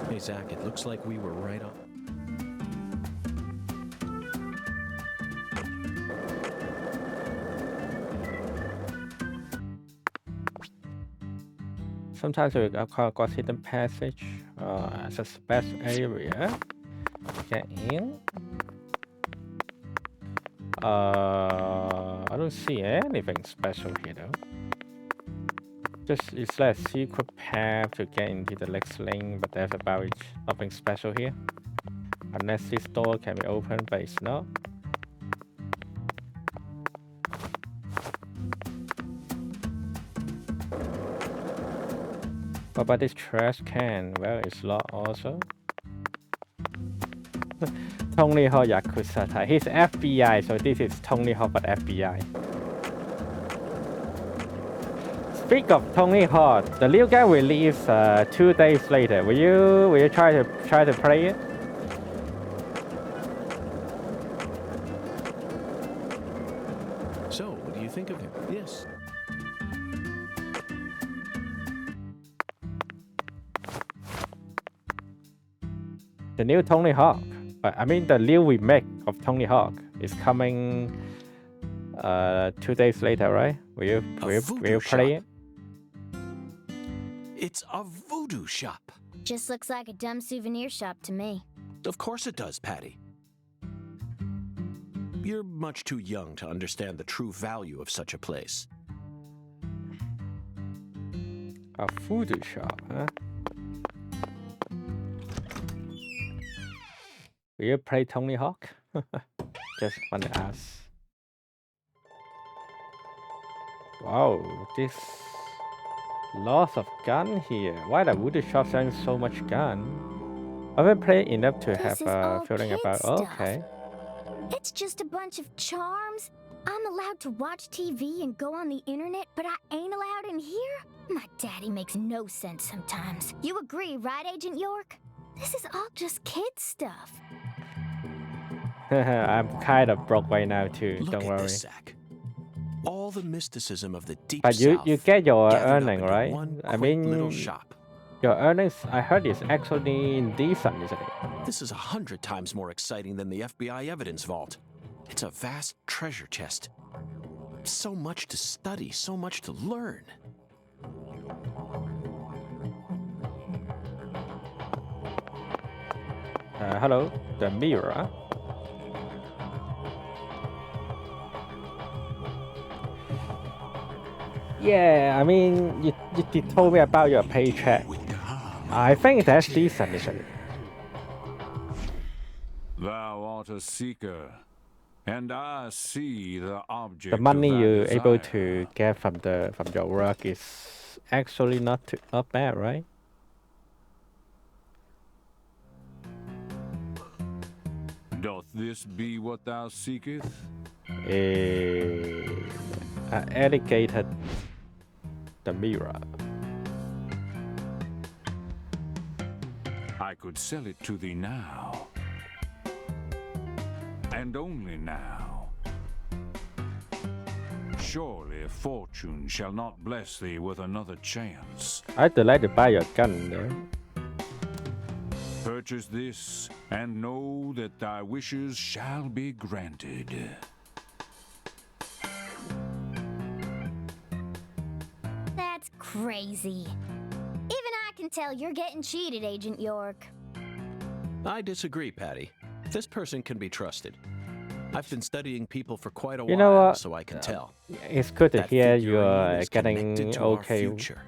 Hey, Zach, it looks like we were right on. Sometimes we come across hidden passage as a special area. Get in. I don't see anything special here though. Just it's like a secret path to get into the next lane, but that's about it. Nothing special here. Unless this door can be opened, but it's not. What about this trash can? Well, it's locked also. Tony Hawk Yakuza type. He's FBI, so this is Tony Hawk but FBI. Speak of Tony Hawk, the new game released 2 days later. Will you try to play it? So, what do you think of him? Yes. The new Tony Hawk. I mean the new remake of Tony Hawk is coming 2 days later, right? Will you play it? It's a voodoo shop. Just looks like a dumb souvenir shop to me. Of course it does, Patty. You're much too young to understand the true value of such a place. A food shop, huh? Will you play Tony Hawk? Just want to ask. Wow, this lots of gun here. Why the voodoo shop selling so much gun? I haven't played enough to have a feeling about. Stuff. Okay. It's just a bunch of charms. I'm allowed to watch TV and go on the internet, but I ain't allowed in here? My daddy makes no sense sometimes. You agree, right, Agent York? This is all just kid stuff. I'm kind of broke right now too. Look Don't at worry. this sack. All the mysticism of the deep But south. you get your gathered up earning, into right? one I quaint mean, little shop. your earnings, I heard, is actually decent, isn't it? This is 100 times more exciting than the FBI evidence vault. It's a vast treasure chest. So much to study, so much to learn. Hello, the mirror. Yeah, I mean, you told me about your paycheck. I think that's decent, isn't it? Thou art a seeker, and I see the object. The money of thy you're able desire. to get from your work is actually not bad, right? Doth this be what thou seekest? Alligator, the mirror. I could sell it to thee now, and only now. Surely fortune shall not bless thee with another chance. I'd like to buy your gun though. Purchase this, and know that thy wishes shall be granted. That's crazy. Even I can tell you're getting cheated, Agent York. I disagree, Patty. This person can be trusted. I've been studying people for quite a You know while, what? so I can tell. It's good to That hear figurine you're is connected getting to our okay, future.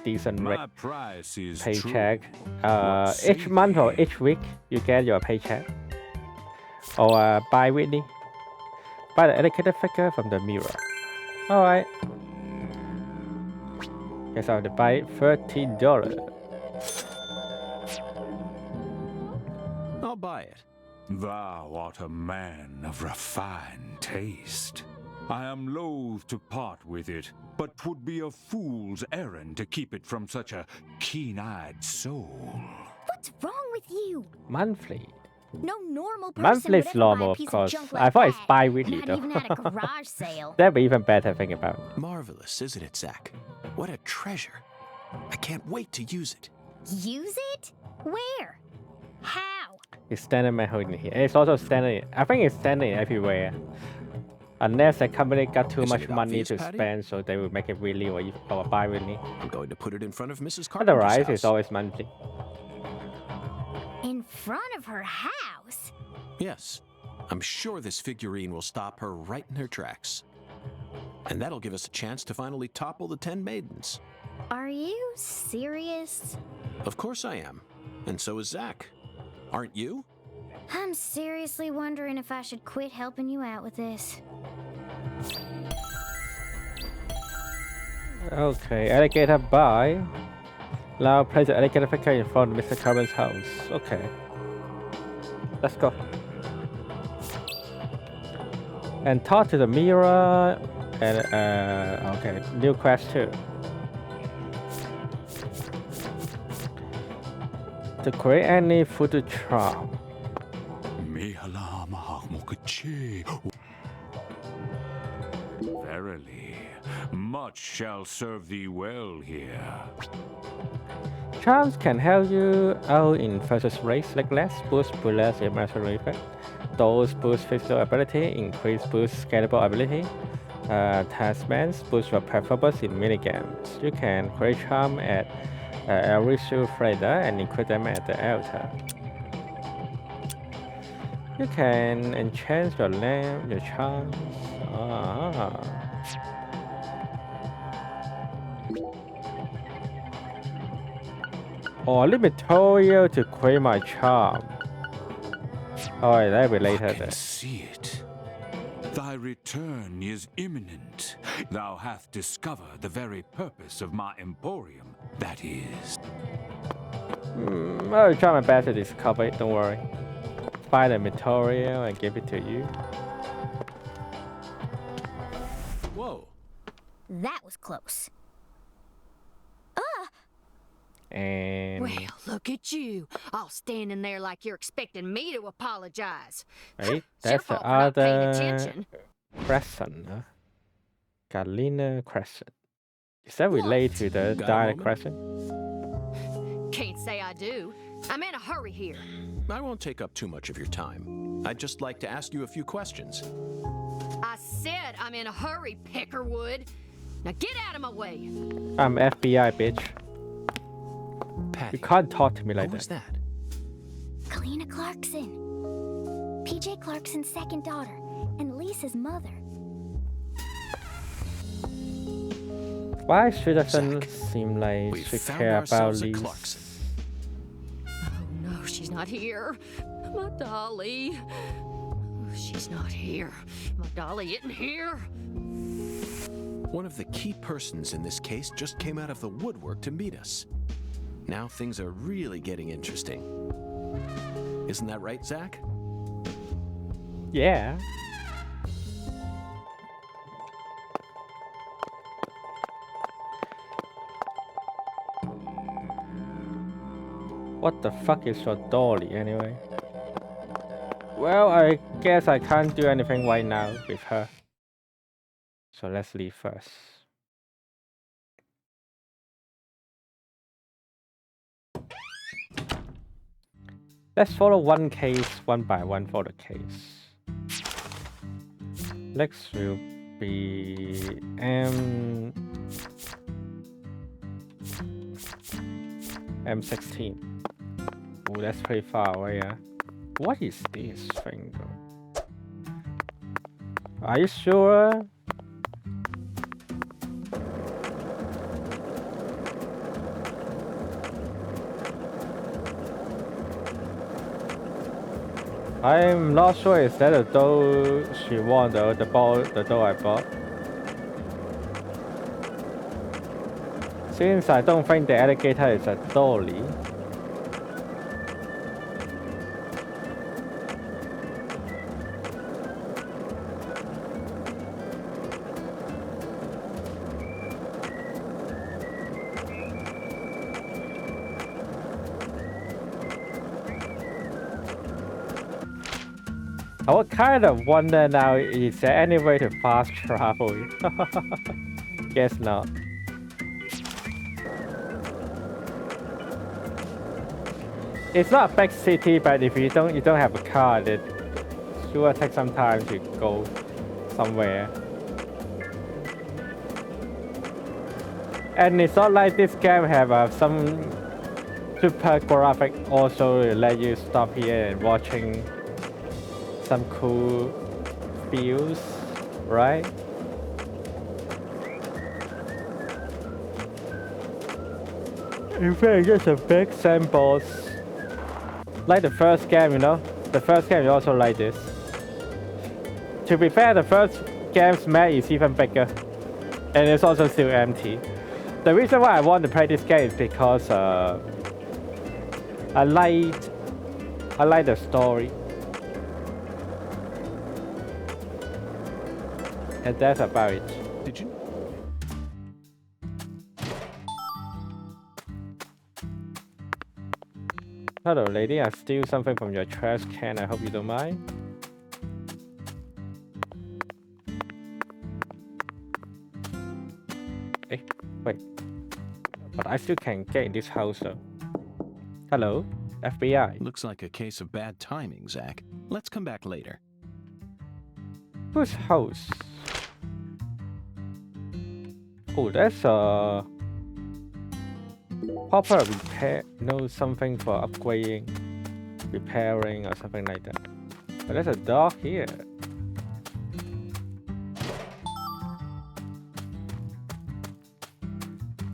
decent My price is paycheck. true. Each month or each week you get your paycheck, or bi-weekly. Buy the alligator figure from the mirror. All right. Guess I have to buy it $30. I'll buy it. Thou art a man of refined taste. I am loath to part with it, but 'twould be a fool's errand to keep it from such a keen-eyed soul. What's wrong with you? Monthly. No normal person Monthly would is ever buy normal, a of piece course. junk I like thought it's that. bi-weekly Not though. even at a garage sale. That'd be even better thing about. Marvelous, isn't it, Zach? What a treasure. I can't wait to use it. Use it? Where? How? It's standard metal in here. It's also standard. I think it's standard everywhere. Unless the company got too Isn't much it money obvious, to Patty? spend, so they will make it weekly or bi-weekly. I'm going to put it in front of Mrs. Carpenter's Otherwise, house. it's always monthly. In front of her house? Yes. I'm sure this figurine will stop her right in her tracks. And that'll give us a chance to finally topple the 10 maidens. Are you serious? Of course I am. And so is Zach. Aren't you? I'm seriously wondering if I should quit helping you out with this. Okay, alligator buy. Now place the alligator figure in front of Mr. Carpenter's house. Okay. Let's go. And talk to the mirror. And okay, new quest too. To create any voodoo charm. Verily, much shall serve thee well here. Charms can help you out in versus race like less, boost bullets in military effect. Those boost physical ability, increase boost scalable ability. Tasmans boost your performance in minigames. You can create charm at Arisu Freda and include them at the altar. You can enchant your lamp, your charms. Ah. Or leave tutorial to create my charm. Alright, that'll be later I can then. see it. Thy return is imminent. Thou hast discovered the very purpose of my emporium. That is. I'll try my best to discover it, don't worry. Find the material and give it to you. Whoa. That was close. And Well, look at you, all standing there like you're expecting me to apologize. wait, It's your that's the fault for not paying other attention. crescent, huh? Galena Crescent. Is that related to the Got a Diana moment? Crescent? Can't say I do. I'm in a hurry here. I won't take up too much of your time. I'd just like to ask you a few questions. I said I'm in a hurry, Peckerwood. Now get out of my way. I'm FBI, bitch. Patty, You can't talk to me like who was that. that? Kalina Clarkson. PJ Clarkson's second daughter, and Lisa's mother. Why she doesn't Zach, seem like We've she found care about ourselves a Lisa? Clarkson. Oh no, she's not here. My dolly. She's not here. My dolly isn't here. One of the key persons in this case just came out of the woodwork to meet us. Now things are really getting interesting. Isn't that right, Zach? Yeah. What the fuck is your dolly anyway? Well, I guess I can't do anything right now with her. So let's leave first. Let's follow one case one by one for the case. Next will be M16. Oh, that's pretty far away, yeah. What is this thing though? Are you sure? I'm not sure is that the dough she won though, the dough I bought. Since I don't think the alligator is a dolly. I would kind of wonder now, is there any way to fast travel? Guess not. It's not a big city, but if you don't have a car, it sure take some time to go somewhere. And it's not like this game have some super graphic also to let you stop here and watching some cool views, right? In fact, it's a big sandbox. Like the first game, you know? The first game is also like this. To be fair, the first game's map is even bigger. And it's also still empty. The reason why I want to play this game is because I like the story. And that's about it. Did you? Hello lady, I steal something from your trash can. I hope you don't mind. Hey, wait. But I still can get in this house though. Hello, FBI. Looks like a case of bad timing, Zach. Let's come back later. Whose house? Oh, that's a proper repair. No, something for upgrading, repairing, or something like that. But there's a dog here.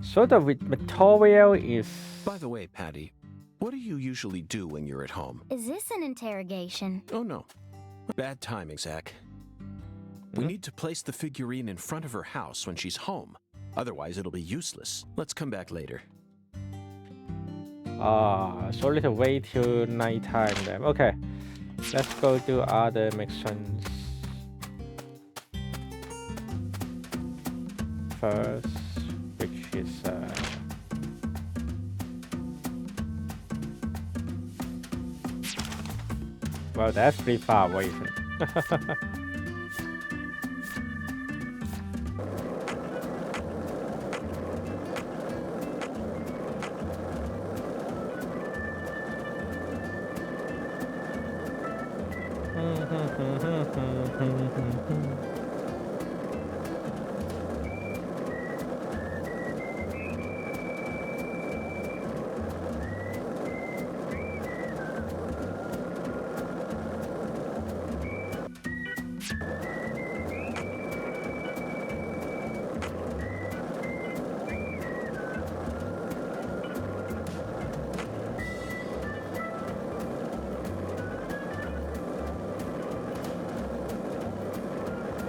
So the material is... By the way, Patty, what do you usually do when you're at home? Is this an interrogation? Oh, no. Bad timing, Zach. We need to place the figurine in front of her house when she's home. Otherwise, it'll be useless. Let's come back later. So little wait till nighttime then. Okay, let's go do other missions first, which is well, that's pretty far away.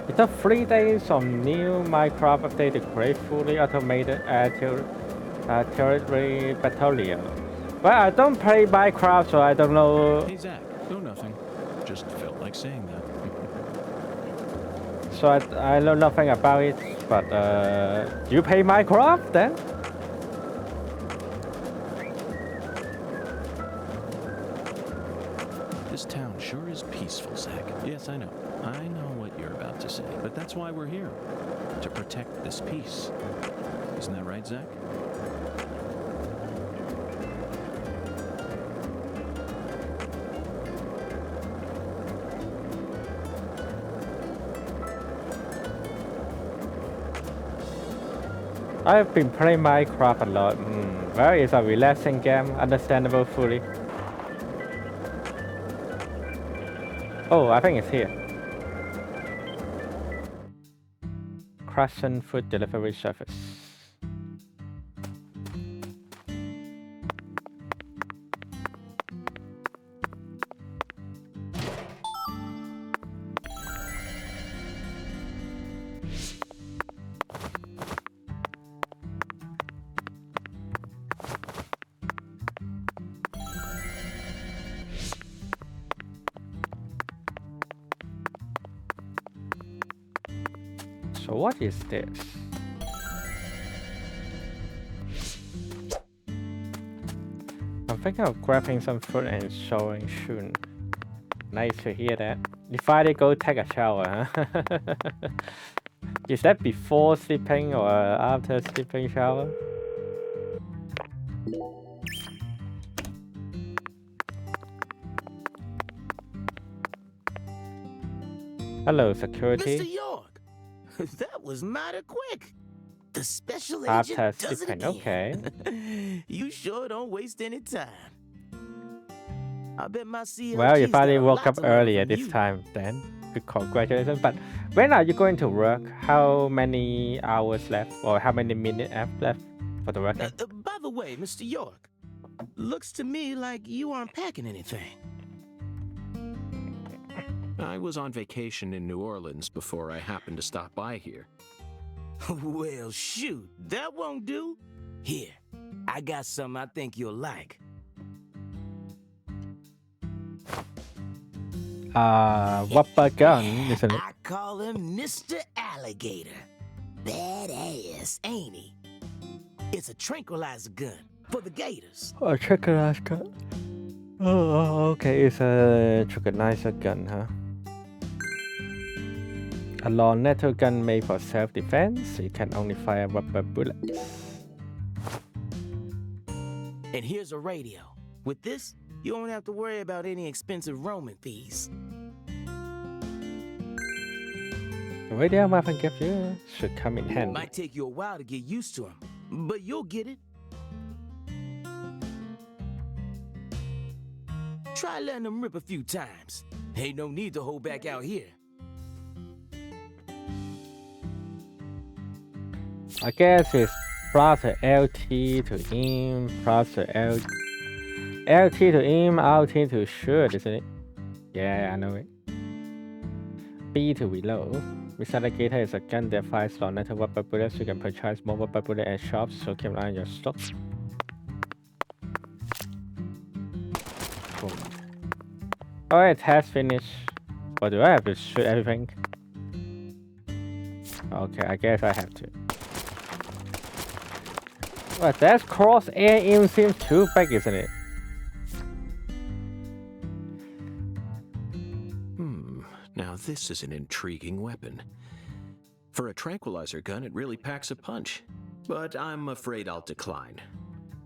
It took 3 days of new Minecraft update to create fully automated artillery battalion. But I don't play Minecraft, so I don't know. Hey, Zach. No, nothing. Just felt like saying that. So I know nothing about it, but do you play Minecraft then? This town sure is peaceful, Zach. Yes, I know. I know what you're about to say, but that's why we're here. To protect this peace. Isn't that right, Zach? I've been playing Minecraft a lot. Well, it's a relaxing game, understandable fully. Oh, I think it's here. Crescent food delivery service. So what is this? I'm thinking of grabbing some food and showing soon. Nice to hear that. If I go take a shower, huh? Is that before sleeping or after sleeping shower? Hello, security. Mr. York, that was mighty quick. The special After agent does it sleeping, again. okay. You sure don't waste any time. I bet my CLG's Well, if I got a woke lot up to learn earlier from this you. time, then congratulations. But when are you going to work? How many hours left, or how many minutes left for the workout? By the way, Mr. York, looks to me like you aren't packing anything. I was on vacation in New Orleans before I happened to stop by here. Well, shoot, that won't do. Here, I got something I think you'll like. Rubber gun, isn't it? I call him Mr. Alligator. Badass, ain't he? It's a tranquilizer gun for the gators. Oh, tranquilizer gun. Oh, okay, it's a tranquilizer gun, huh? A long metal gun made for self-defense. It can only fire rubber bullets. And here's a radio. With this, you don't have to worry about any expensive roaming fees. The radio Marvin gave you should come in handy. Might take you a while to get used to them, but you'll get it. Try letting them rip a few times. Ain't no need to hold back out here. I guess it's plus a LT to aim, plus a LT to aim, LT to shoot, isn't it? Yeah, I know it. B to reload. With alligator is a gun that fires long metal rubber bullets. You can purchase more rubber bullets and shops, so keep an eye on your stock. Boom. Alright, test finished. Or do I have to shoot everything? Okay, I guess I have to. Well, that cross air aim seems too big, isn't it? Now this is an intriguing weapon. For a tranquilizer gun, it really packs a punch. But I'm afraid I'll decline.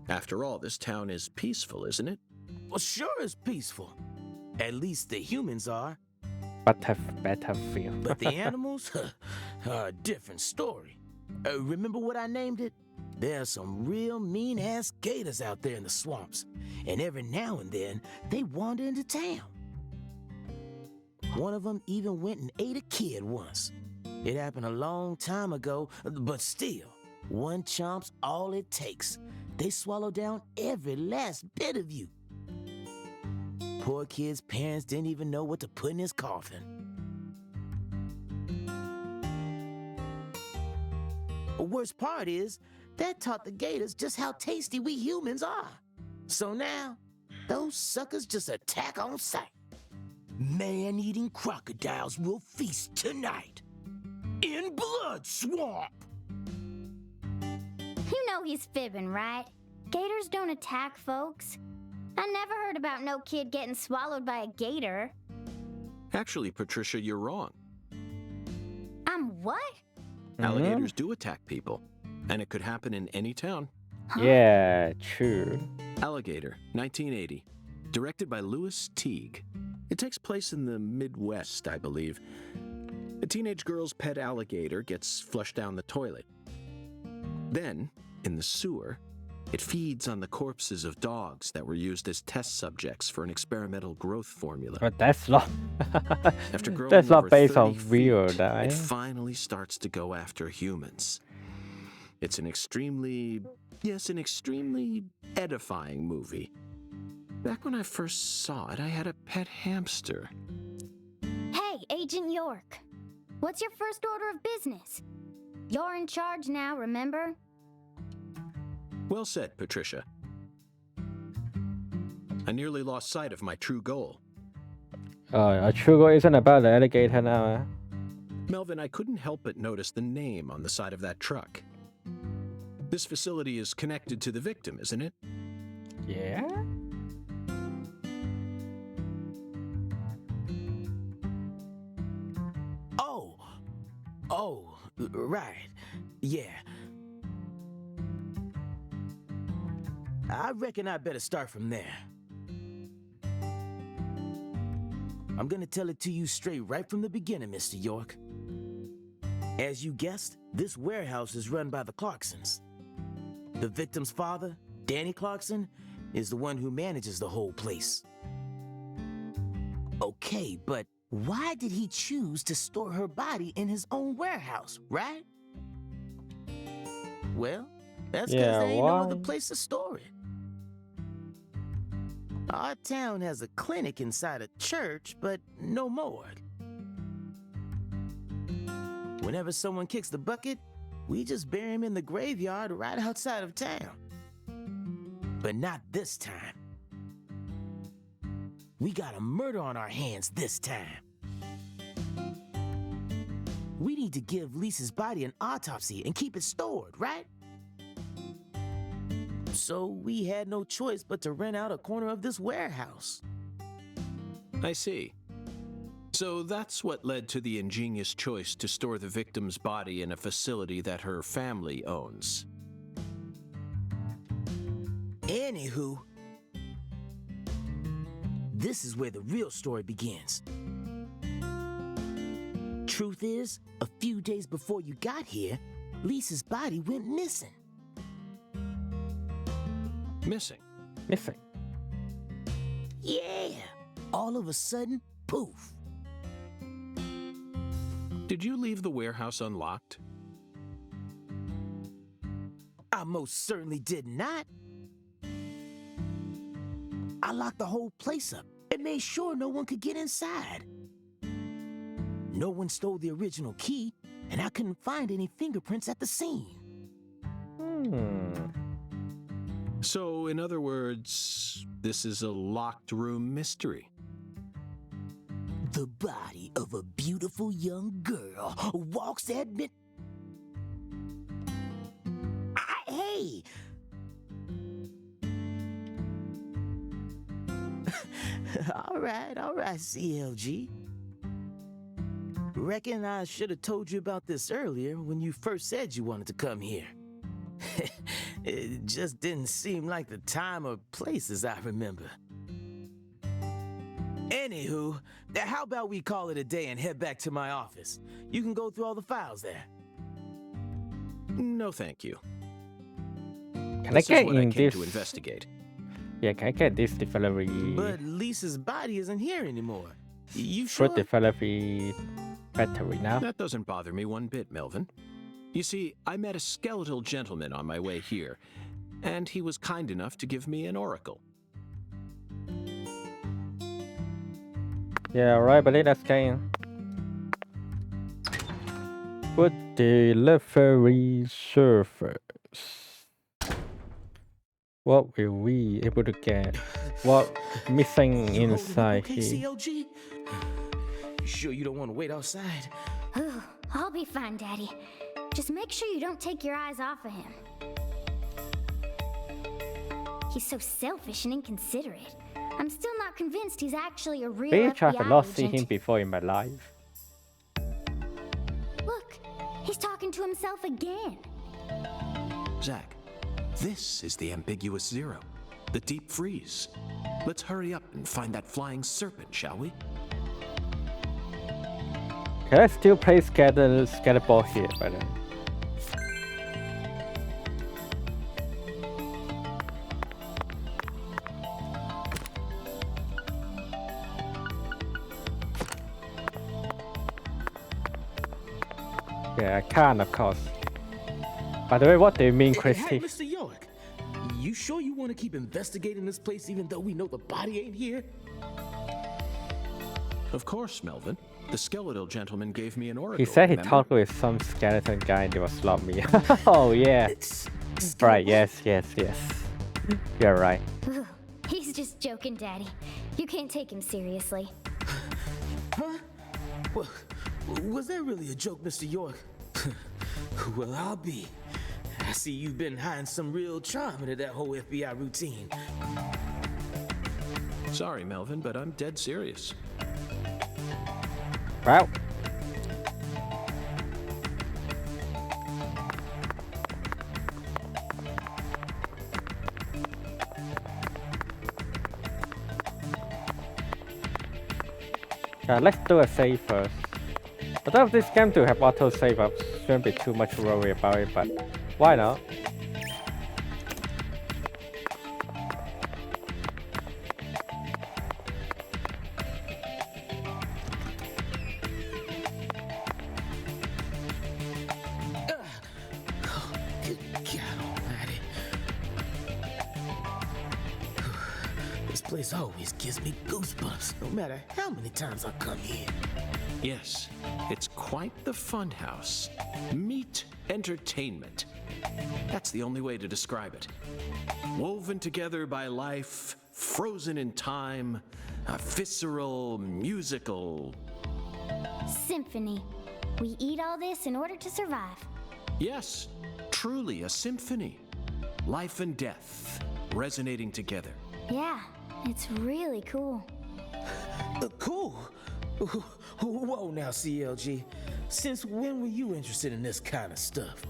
After all, this town is peaceful, isn't it? Well, sure it's peaceful. At least the humans are. But have better feel. But the animals? Are a different story. Remember what I named it? There are some real mean-ass gators out there in the swamps. And every now and then, they wander into town. One of them even went and ate a kid once. It happened a long time ago, but still, one chomp's all it takes. They swallow down every last bit of you. Poor kid's parents didn't even know what to put in his coffin. The worst part is, that taught the gators just how tasty we humans are. So now, those suckers just attack on sight. Man-eating crocodiles will feast tonight. In Blood Swamp! You know he's fibbing, right? Gators don't attack folks. I never heard about no kid getting swallowed by a gator. Actually, Patricia, you're wrong. I'm what? Alligators do attack people, and it could happen in any town. Huh? Yeah, true. Alligator, 1980. Directed by Louis Teague. It takes place in the Midwest, I believe. A teenage girl's pet alligator gets flushed down the toilet. Then, in the sewer, it feeds on the corpses of dogs that were used as test subjects for an experimental growth formula. But that's not. After growing that's not over based on 30 real, feet, right? it finally starts to go after humans. It's an extremely edifying movie. Back when I first saw it, I had a pet hamster. Hey, Agent York. What's your first order of business? You're in charge now, remember? Well said, Patricia. I nearly lost sight of my true goal. A true goal isn't about the alligator now. Melvin, I couldn't help but notice the name on the side of that truck. This facility is connected to the victim, isn't it? Yeah? Oh, right. Yeah. I reckon I better start from there. I'm gonna tell it to you straight right from the beginning, Mr. York. As you guessed, this warehouse is run by the Clarksons. The victim's father, Danny Clarkson, is the one who manages the whole place. Okay, but why did he choose to store her body in his own warehouse, right? Well, that's because there ain't no other place to store it. Our town has a clinic inside a church, but no morgue. Whenever someone kicks the bucket, we just bury him in the graveyard right outside of town. But not this time. We got a murder on our hands this time. We need to give Lisa's body an autopsy and keep it stored, right? So we had no choice but to rent out a corner of this warehouse. I see. So that's what led to the ingenious choice to store the victim's body in a facility that her family owns. Anywho, this is where the real story begins. Truth is, a few days before you got here, Lisa's body went missing. Missing? Missing? Yeah. All of a sudden, poof. Did you leave the warehouse unlocked? I most certainly did not. I locked the whole place up and made sure no one could get inside. No one stole the original key, and I couldn't find any fingerprints at the scene. So, in other words, this is a locked room mystery. The body of a beautiful young girl walks at mid... Hey! all right, CLG. Reckon I should have told you about this earlier when you first said you wanted to come here. It just didn't seem like the time or place as I remember. Anywho, how about we call it a day and head back to my office? You can go through all the files there. No, thank you. Can This I is get what I in came this? to investigate. Yeah, can I get this delivery? But Lisa's body isn't here anymore. You Fruit sure? delivery battery now. That doesn't bother me one bit, Melvin. You see, I met a skeletal gentleman on my way here, and he was kind enough to give me an oracle. Yeah, alright, but let's get in. Food delivery service. What will we able to get? What missing inside Okay, here? CLG? You sure you don't want to wait outside? Ooh, I'll be fine, Daddy. Just make sure you don't take your eyes off of him. He's so selfish and inconsiderate. I'm still not convinced he's actually a real Bitch, I have FBI not seen agent. him before in my life. Look, he's talking to himself again. Zach, this is the ambiguous zero, the deep freeze. Let's hurry up and find that flying serpent, shall we? Can I still play scatterball here, by the way? Yeah, I can, of course. By the way, what do you mean, Hey, Christy? Mr. York, you sure you want to keep investigating this place even though we know the body ain't here? Of course, Melvin. The skeletal gentleman gave me an oracle. He said he remember? talked with some skeleton guy and they was slap me. Oh yeah. Right, yes. You're right. Ooh, he's just joking, Daddy. You can't take him seriously. Huh? Well, was that really a joke, Mr. York? Well, I'll be. I see you've been hiding some real charm into that whole FBI routine. Sorry, Melvin, but I'm dead serious. Wow. Let's do a save first. I don't have this game to have auto save up. Shouldn't be too much worry about it, but why not? Good God almighty. This place always gives me goosebumps, no matter how many times I come here. Yes, it's quite the fun house. Meat entertainment. That's the only way to describe it. Woven together by life, frozen in time, a visceral, musical. Symphony. We eat all this in order to survive. Yes, truly a symphony. Life and death resonating together. Yeah, it's really cool. Cool. Whoa now, CLG. Since when were you interested in this kind of stuff?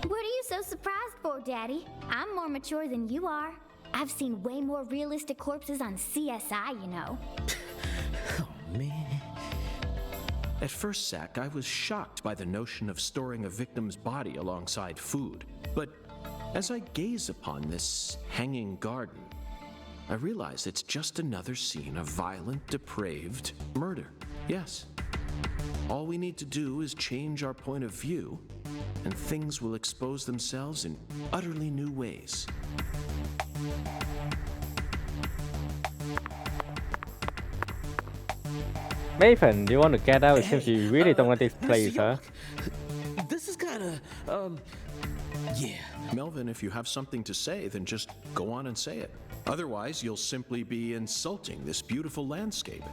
What are you so surprised for, Daddy? I'm more mature than you are. I've seen way more realistic corpses on CSI, you know. Oh, man. At first, Zach, I was shocked by the notion of storing a victim's body alongside food. But as I gaze upon this hanging garden, I realize it's just another scene of violent, depraved murder. Yes. All we need to do is change our point of view, and things will expose themselves in utterly new ways. Maven, you want to get out? It seems you really don't want this place, huh? This is kind of, yeah. Melvin, if you have something to say, then just go on and say it. Otherwise, you'll simply be insulting this beautiful landscape.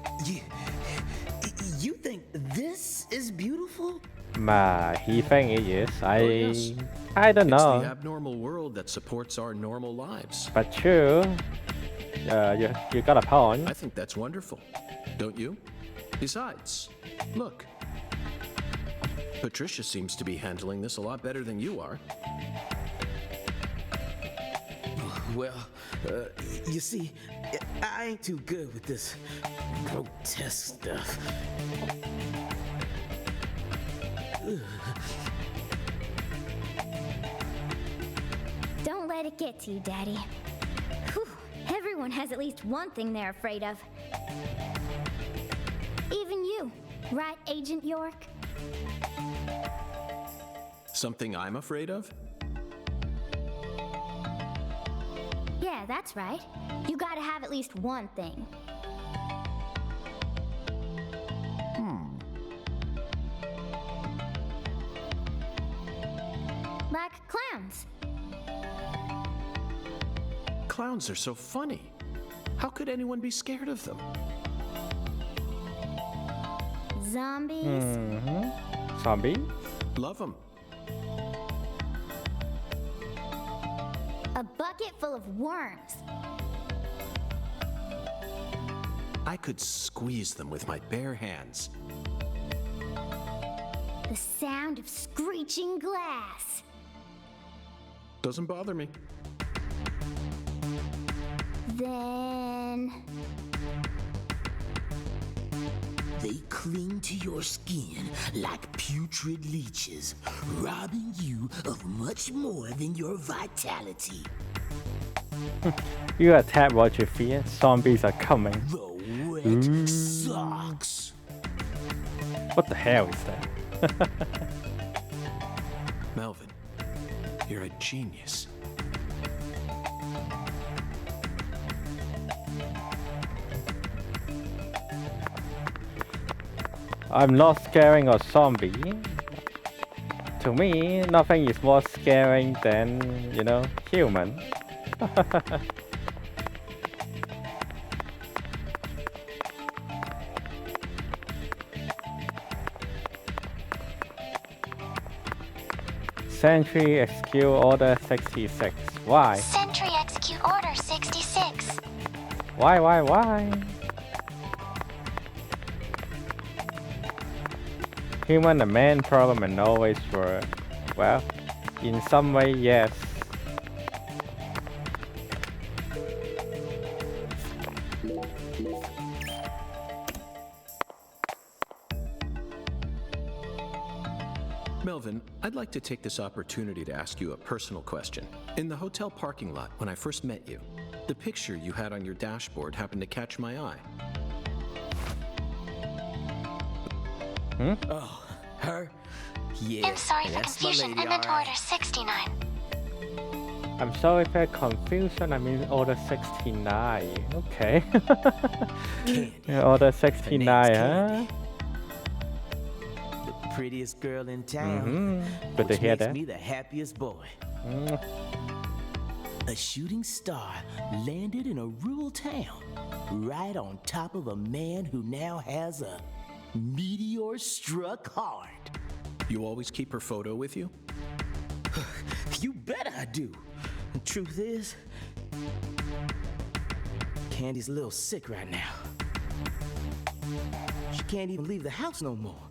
You think this is beautiful? He think it is. I don't It's know. the abnormal world that supports our normal lives. But true. You got a point. I think that's wonderful. Don't you? Besides, look. Patricia seems to be handling this a lot better than you are. Well, you see, I ain't too good with this grotesque stuff. Don't let it get to you, Daddy. Whew. Everyone has at least one thing they're afraid of. Even you, right, Agent York? Something I'm afraid of? Yeah, that's right. You gotta have at least one thing. Like clowns. Clowns are so funny. How could anyone be scared of them? Zombies. Zombie? Love them. A bucket full of worms. I could squeeze them with my bare hands. The sound of screeching glass. Doesn't bother me. Then... They cling to your skin like putrid leeches, robbing you of much more than your vitality. You attack what you fear. Zombies are coming. The wet socks. What the hell is that? Melvin, you're a genius. I'm not scaring a zombie. To me, nothing is more scaring than, human. Sentry execute order 66. Why? Sentry execute order 66. Why? Human a man problem and always were. Well, in some way, yes. Melvin, I'd like to take this opportunity to ask you a personal question. In the hotel parking lot, when I first met you, the picture you had on your dashboard happened to catch my eye. Oh, her? Yeah. I'm sorry for that's my confusion. lady, I meant all right. order 69. I'm sorry for confusion. I mean order 69. Okay. Candy. Order Her 69, name's huh? Candy. The prettiest girl in town. Good to which hear makes that. me the happiest boy. A shooting star landed in a rural town, right on top of a man who now has a meteor struck hard. You always keep her photo with you? You bet I do. The truth is, Candy's a little sick right now. She can't even leave the house no more.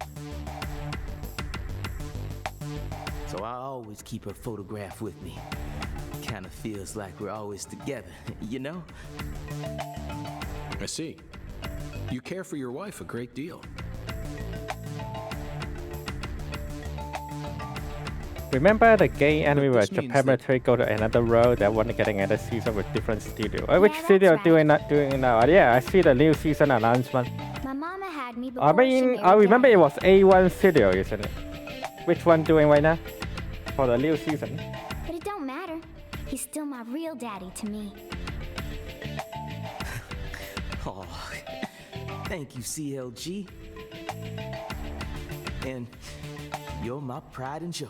So I always keep her photograph with me. Kind of feels like we're always together, you know? I see. You care for your wife a great deal. Remember the gay enemy where this means Japan that- military go to another world that want to get another season with different studio? Which that's studio right. doing it now? Yeah, I see the new season announcement. My mama had me before I she mean, married I remember Daddy. it was A1 studio, isn't it? Which one doing right now? For the new season? But it don't matter. He's still my real daddy to me. Oh, thank you, CLG. And you're my pride and joy.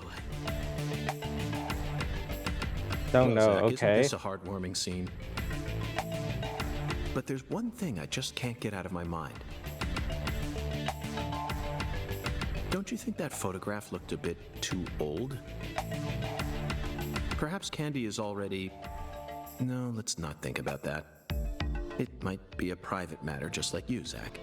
Don't know, Zach, isn't okay. this a heartwarming scene? But there's one thing I just can't get out of my mind. Don't you think that photograph looked a bit too old? Perhaps Candy is already... No, let's not think about that. It might be a private matter, just like you, Zach.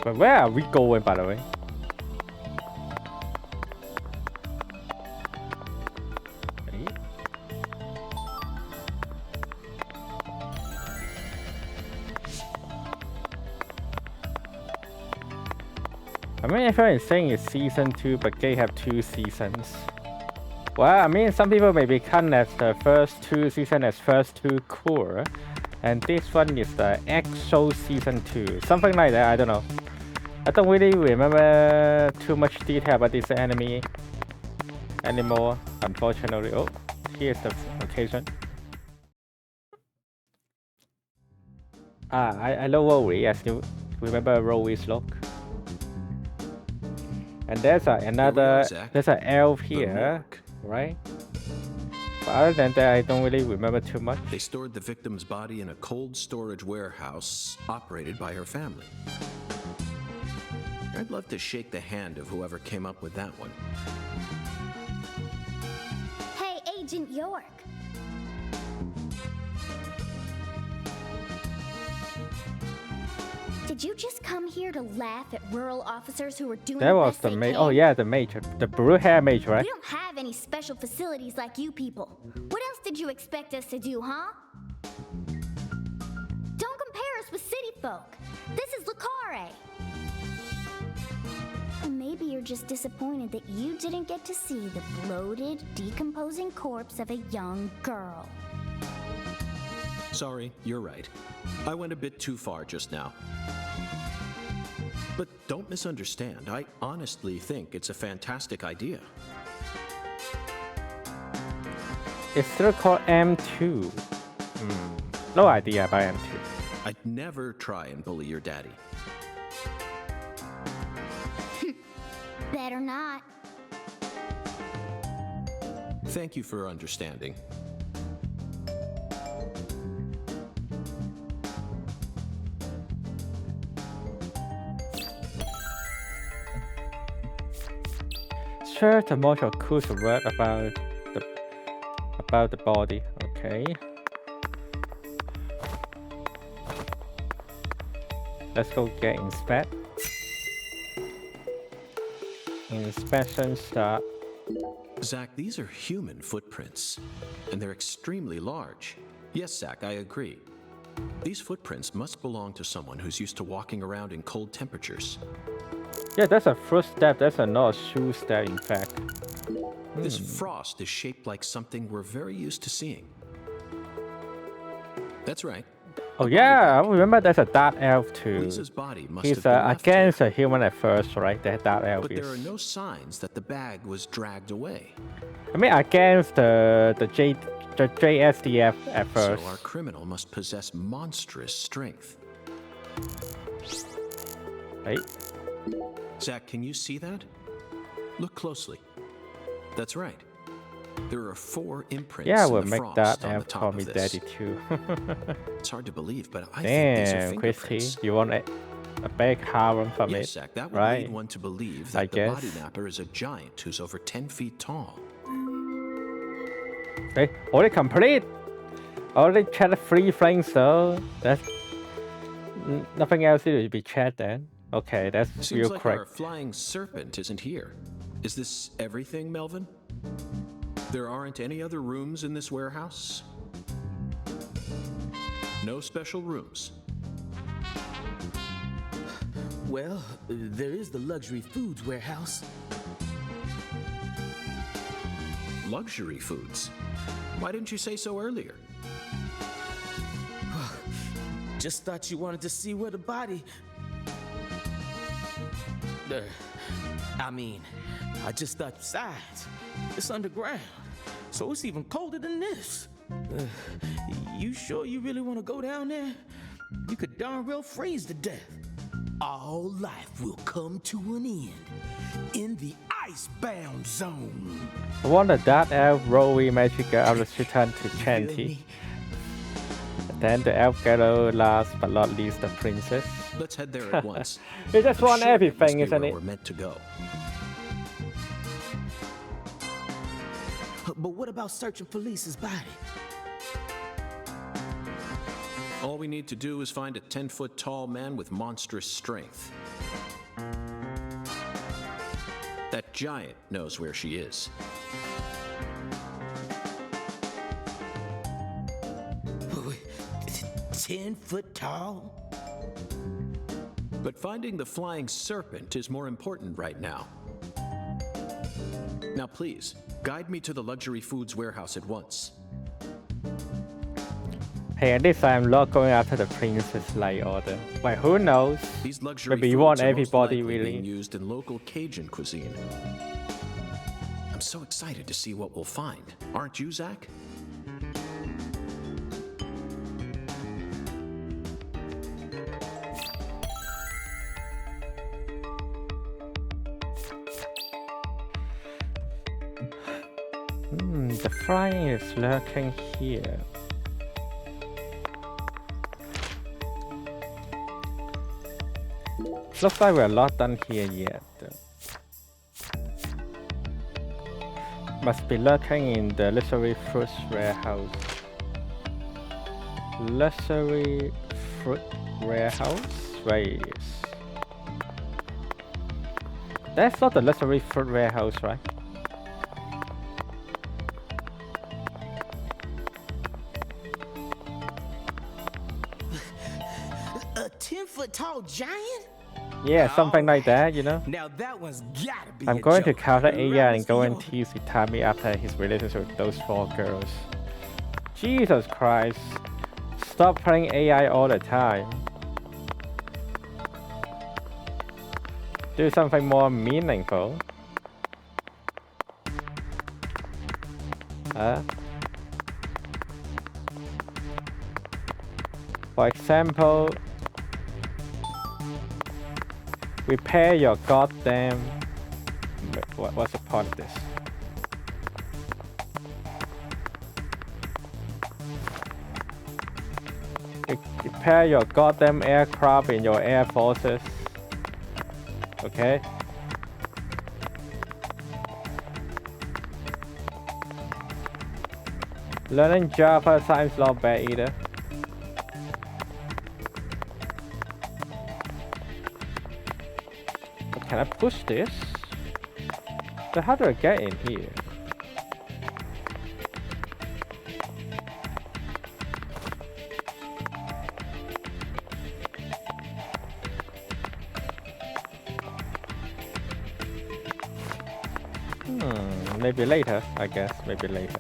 But where are we going, by the way? I mean, everyone is saying it's season 2, but they have 2 seasons. Well, I mean, some people maybe count as the first 2 seasons as first 2 core, and this one is the actual season 2, something like that. I don't know. I don't really remember too much detail about this anime anymore, unfortunately. Oh, here's the location. I know Rory. I still remember Rory's look. And there's another, Zach. there's an elf The here, morgue. right? But other than that, I don't really remember too much. They stored the victim's body in a cold storage warehouse operated by her family. I'd love to shake the hand of whoever came up with that one. Hey, Agent York. Did you just come here to laugh at rural officers who were doing That the was best the they mage. can? Oh yeah, the mage, the blue hair mage, right? We don't have any special facilities like you people. What else did you expect us to do, huh? Don't compare us with city folk. This is Lucare. Or maybe you're just disappointed that you didn't get to see the bloated, decomposing corpse of a young girl. Sorry, you're right. I went a bit too far just now. But don't misunderstand. I honestly think it's a fantastic idea. It's still called M2. No idea about M2. I'd never try and bully your daddy. Better not. Thank you for understanding. Sure, the module cool word about the body. Okay. Let's go get inspect. Inspection start. Zach, these are human footprints, and they're extremely large. Yes, Zach, I agree. These footprints must belong to someone who's used to walking around in cold temperatures. Yeah, that's a footstep. That's not a shoe step, in fact. This frost is shaped like something we're very used to seeing. That's right. Oh yeah, I remember there's a dark elf too. Lisa's body must He's have been left here. against a human at first, right? That dark elf But is. there are no signs that the bag was dragged away. I mean, against the JSDF at first. So our criminal must possess monstrous strength. Right? Zach, can you see that? Look closely. That's right. There are 4 imprints Yeah, in we'll the make frost that on the elf top call of me this. daddy too. It's hard to believe, but I think these are Damn, fingerprints. Christy, you want a big harem from Yes, it, Zach, that would right? lead one to believe I that the body guess. napper is a giant who's over 10 feet tall. Okay, already complete. Already checked 3 things, so that's nothing else to be checked then. Okay, that's Seems real like quick. our flying serpent isn't here. Is this everything, Melvin? There aren't any other rooms in this warehouse? No special rooms? Well, there is the luxury foods warehouse. Luxury foods? Why didn't you say so earlier? Just thought you wanted to see where the body... I just thought besides, it's underground, so it's even colder than this. You sure you really want to go down there? You could darn well freeze to death. All life will come to an end in the icebound zone. I want a dark elf Rowie magic girl to return to Chanty. Then the elf girl, last but not least, the princess. Let's head there at once. You just I'm want sure that must everything, be isn't where it? we're meant to go. But what about searching for Lisa's body? All we need to do is find a 10-foot tall man with monstrous strength. That giant knows where she is. Wait, 10 foot tall? But finding the flying serpent is more important right now. Now please, guide me to the luxury foods warehouse at once. Hey, at least I'm not going after the princess like order. But who knows? These luxury Maybe you foods want are most everybody likely really. being used in local Cajun cuisine. I'm so excited to see what we'll find. Aren't you, Zach? The flying is lurking here. Looks like we're not done here yet. Must be lurking in the luxury fruits warehouse. Luxury fruit warehouse? Wait. That's not the luxury fruit warehouse, right? A 10-foot tall giant? Yeah, something like that, you know? Now that one's gotta be I'm a going to joke. counter AI and go and Right, tease Itami after his relationship with those 4 girls. Jesus Christ. Stop playing AI all the time. Do something more meaningful. For example, repair your goddamn... What's the point of this? Repair your goddamn aircraft in your air forces. Okay? Learning Java sounds not bad either. But can I push this? So how do I get in here? Maybe later, I guess. Maybe later.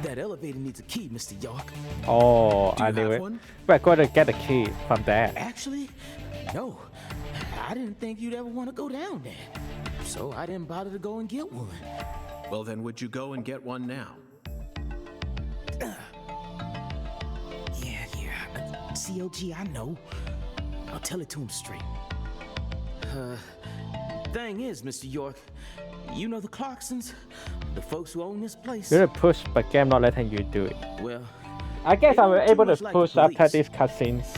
That elevator needs a key, Mr. York. Oh, Do I you knew have it. one? We're going to get the key from that. Actually, no. I didn't think you'd ever want to go down there. So I didn't bother to go and get one. Well then, would you go and get one now? Yeah. COG, I know. I'll tell it to him straight. Thing is, Mr. York, you know the Clarksons? The folks who own this place? You're gonna push, but game not letting you do it. Well, I guess they I'm don't too able to much like the push after police. these cutscenes.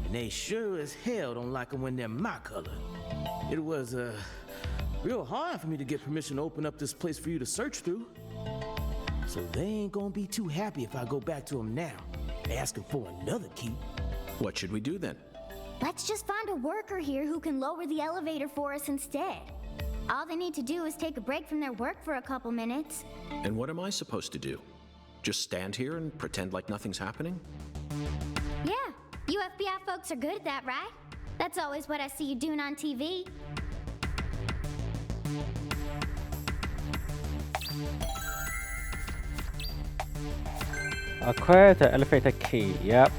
And they sure as hell don't like them when they're my color. It was, real hard for me to get permission to open up this place for you to search through. So they ain't gonna be too happy if I go back to them now, asking for another key. What should we do then? Let's just find a worker here who can lower the elevator for us instead. All they need to do is take a break from their work for a couple minutes. And what am I supposed to do? Just stand here and pretend like nothing's happening? Yeah, you FBI folks are good at that, right? That's always what I see you doing on TV. Acquire the elevator key. Yep.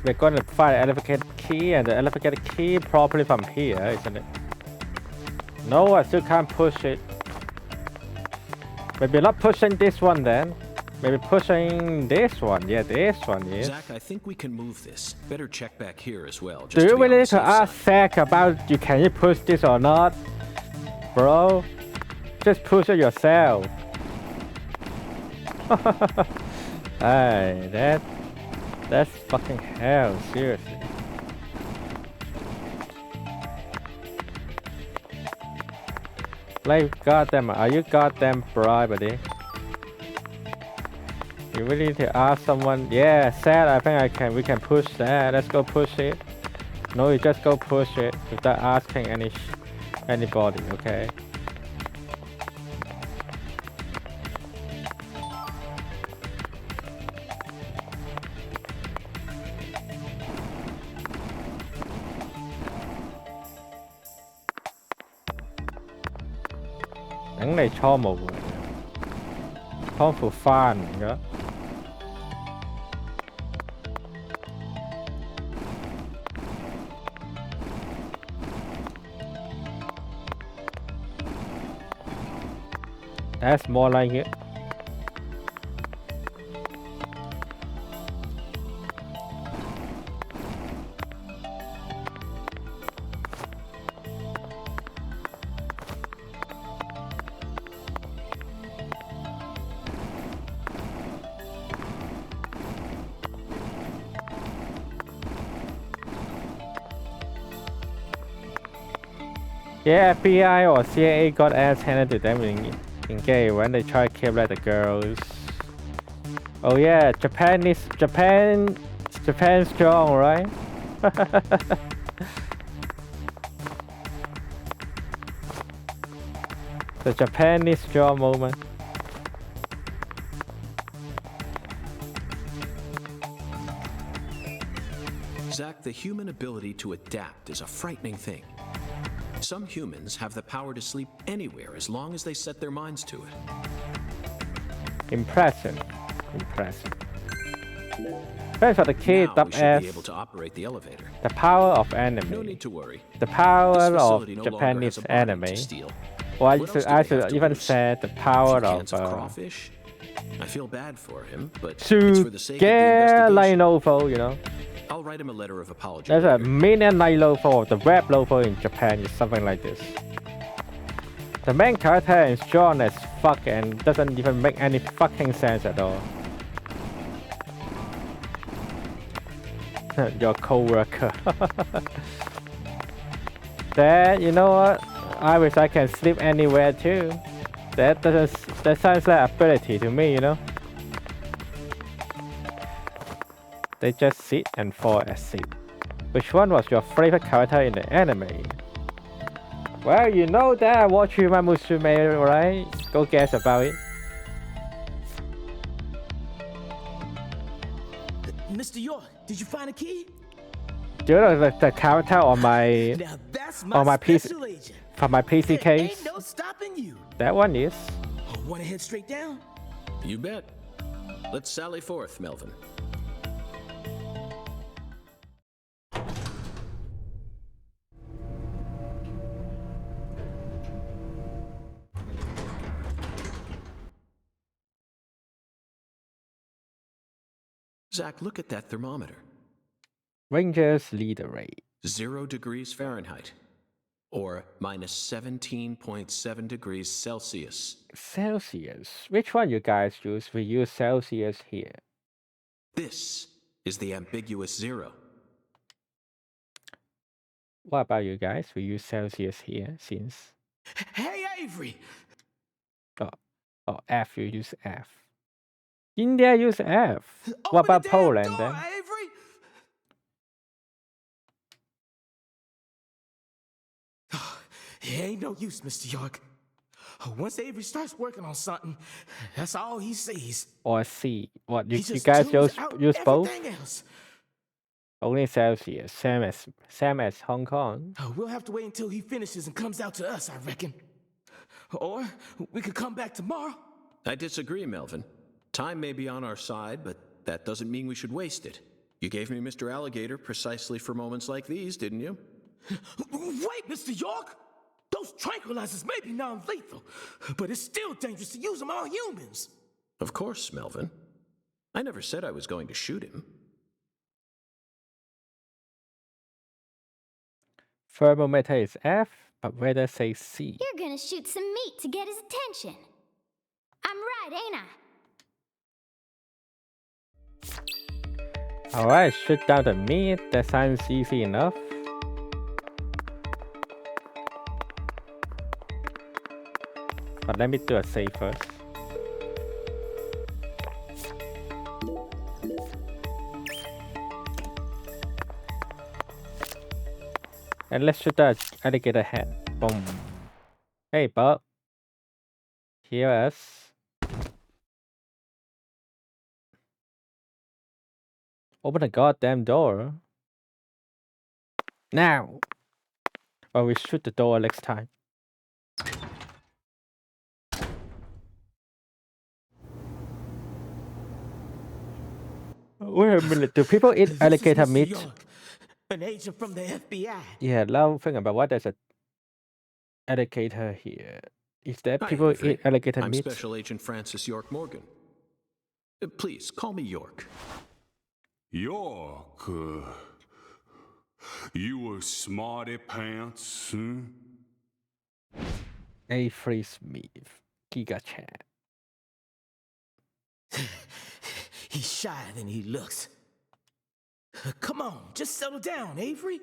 We're going to find the elevator key and the elevator key probably from here, isn't it? No, I still can't push it. Maybe not pushing this one then. Maybe pushing this one. Yeah, this one, yes. Zach, I think we can move this. Better check back here as well. Do you really need to ask Zach about can you push this or not? Bro, just push it yourself. Hey, that's fucking hell, seriously. Like, goddamn, are you goddamn bribe, buddy? You really need to ask someone. Yeah, Sad, I think we can push that. Let's go push it. No, you just go push it without asking anybody, okay? Đánh này cho một không for fun nữa. That's more like it. Yeah, FBI or CIA got ass handed to them in gay when they try to kidnap the girls. Oh yeah, Japan strong, right? The Japanese strong moment. Zach, the human ability to adapt is a frightening thing. Some humans have the power to sleep anywhere as long as they set their minds to it. Impressive. Thanks for the key, Now we should S. be able to operate the elevator. The power of anime. No need to worry. The power This of facility no longer Japanese has a body anime. to steal. Or I What should, else do they have to even lose? say the power Few of cans of crawfish? I feel bad for him, but it's for to the sake of the get investigation. Lenovo, you know. I'll write him a letter of apology. There's a later. million Lenovo of the web logo in Japan is something like this. The main character is strong as fuck and doesn't even make any fucking sense at all. Your co-worker. That, you know what? I wish I can sleep anywhere too. That sounds like ability to me, you know. They just sit and fall asleep. Which one was your favorite character in the anime? Well, you know that I watch Yuma Musume, right? Go guess about it. Mr. York, did you find a key? Do you know the character on my Now that's PC special agent. from my PC There case? ain't no stopping you. That one is. Want to head straight down? You bet. Let's sally forth, Melvin. Zach, look at that thermometer. Rangers leader rate. 0 degrees Fahrenheit. Or minus 17.7 degrees Celsius. Celsius. Which one you guys use? We use Celsius here. This is the ambiguous 0. What about you guys? We use Celsius here since. Hey, Avery! Oh, F, you use F. India use F. What Open about the damn Poland door, then? Avery! It ain't no use, Mr. York. Once Avery starts working on something, that's all he sees. Or C? What He you just guys tunes out use both? everything else. Only Celsius, same as Hong Kong. We'll have to wait until he finishes and comes out to us, I reckon. Or we could come back tomorrow. I disagree, Melvin. Time may be on our side, but that doesn't mean we should waste it. You gave me Mr. Alligator precisely for moments like these, didn't you? Wait, Mr. York! Those tranquilizers may be non-lethal, but it's still dangerous to use them on humans. Of course, Melvin. I never said I was going to shoot him. Thermometer is F, but weather says C. You're gonna shoot some meat to get his attention. I'm right, ain't I? Alright, shoot down the meat. That sounds easy enough. But let me do a save first. And let's shoot that alligator head. Boom. Hey, Bob. Hear us. Open the goddamn door. Now! Or we shoot the door next time. Wait a minute, do people eat alligator meat? York, an agent from the FBI. Yeah, now think about why there's a alligator here. Is there Hi, people Avery. eat alligator I'm meat? Special Agent Francis York Morgan. Please, call me York. York, you a smarty pants, huh? Avery Smith. Giga Chat. He's shyer than he looks. Come on, just settle down, Avery.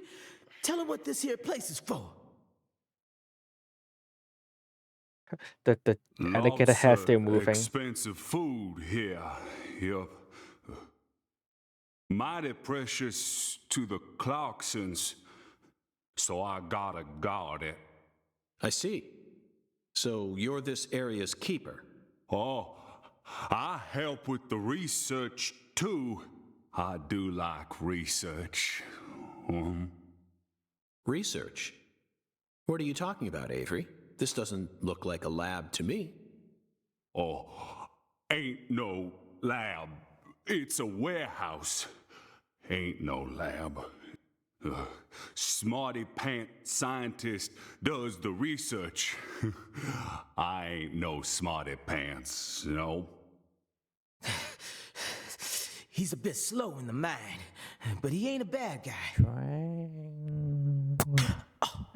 Tell him what this here place is for. The alligator hair still moving. Expensive food here. Yup. Mighty precious to the Clarksons, so I gotta guard it. I see. So you're this area's keeper. Oh, I help with the research too. I do like research. Research? What are you talking about, Avery? This doesn't look like a lab to me. Oh, ain't no lab. It's a warehouse. Ain't no lab. Smarty pant scientist does the research. I ain't no smarty pants, no. He's a bit slow in the mind, but he ain't a bad guy.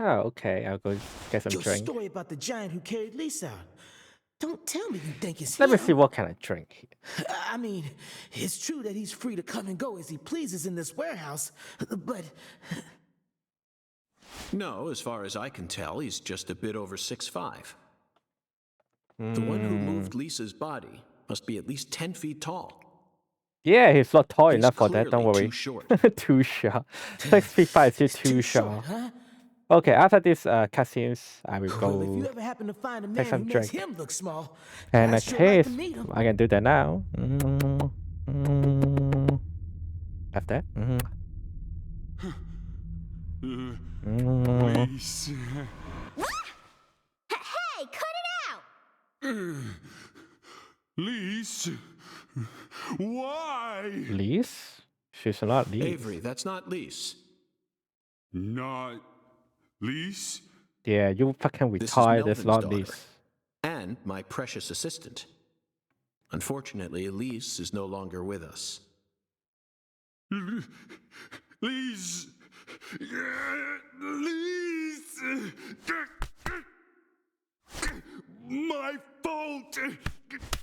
Oh, okay. I'll go get some Your drink. story about the giant who carried Lisa out. Don't tell me you think it's Let me him. see what kind of drink here. I mean, it's true that he's free to come and go as he pleases in this warehouse, but No, as far as I can tell, he's just a bit over 6'5". The one who moved Lisa's body must be at least 10 feet tall. Yeah, he's not tall He's enough for that, don't clearly worry. too short. Too short. 6'5" is still too short. huh? Okay, after this cutscenes, I will Well, if you go ever happen to find a take man who some makes drink. him look small, And I'd a sure like case, to meet him. I can do that now. Have that. Please. Hey, cut it out! Lise, why? Lise? She's not Lise. Avery, that's not Lise. Not Lise? Yeah, you fucking This is retired. It's Melvin's not daughter. Lise. And my precious assistant. Unfortunately, Elise is no longer with us. Lise! Lise! My fault!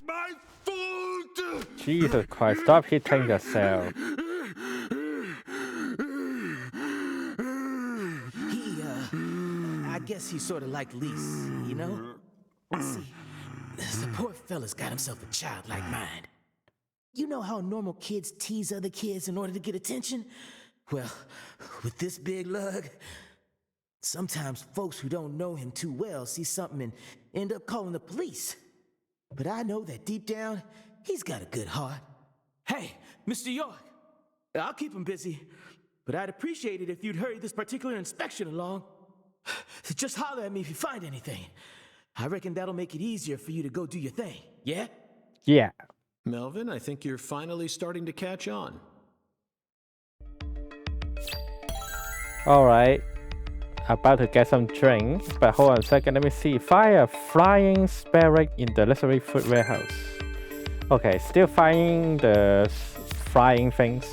My fault! Jesus Christ, stop hitting yourself. I guess he's sort of like Lise, you know? See, the poor fella's got himself a child like mine. You know how normal kids tease other kids in order to get attention? Well, with this big lug, sometimes folks who don't know him too well see something and end up calling the police. But I know that deep down, he's got a good heart. Hey, Mr. York, I'll keep him busy, but I'd appreciate it if you'd hurry this particular inspection along. Just holler at me if you find anything. I reckon that'll make it easier for you to go do your thing, yeah? Yeah. Melvin, I think you're finally starting to catch on. Alright. About to get some drinks, but hold on a second, let me see. Find a flying sparrow in the luxury food warehouse. Okay, still finding the flying things.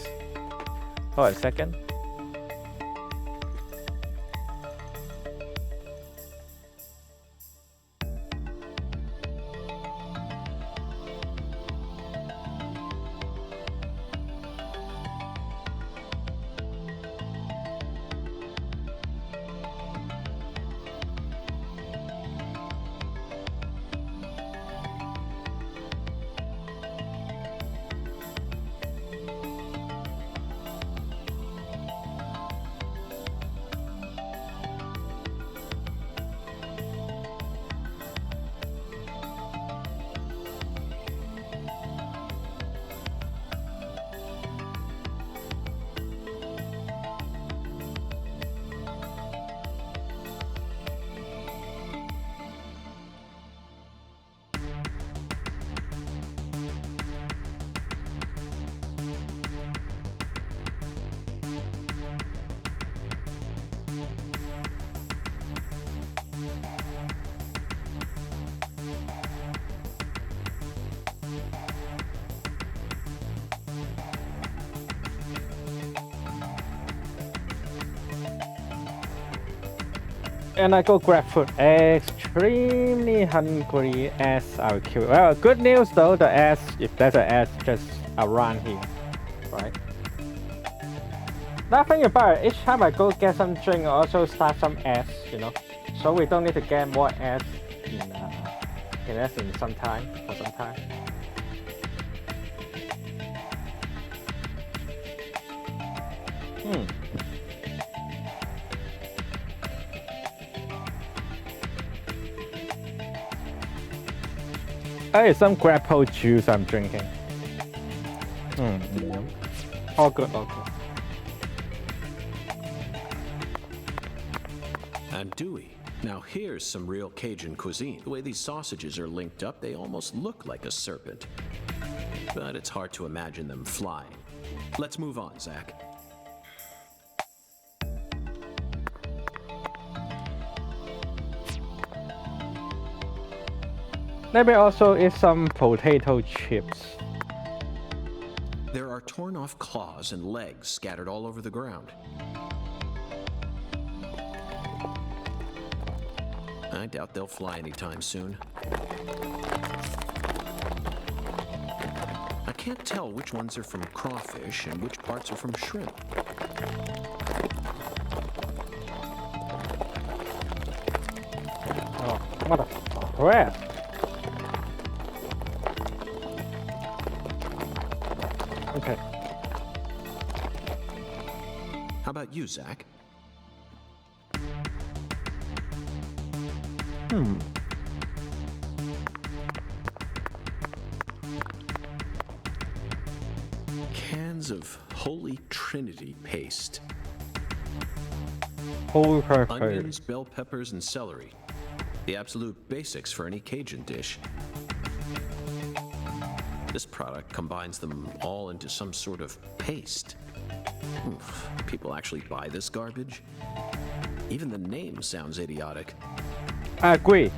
Hold on a second. And I go grab food. Extremely hungry as I'll kill. Well, good news though, the ass, if there's an ass just around here, right? Nothing about it, each time I go get some drink, I also start some ass, you know? So we don't need to get more ass in some time, for some time. Hey, some grapple juice I'm drinking. All good, all good. And Dewey. Now here's some real Cajun cuisine. The way these sausages are linked up, they almost look like a serpent. But it's hard to imagine them flying. Let's move on, Zach. Let me also eat some potato chips. There are torn off claws and legs scattered all over the ground. I doubt they'll fly anytime soon. I can't tell which ones are from crawfish and which parts are from shrimp. Oh, what a crap! Okay. How about you, Zach? Cans of Holy Trinity paste. Holy crap. Onions, bell peppers, and celery. The absolute basics for any Cajun dish. This product combines them all into some sort of paste. People actually buy this garbage? Even the name sounds idiotic. I agree.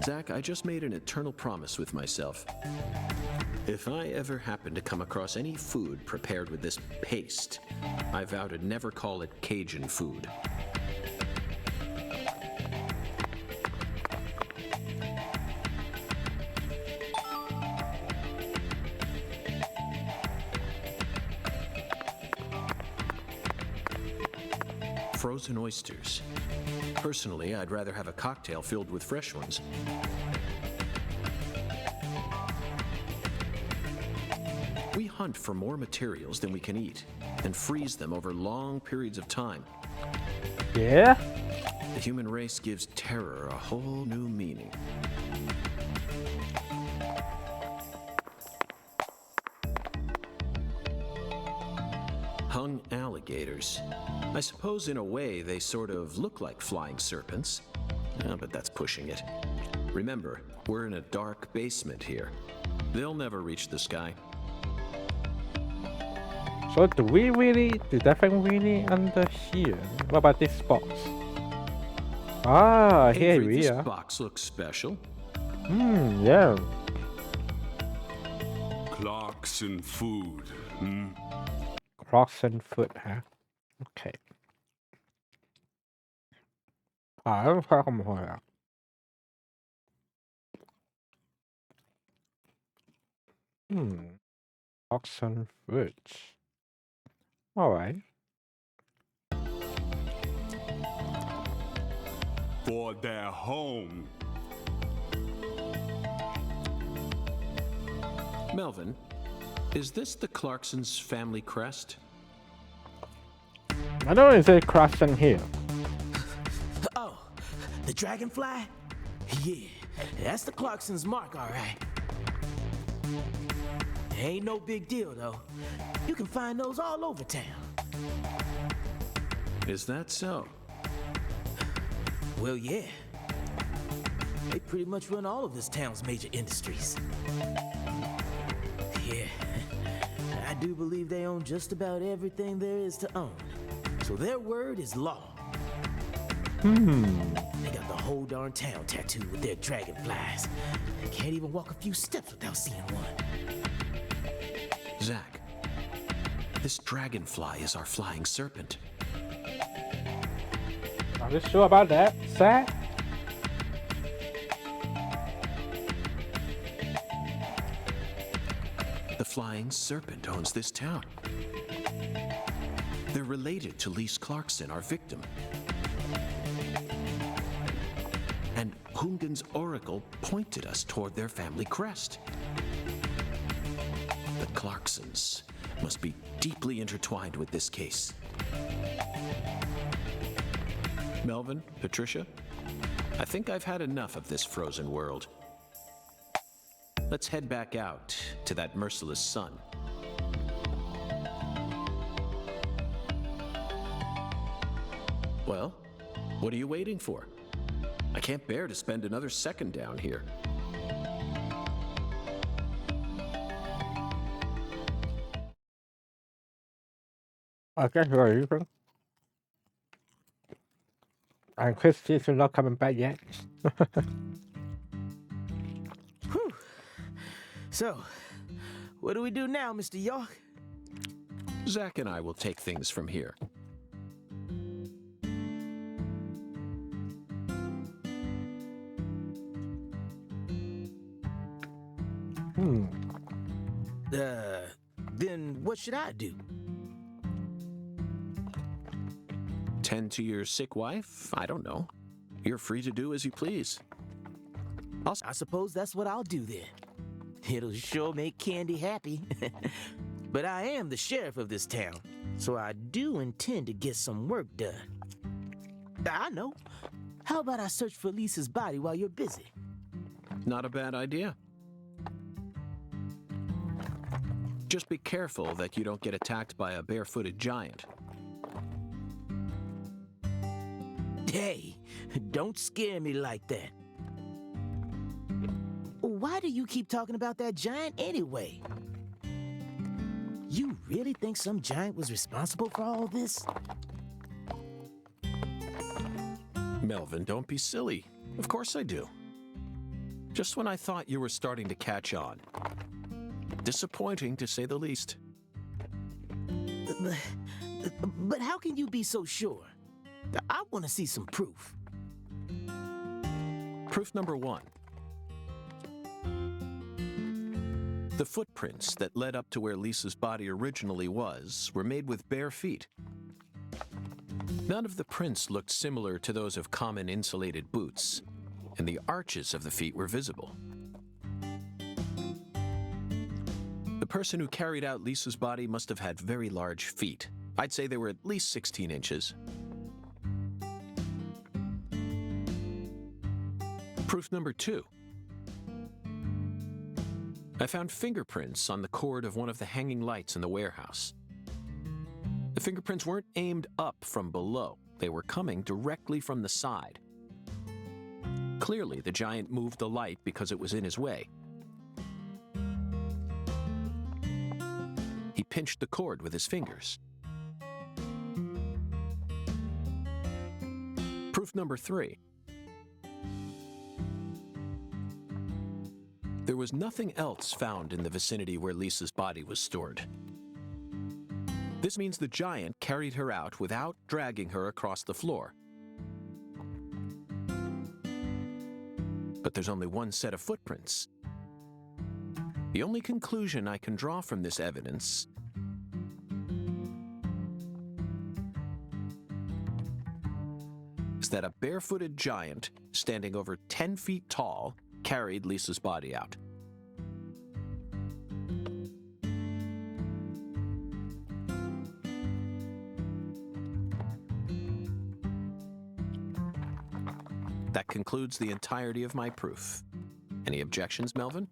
Zach, I just made an eternal promise with myself. If I ever happen to come across any food prepared with this paste, I vow to never call it Cajun food. Frozen oysters. Personally, I'd rather have a cocktail filled with fresh ones. We hunt for more materials than we can eat and freeze them over long periods of time. Yeah? The human race gives terror a whole new meaning. Hung alligators. I suppose in a way they sort of look like flying serpents. But that's pushing it. Remember, we're in a dark basement here. They'll never reach the sky. So do that thing really under here? What about this box? Ah, here Avery, we this are. box looks special. Yeah. Clarkson food. Cross and foot, huh? Okay. I'll try some more. Cross and foot. Alright. For their home. Melvin, is this the Clarksons' family crest? I know it's a cross and here. Oh, the dragonfly? Yeah, that's the Clarksons' mark, all right. Ain't no big deal, though. You can find those all over town. Is that so? Well, yeah. They pretty much run all of this town's major industries. Yeah, I do believe they own just about everything there is to own. So their word is law. They got the whole darn town tattooed with their dragonflies. Can't even walk a few steps without seeing one. Zach, this dragonfly is our flying serpent. Are you sure about that, Zach? The flying serpent owns this town. They're related to Lise Clarkson, our victim. And Hungan's oracle pointed us toward their family crest. The Clarksons must be deeply intertwined with this case. Melvin, Patricia, I think I've had enough of this frozen world. Let's head back out to that merciless sun. Well, what are you waiting for? I can't bear to spend another second down here. Okay, where are you from? And Christie's not coming back yet. Whew. So, what do we do now, Mr. York? Zach and I will take things from here. Then what should I do? Tend to your sick wife? I don't know. You're free to do as you please. I suppose that's what I'll do then. It'll sure make Candy happy. But I am the sheriff of this town, so I do intend to get some work done. I know. How about I search for Lisa's body while you're busy? Not a bad idea. Just be careful that you don't get attacked by a barefooted giant. Hey, don't scare me like that. Why do you keep talking about that giant anyway? You really think some giant was responsible for all this? Melvin, don't be silly. Of course I do. Just when I thought you were starting to catch on. Disappointing, to say the least. But how can you be so sure? I want to see some proof. Proof number one. The footprints that led up to where Lisa's body originally was were made with bare feet. None of the prints looked similar to those of common insulated boots, and the arches of the feet were visible. The person who carried out Lisa's body must have had very large feet. I'd say they were at least 16 inches. Proof number 2. I found fingerprints on the cord of one of the hanging lights in the warehouse. The fingerprints weren't aimed up from below. They were coming directly from the side. Clearly, the giant moved the light because it was in his way. He pinched the cord with his fingers. Proof number 3. There was nothing else found in the vicinity where Lisa's body was stored. This means the giant carried her out without dragging her across the floor. But there's only one set of footprints. The only conclusion I can draw from this evidence is that a barefooted giant standing over 10 feet tall carried Lisa's body out. That concludes the entirety of my proof. Any objections, Melvin?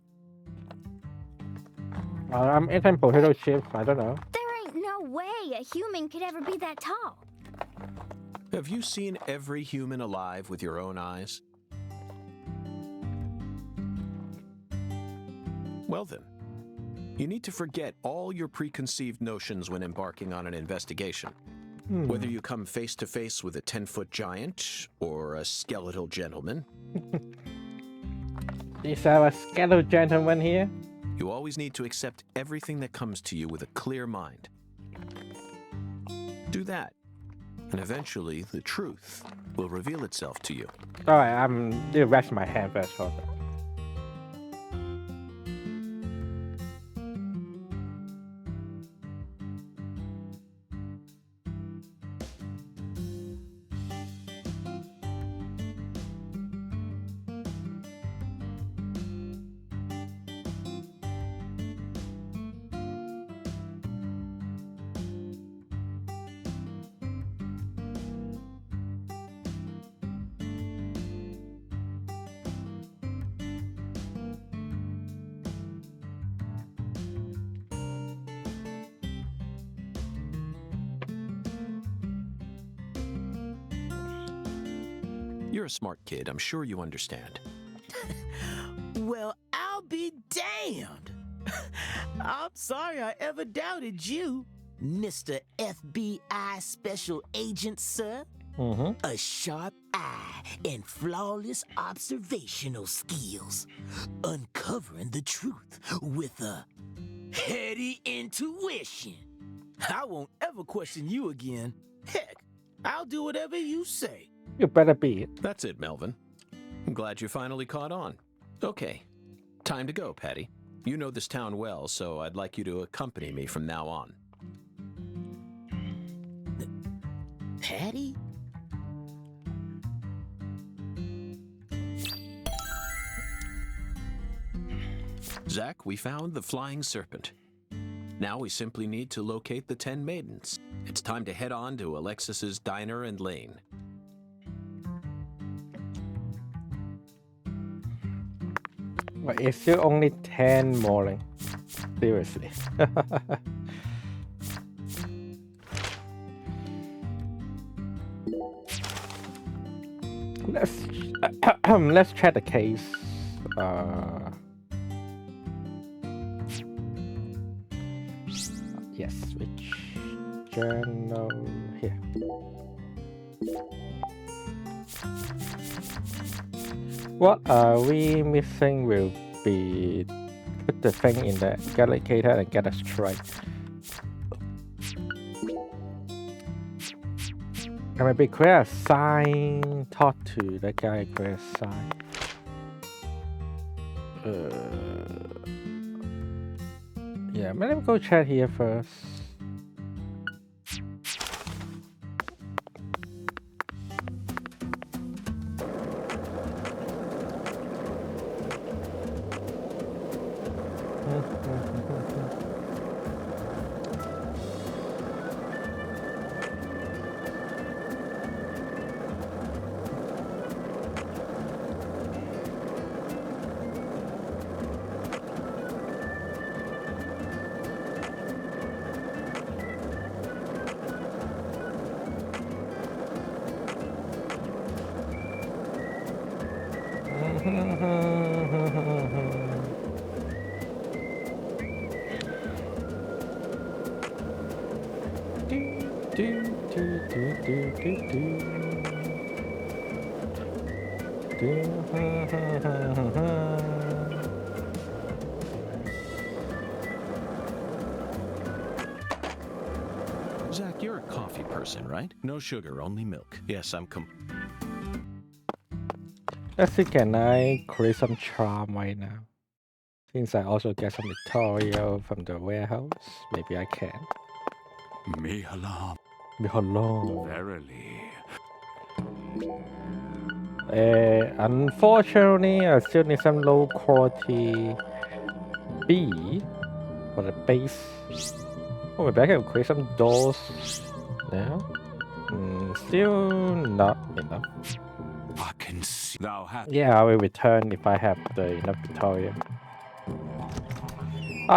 I'm eating potato chips. I don't know. There ain't no way a human could ever be that tall. Have you seen every human alive with your own eyes? Well then, you need to forget all your preconceived notions when embarking on an investigation. Whether you come face to face with a 10-foot giant or a skeletal gentleman. Is there a skeletal gentleman here? You always need to accept everything that comes to you with a clear mind. Do that, and eventually the truth will reveal itself to you. Alright, I'm gonna rest my hand first for that. You're a smart kid. I'm sure you understand. Well, I'll be damned. I'm sorry I ever doubted you, Mr. FBI Special Agent, sir. A sharp eye and flawless observational skills. Uncovering the truth with a heady intuition. I won't ever question you again. Heck, I'll do whatever you say. You better be it. That's it, Melvin. I'm glad you finally caught on. Okay, time to go, Patty. You know this town well, so I'd like you to accompany me from now on. Patty? Zach, we found the flying serpent. Now we simply need to locate the 10 maidens. It's time to head on to Alexis's Diner and Lane. But it's still only 10 morning. Seriously. Let's check the case. Yes, which journal here? What are we missing will be put the thing in the alligator and get a strike. And maybe create a sign, talk to the guy, create a sign. Yeah, let me go check here first. Zach, you're a coffee person, right? No sugar, only milk. Yes, Let's see, can I create some charm right now? Since I also get some material from the warehouse, maybe I can. Mihalam. Hello. Verily. Unfortunately, I still need some low quality B for the base. Oh, maybe I can create some doors now. Still not enough. I can see thou hast. Yeah, I will return if I have the enough tutorial.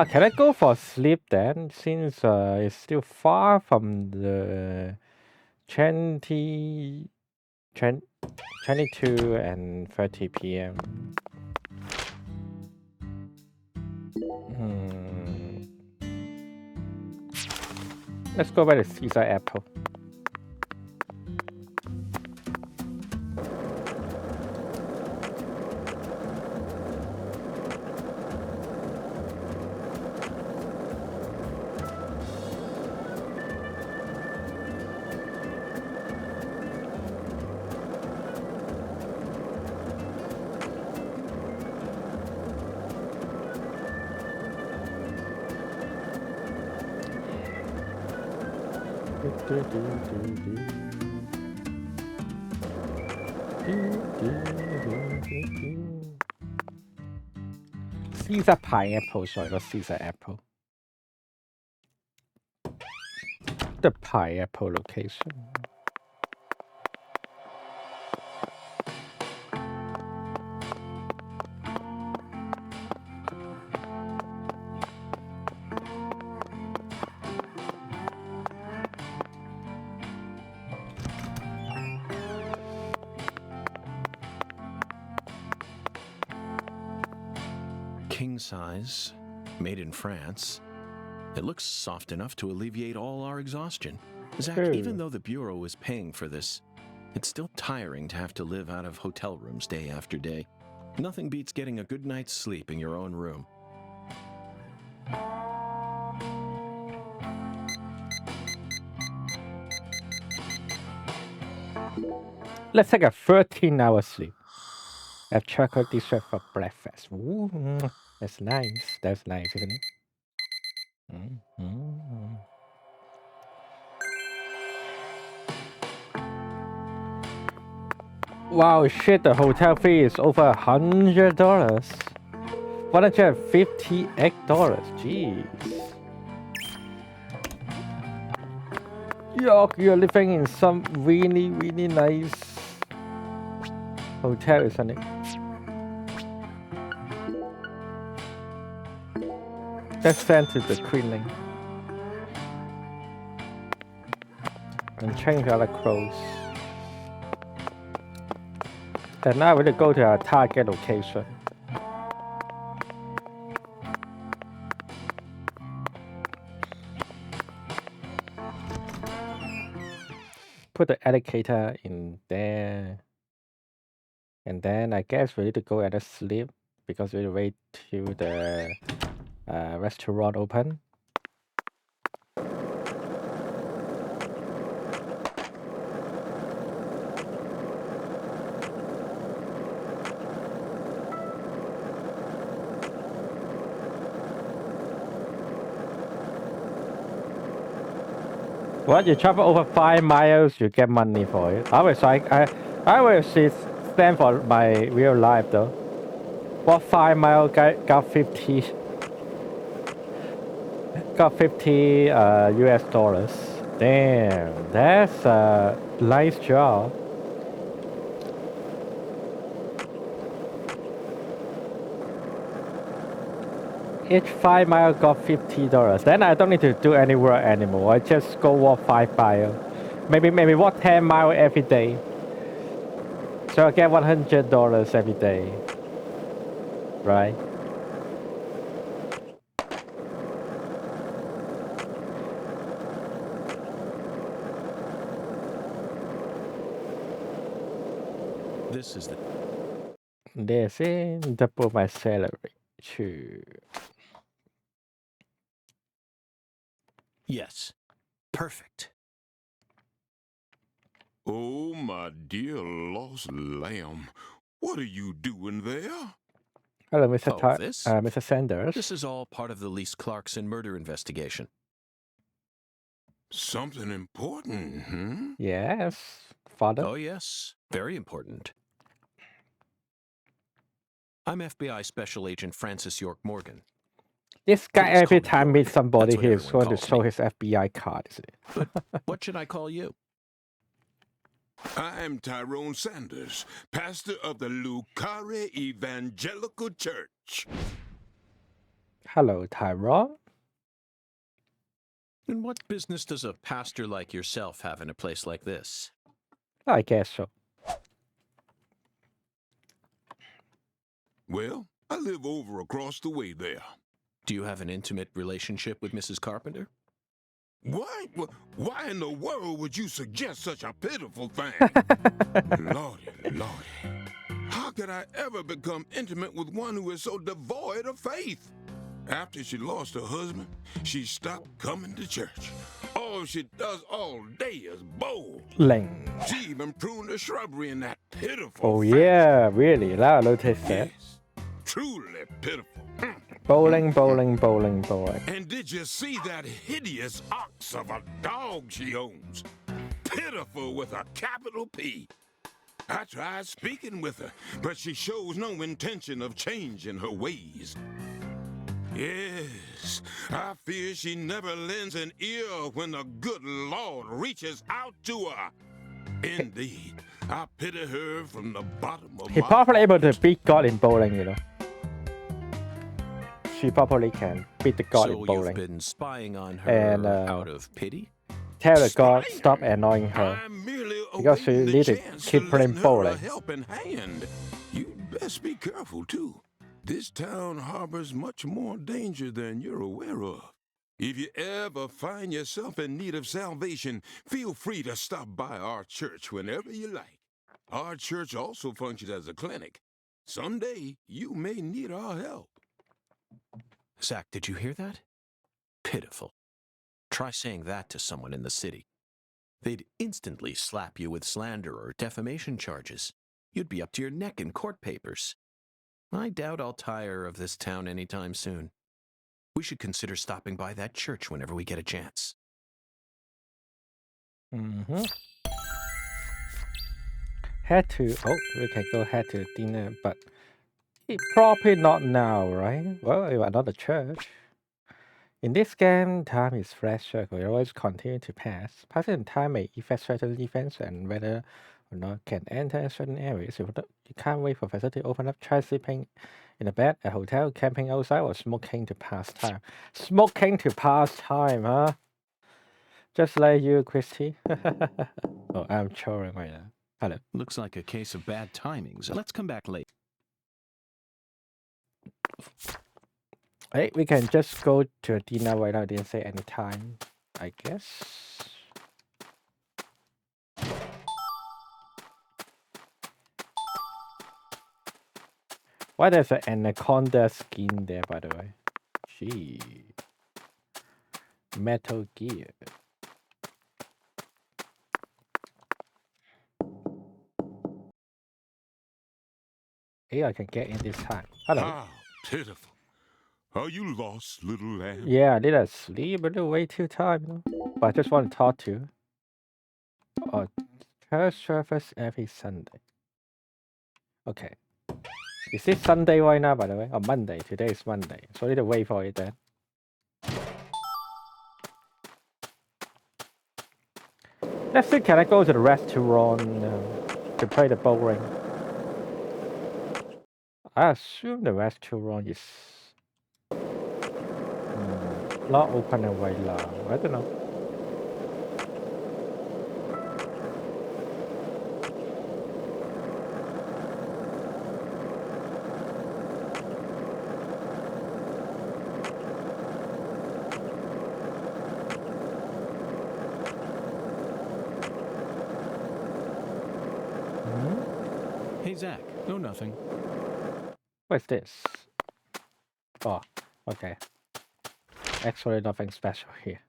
Can I go for sleep then? Since it's still far from the 22 and 30 p.m. Let's go by the Caesar apple. Caesar pineapple, sorry, not Caesar apple. The pineapple location. king size, made in France. It looks soft enough to alleviate all our exhaustion. Zach, even though the Bureau is paying for this, it's still tiring to have to live out of hotel rooms day after day. Nothing beats getting a good night's sleep in your own room. Let's take a 13-hour sleep. Have chocolate dessert for breakfast. Ooh, that's nice. That's nice, isn't it? Wow, shit, the hotel fee is over $100. $158. Jeez. Yuck, you're living in some really, really nice hotel, isn't it? Let's send to the cleaning. And change other clothes. And now we're going to go to our target location. Put the alligator in there. And then I guess we need to go and sleep because we wait till the restaurant open. What, you travel over 5 miles, you get money for it. I always stand for my real life though. What 5 miles got 50 US dollars. Damn, that's a nice job. Each 5 miles got $50. Then I don't need to do any work anymore. I just go walk 5 miles. Maybe walk 10 miles every day. So I get $100 every day. right? This is the This is double my salary. True. yes. Perfect. Oh, my dear lost lamb. What are you doing there? Hello, Mr. Oh, this? Mr. Sanders. This is all part of the Lise Clarkson murder investigation. Something important, hmm? Yes, father. Oh, yes. Very important. I'm FBI Special Agent Francis York Morgan. This guy Please call every me time York. meets somebody, That's what he is everyone going to calls show me. his FBI card. Is it? But what should I call you? I'm Tyrone Sanders, pastor of the Lucare Evangelical Church. Hello, Tyrone. And what business does a pastor like yourself have in a place like this? I guess so. Well, I live over across the way there. Do you have an intimate relationship with Mrs. Carpenter? Why? Why in the world would you suggest such a pitiful thing? Lordy, Lordy. How could I ever become intimate with one who is so devoid of faith? After she lost her husband, she stopped coming to church. All she does all day is bowl. Ling. She even pruned the shrubbery in that pitiful Oh fashion. yeah, really? Now I noticed that. Yes, truly pitiful. Bowling, bowling, bowling, bowling. And did you see that hideous ox of a dog she owns? Pitiful with a capital P. I tried speaking with her, but she shows no intention of changing her ways. Yes, I fear she never lends an ear when the good Lord reaches out to her. Indeed, I pity her from the bottom of He my probably able to heart. beat God in bowling, you know. She probably can beat the God So in you've bowling. been spying on her And, out of pity? Tell the God Spying? stop annoying her. I'm merely Because she awaiting the need to chance keep to playing lend her a bowling. helping hand. You'd best be careful, too. This town harbors much more danger than you're aware of. If you ever find yourself in need of salvation, feel free to stop by our church whenever you like. Our church also functions as a clinic. Someday, you may need our help. Zach, did you hear that? Pitiful. Try saying that to someone in the city. They'd instantly slap you with slander or defamation charges. You'd be up to your neck in court papers. I doubt I'll tire of this town anytime soon. We should consider stopping by that church whenever we get a chance. Head to, oh, we can go head to dinner, but probably not now, right? Well, another church. In this game, time is flat circle. It always continue to pass. Passing time may affect certain events and whether or not can enter certain areas. You can't wait for facility to open up. Try sleeping in a bed, a hotel, camping outside, or smoking to pass time. Smoking to pass time, huh? Just like you, Christy. Oh, I'm chowing right now. Hello. Looks like a case of bad timings. Let's come back late. Hey, we can just go to a dinner right now. I didn't say any time, I guess. Why there's an anaconda skin there, by the way? Gee. Metal Gear. Hey, I can get in this time. Hello. How pitiful. Are you lost, little lamb? Yeah, I did a sleep a little way too time, you know. But I just want to talk to you. Oh, church service every Sunday. Okay. Is it Sunday right now, by the way? Or Monday? Today is Monday. So I need to wait for it then. Let's see, can I go to the restaurant to play the bowling? I assume the restaurant is not open right now. I don't know. Hey, Zach. No, nothing. What's this? Oh, okay. Actually, nothing special here.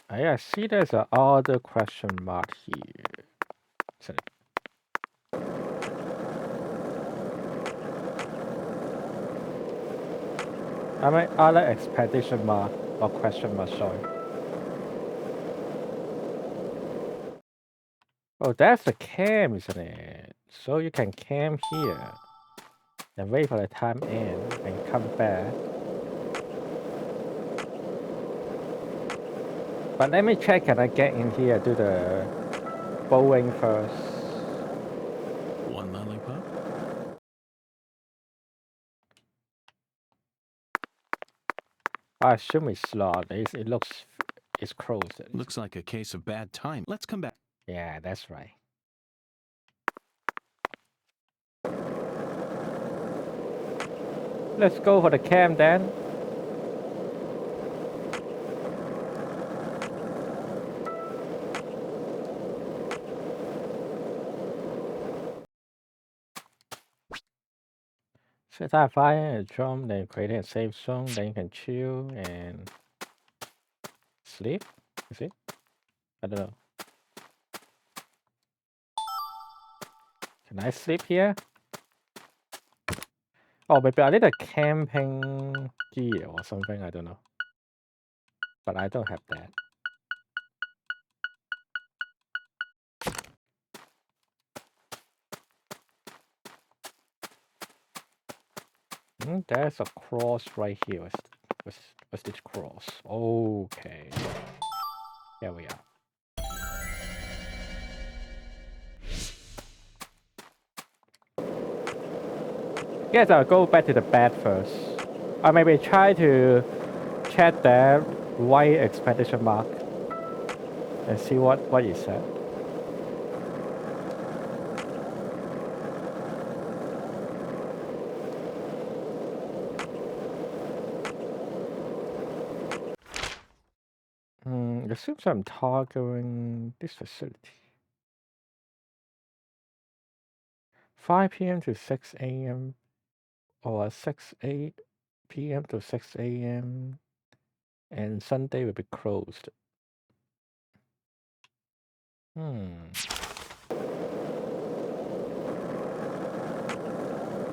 I see there's a other question mark here. I mean, other expedition mark or question mark, sorry. Oh, that's the camp, isn't it? So you can camp here and wait for the time end and come back. But let me check, can I get in here, do the bowling first? One lollipop? I assume it's locked. It looks, it's closed. Looks like a case of bad time. Let's come back. Yeah, that's right. Let's go for the camp then. Set up fire, a drum, then create a safe zone, then you can chill and sleep. Is it? I don't know. Can I sleep here? Oh, maybe I need a camping gear or something, I don't know. But I don't have that. There's a cross right here. What's this cross? Okay. Here we are. Guess I'll go back to the bed first. Or maybe try to check that white expedition mark and see what it said. It seems I'm targeting this facility. 5 p.m. to 6 a.m. or 6 p.m. to 6 a.m. and Sunday will be closed.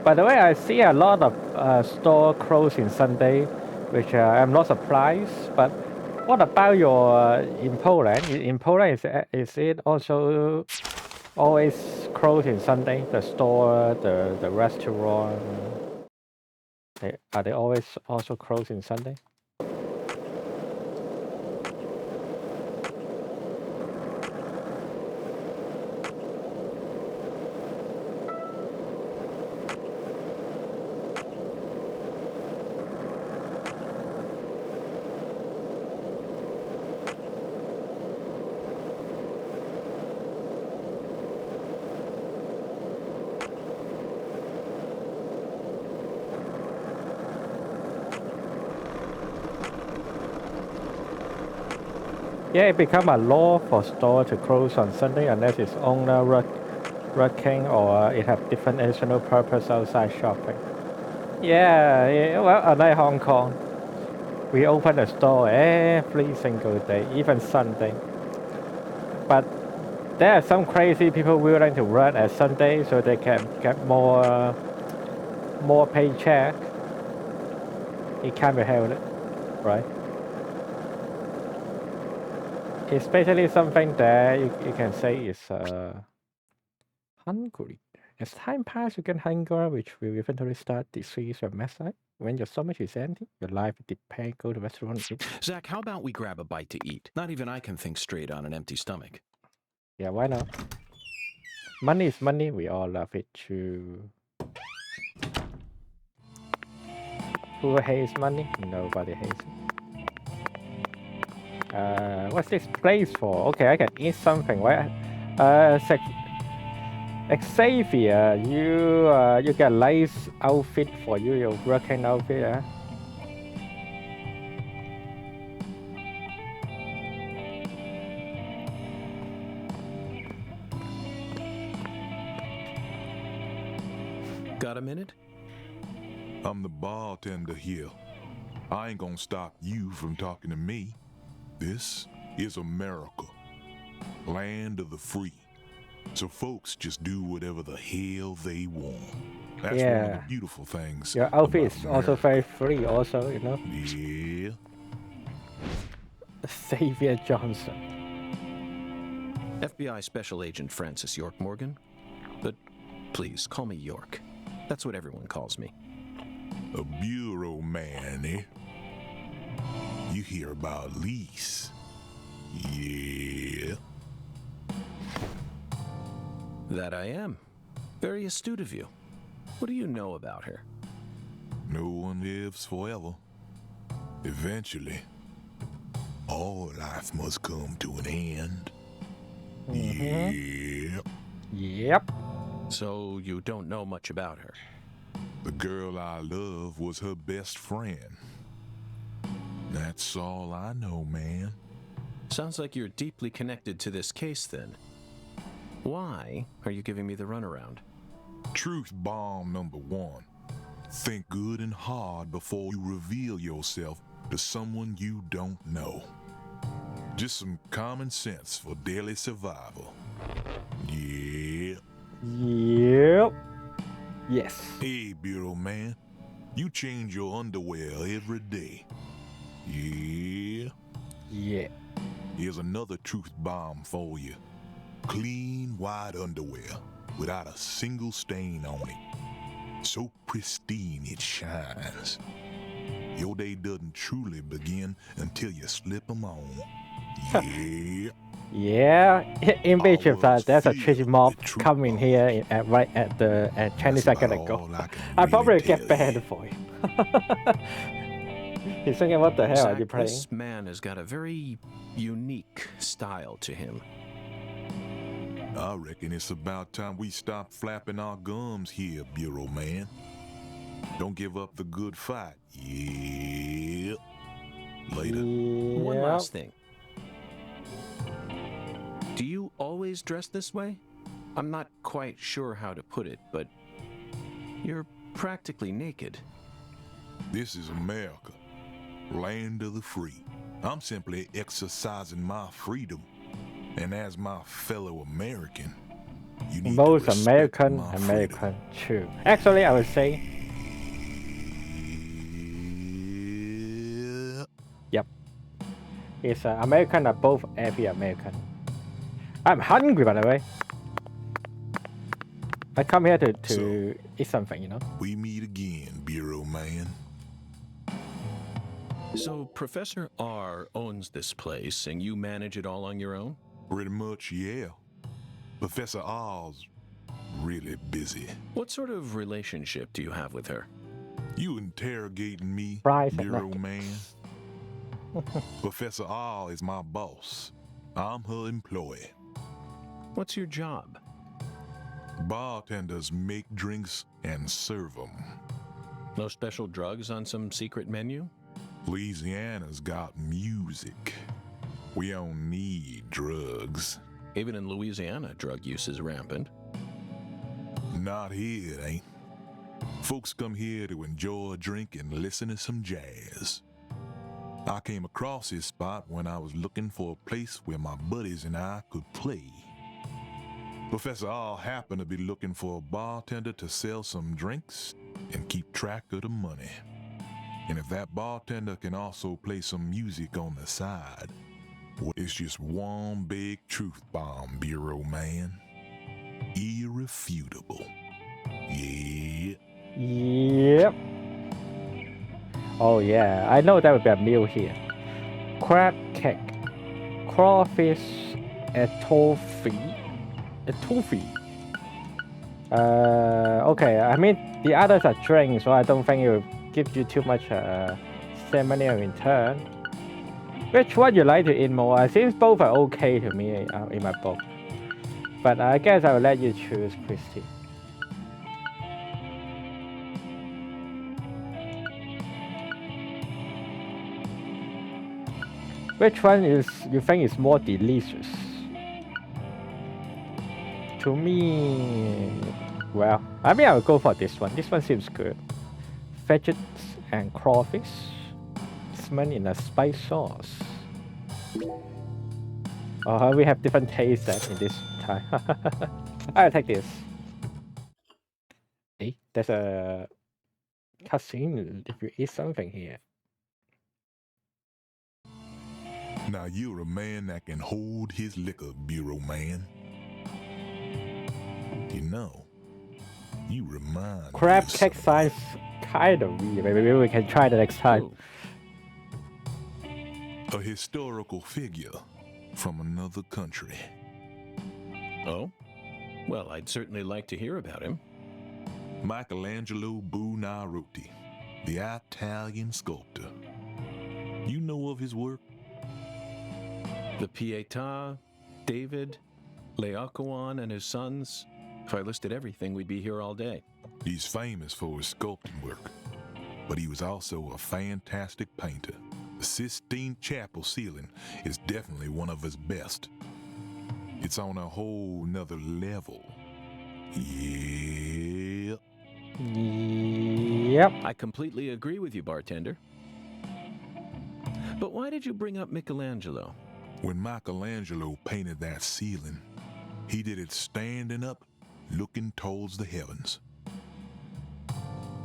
By the way, I see a lot of store closing Sunday, which I'm not surprised. But what about your in Poland? In Poland, is it also always closing Sunday? The store, the restaurant, are they always also closing Sunday? Yeah, it become a law for store to close on Sunday unless it's owner working or it have different additional purpose outside shopping. Yeah, well, unlike Hong Kong, we open a store every single day, even Sunday. But there are some crazy people willing to work at Sunday so they can get more paycheck. It can't be helped, right? Especially something that you can say is hungry. As time passes, you get hunger, which will eventually start disease or message. When your stomach is empty, your life depends. Go to the restaurant and eat. Zach, how about we grab a bite to eat? Not even I can think straight on an empty stomach. Yeah, why not? Money is money. We all love it too. Who hates money? Nobody hates it. What's this place for? Okay, I can eat something, right? Xavier, you get a nice outfit for you, your working outfit. Got a minute? I'm the bartender here. I ain't gonna stop you from talking to me. This is America, land of the free. So folks just do whatever the hell they want. That's one of the beautiful things. Your outfit is also very free, also, you know. Yeah. Xavier Johnson. FBI Special Agent Francis York Morgan. But please, call me York. That's what everyone calls me. A bureau man, eh? You hear about Lise? Yeah. That I am. Very astute of you. What do you know about her? No one lives forever. Eventually, all life must come to an end. Yep. Yep. So you don't know much about her? The girl I love was her best friend. That's all I know, man. Sounds like you're deeply connected to this case, then. Why are you giving me the runaround? Truth bomb number 1. Think good and hard before you reveal yourself to someone you don't know. Just some common sense for daily survival. Yeah. Yep. Yes. Hey, bureau man. You change your underwear every day. Yeah. Yeah. Here's another truth bomb for you. Clean, white underwear without a single stain on it. So pristine it shines. Your day doesn't truly begin until you slip them on. Yeah. Yeah. In Beijing, there's a treasure mob coming here right at 20 seconds ago. I probably get banned for it. He's thinking, what the hell Zach, are you playing? This man has got a very unique style to him. I reckon it's about time we stop flapping our gums here, bureau man. Don't give up the good fight. Yeah. Later. One last thing. Do you always dress this way? I'm not quite sure how to put it, but you're practically naked. This is America, land of the free. I'm simply exercising my freedom. And as my fellow American, you need Most to respect American, my American, true. Actually, I would say. Yep. It's American are both every American. I'm hungry, by the way. I come here to eat something, you know. We meet again, bureau man. So Professor R owns this place, and you manage it all on your own? Pretty much, yeah. Professor R's really busy. What sort of relationship do you have with her? You interrogating me, bureau man? Professor R is my boss. I'm her employee. What's your job? Bartenders make drinks and serve them. No special drugs on some secret menu? Louisiana's got music. We don't need drugs. Even in Louisiana, drug use is rampant. Not here, it ain't. Folks come here to enjoy a drink and listen to some jazz. I came across this spot when I was looking for a place where my buddies and I could play. Professor R happened to be looking for a bartender to sell some drinks and keep track of the money. And if that bartender can also play some music on the side, well, it's just one big truth bomb, bureau man. Irrefutable. Yeah. Yep. Oh yeah, I know that would be a meal here. Crab cake, crawfish, etouffee. Okay, I mean the others are drinks, so I don't think it will give you too much ceremony in return. Which one you like to eat more? I think both are okay to me in my book. But I guess I will let you choose, Christy. Which one is you think is more delicious? To me, Well, I mean, I'll go for this one. This one seems good. Veggies and crawfish. Smoked in a spice sauce. Oh, we have different tastes in this time. I'll take this. Hey, there's a cutscene if you eat something here. Now you're a man that can hold his liquor, Bureau man. You know, you remind Crab me of cake somebody. size kind of weird. Maybe we can try the next time. A historical figure from another country. Oh? Well, I'd certainly like to hear about him. Michelangelo Buonarroti, the Italian sculptor. You know of his work? The Pietà, David, Laocoon and his sons. If I listed everything, we'd be here all day. He's famous for his sculpting work, but he was also a fantastic painter. The Sistine Chapel ceiling is definitely one of his best. It's on a whole nother level. Yeah. Yep. I completely agree with you, bartender. But why did you bring up Michelangelo? When Michelangelo painted that ceiling, he did it standing up, looking towards the heavens.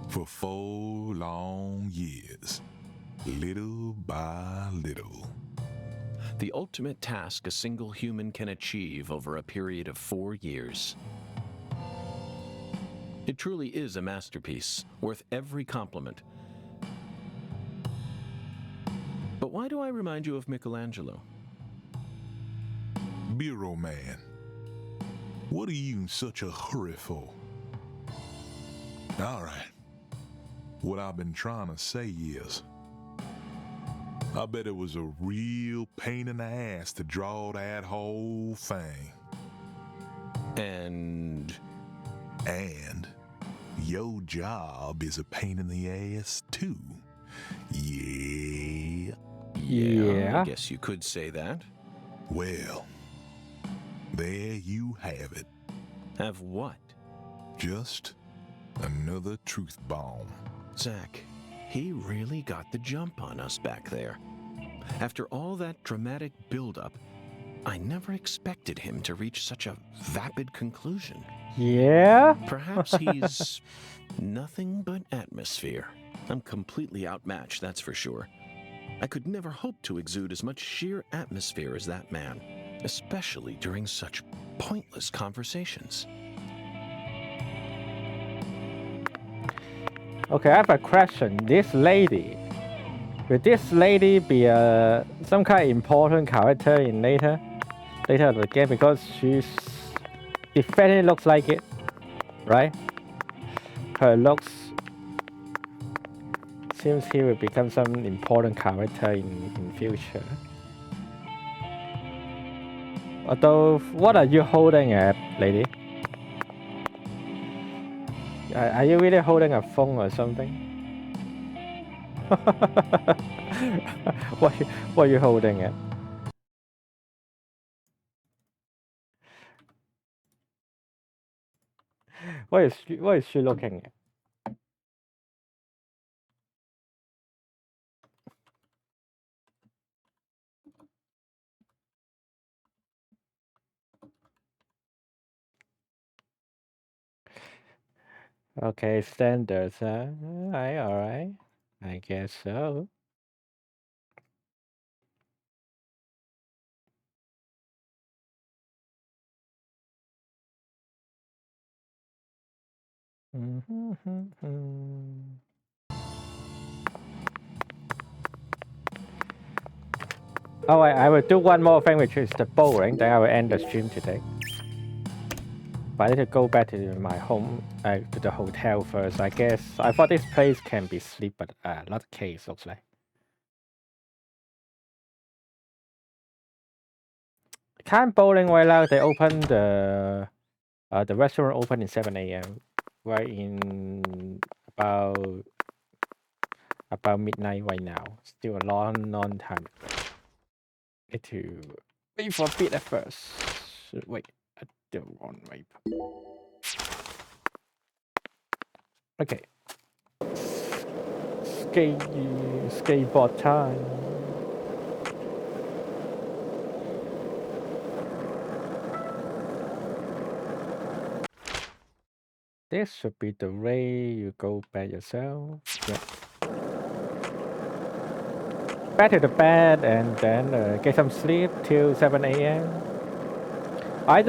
For 4 long years, little by little. The ultimate task a single human can achieve over a period of 4 years. It truly is a masterpiece, worth every compliment. But why do I remind you of Michelangelo? Bureau man, what are you in such a hurry for? All right. What I've been trying to say is, I bet it was a real pain in the ass to draw that whole thing. And your job is a pain in the ass too. Yeah. Yeah. I guess you could say that. Well, there you have it. Have what? Just another truth bomb. Zach, he really got the jump on us back there. After all that dramatic build-up, I never expected him to reach such a vapid conclusion. Yeah? Perhaps he's nothing but atmosphere. I'm completely outmatched, that's for sure. I could never hope to exude as much sheer atmosphere as that man, especially during such pointless conversations. Okay, I have a question. This lady, will this lady be some kind of important character in later of the game, because she's definitely looks like it, right? Her looks seems he will become some important character in future. Although, what are you holding at, lady? Are you really holding a phone or something? What are you holding at? What is she looking at? Okay, standards, huh? Alright. I guess so. Oh, I will do one more thing, which is the bowling. Then I will end the stream today. But I need to go back to my home, to the hotel first. I guess I thought this place can be sleep, but not the case. Looks like. Can't bowling right now. They open the restaurant open in 7 a.m. We're in about midnight right now. Still a long time. Need to wait for a bit at first. Wait, the wrong way. Okay. Skateboard time. This should be the way you go back yourself. Yep. Back to the bed and then get some sleep till 7 a.m. I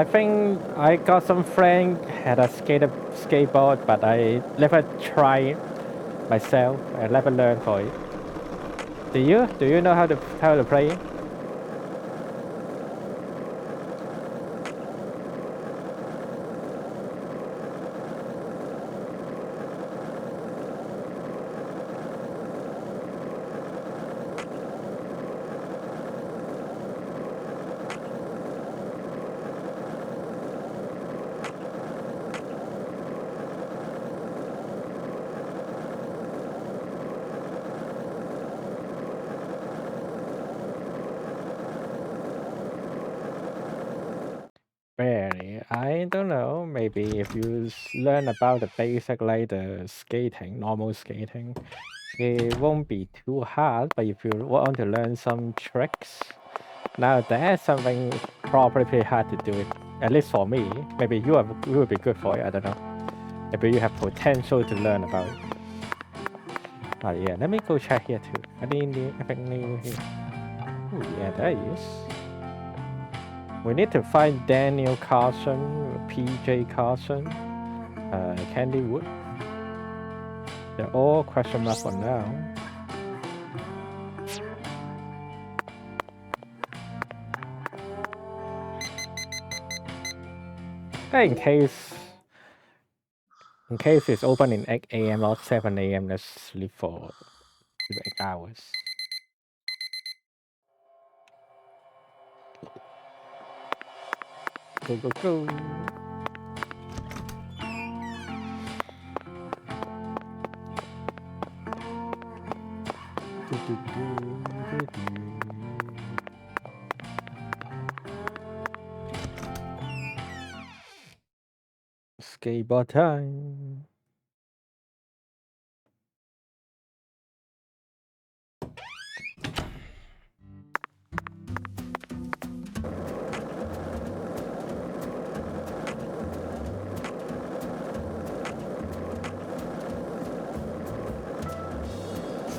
think I got some friend had a skateboard, but I never tried myself. I never learned for it. Do you? Do you know how to play it? Barely. I don't know. Maybe if you learn about the basic like the skating, normal skating, it won't be too hard. But if you want to learn some tricks, now that's something probably pretty hard to do it. At least for me. Maybe you will be good for it. I don't know. Maybe you have potential to learn about it. Oh yeah, let me go check here too. Anything new here? Oh yeah, there he is. We need to find Daniel Carson, PJ Carson, Candy Wood. They're all question mark for now. In case it's open in 8 a.m. or 7 a.m., let's sleep for 8 hours. Go, go, go. Skateboard time.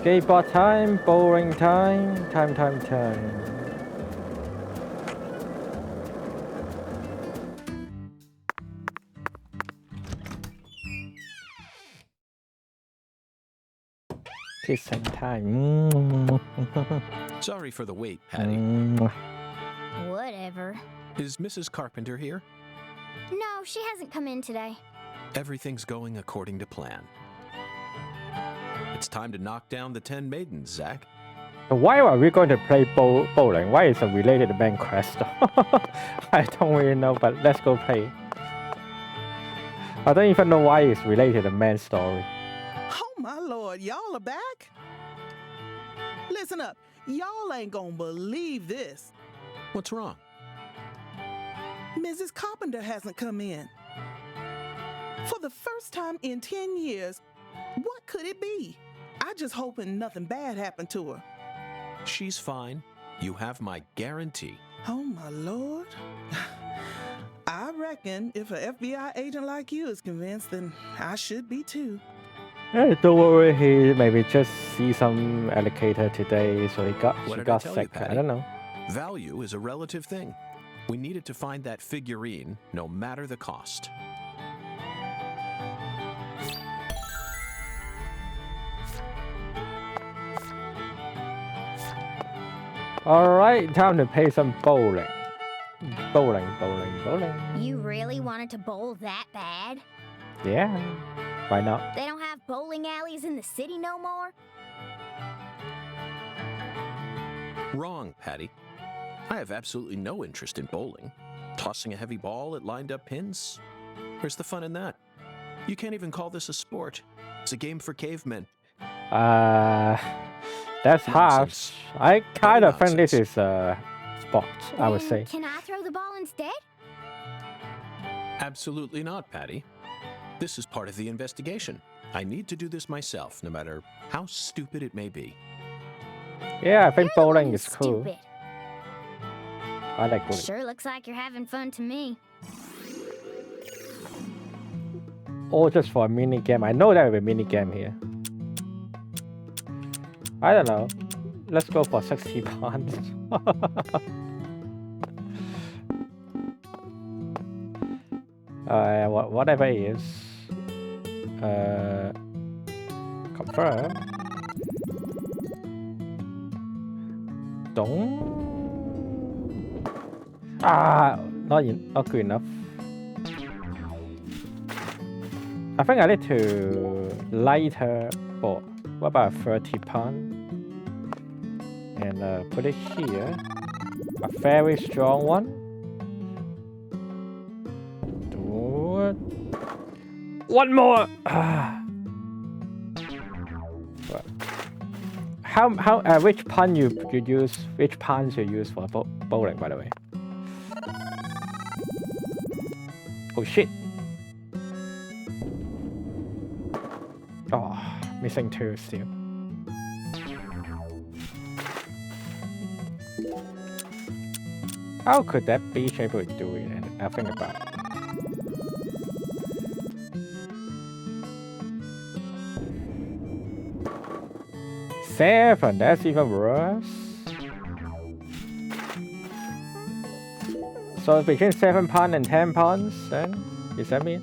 Skateboard time, bowling time, time. Kissing time. Sorry for the wait, Patty. Whatever. Is Mrs. Carpenter here? No, she hasn't come in today. Everything's going according to plan. It's time to knock down the 10 maidens, Zach. Why are we going to play bowling? Why is it related to main quest? I don't really know, but let's go play. I don't even know why it's related to main story. Oh my lord, y'all are back? Listen up, y'all ain't gonna believe this. What's wrong? Mrs. Carpenter hasn't come in. For the first time in 10 years, what could it be? I just hoping nothing bad happened to her. She's fine. You have my guarantee. Oh my lord. I reckon if an FBI agent like you is convinced, then I should be too. Hey, don't worry, he maybe just see some alligator today, so she got sick. I don't know. Value is a relative thing. We needed to find that figurine, no matter the cost. Alright, time to play some bowling. Bowling. You really wanted to bowl that bad? Yeah, why not? They don't have bowling alleys in the city no more? Wrong, Patty. I have absolutely no interest in bowling. Tossing a heavy ball at lined-up pins? Where's the fun in that? You can't even call this a sport. It's a game for cavemen. That's harsh. I kind of think this is a sport, I would say. Can I throw the ball instead? Absolutely not, Patty. This is part of the investigation. I need to do this myself, no matter how stupid it may be. Yeah, I think You're the one bowling who's is cool. stupid. I like bowling. Sure looks like you're having fun to me. Or just for a mini game. I know there will be a mini game here. I don't know. Let's go for 60 pounds. Whatever it is. Confirm. Don't. Not good enough. I think I need to lighter board. What about 30 pound? And put it here. A very strong one. Do it. One more. Which pun you use? Which puns you use for bowling, by the way? Oh shit! Oh, missing 2 still. How could that be able to do it? And I think about it. 7, that's even worse. So between 7 pounds and 10 pounds, then is that mean?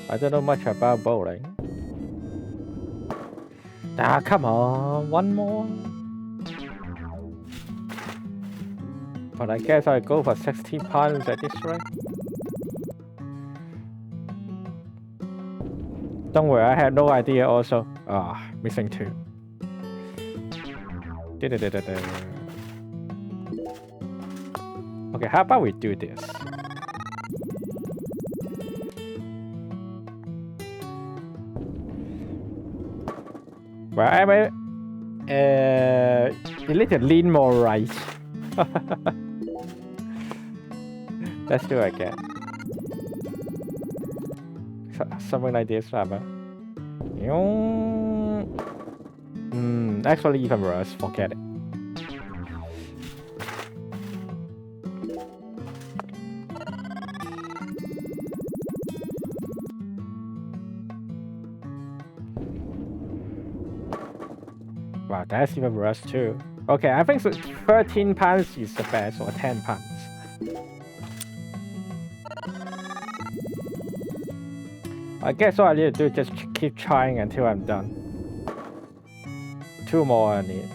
I don't know much about bowling. Come on, one more. But I guess I go for 60 pounds at this rate. Don't worry, I had no idea also. Missing 2. Okay, how about we do this? Well, you need to lean more right. Let's do it again. Something like this, rather. Actually, even worse. Forget it. Wow, that's even worse too. Okay, I think 13 pounds is the best, or 10 pounds. I guess all I need to do is just keep trying until I'm done. 2 more I need.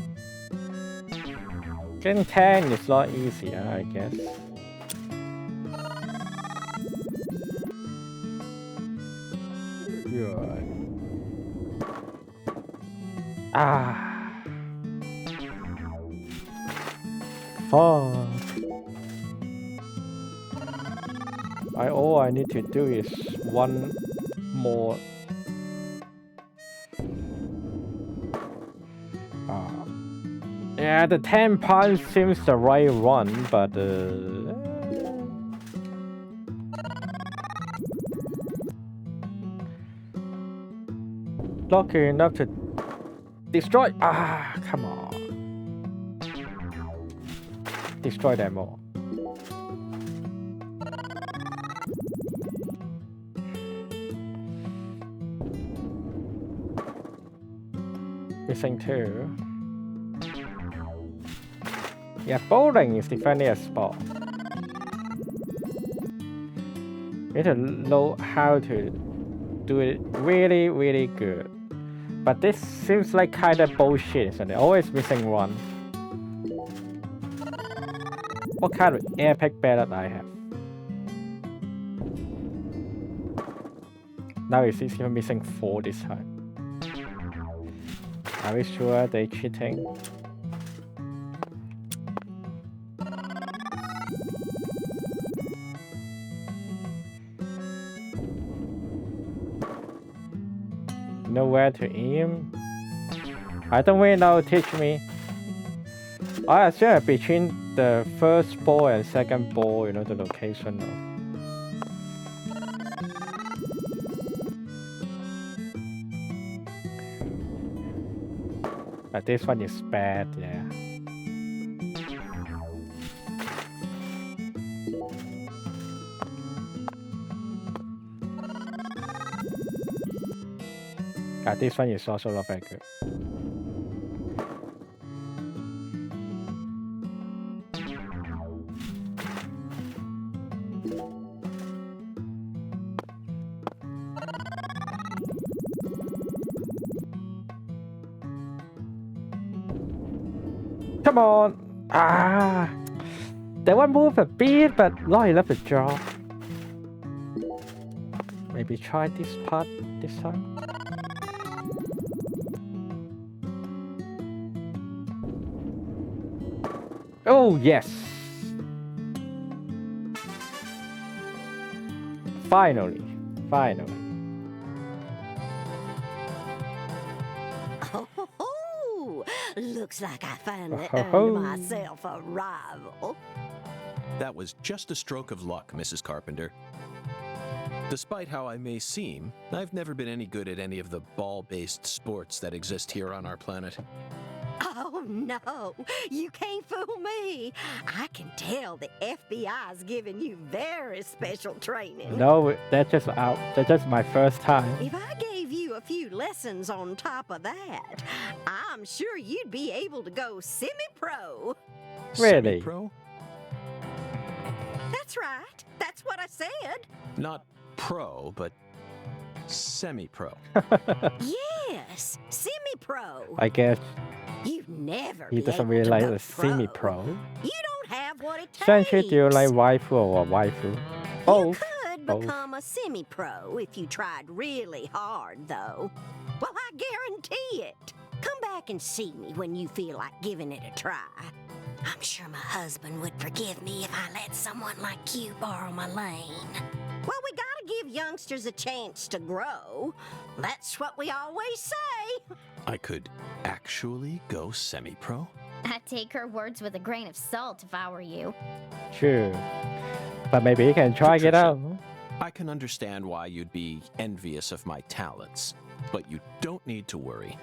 Getting 10 is a lot easier, I guess. Good. Fuck. All I need to do is 1 more. Yeah, the 10 pounds seems the right one, but lucky enough to destroy. Come on. Destroy them all. Missing 2. Yeah, bowling is definitely a sport. You need to know how to do it really, really good. But this seems like kind of bullshit, isn't it? Always missing 1. What kind of epic battle I have? Now it's even missing 4 this time. Are we sure they're cheating? Know where to aim? I don't really know, teach me. I assume between the first ball and second ball, you know, the location of. But this one is bad, yeah. This one is also not very good. Come on! Ah! That one moved a bit, but not enough to draw. Maybe try this part this time. Oh, yes! Finally. Finally. Oh, looks like I finally earned myself a rival. That was just a stroke of luck, Mrs. Carpenter. Despite how I may seem, I've never been any good at any of the ball-based sports that exist here on our planet. Oh, no, you can't fool me. I can tell the FBI's giving you very special training. No, that's just my first time. If I gave you a few lessons on top of that, I'm sure you'd be able to go semi-pro. Really? Semi-pro? That's right. That's what I said. Not pro, but semi-pro. Yes, semi-pro. I guess You'd never he be doesn't able really to like go the semi-pro. You don't have what it takes. Sanchi, do you like waifu or waifu? You could become a semi-pro if you tried really hard, though. Well, I guarantee it. Come back and see me when you feel like giving it a try. I'm sure my husband would forgive me if I let someone like you borrow my lane. Well, we gotta give youngsters a chance to grow. That's what we always say. I could actually go semi-pro? I'd take her words with a grain of salt if I were you. True. But maybe you can try it out. I can understand why you'd be envious of my talents, but you don't need to worry.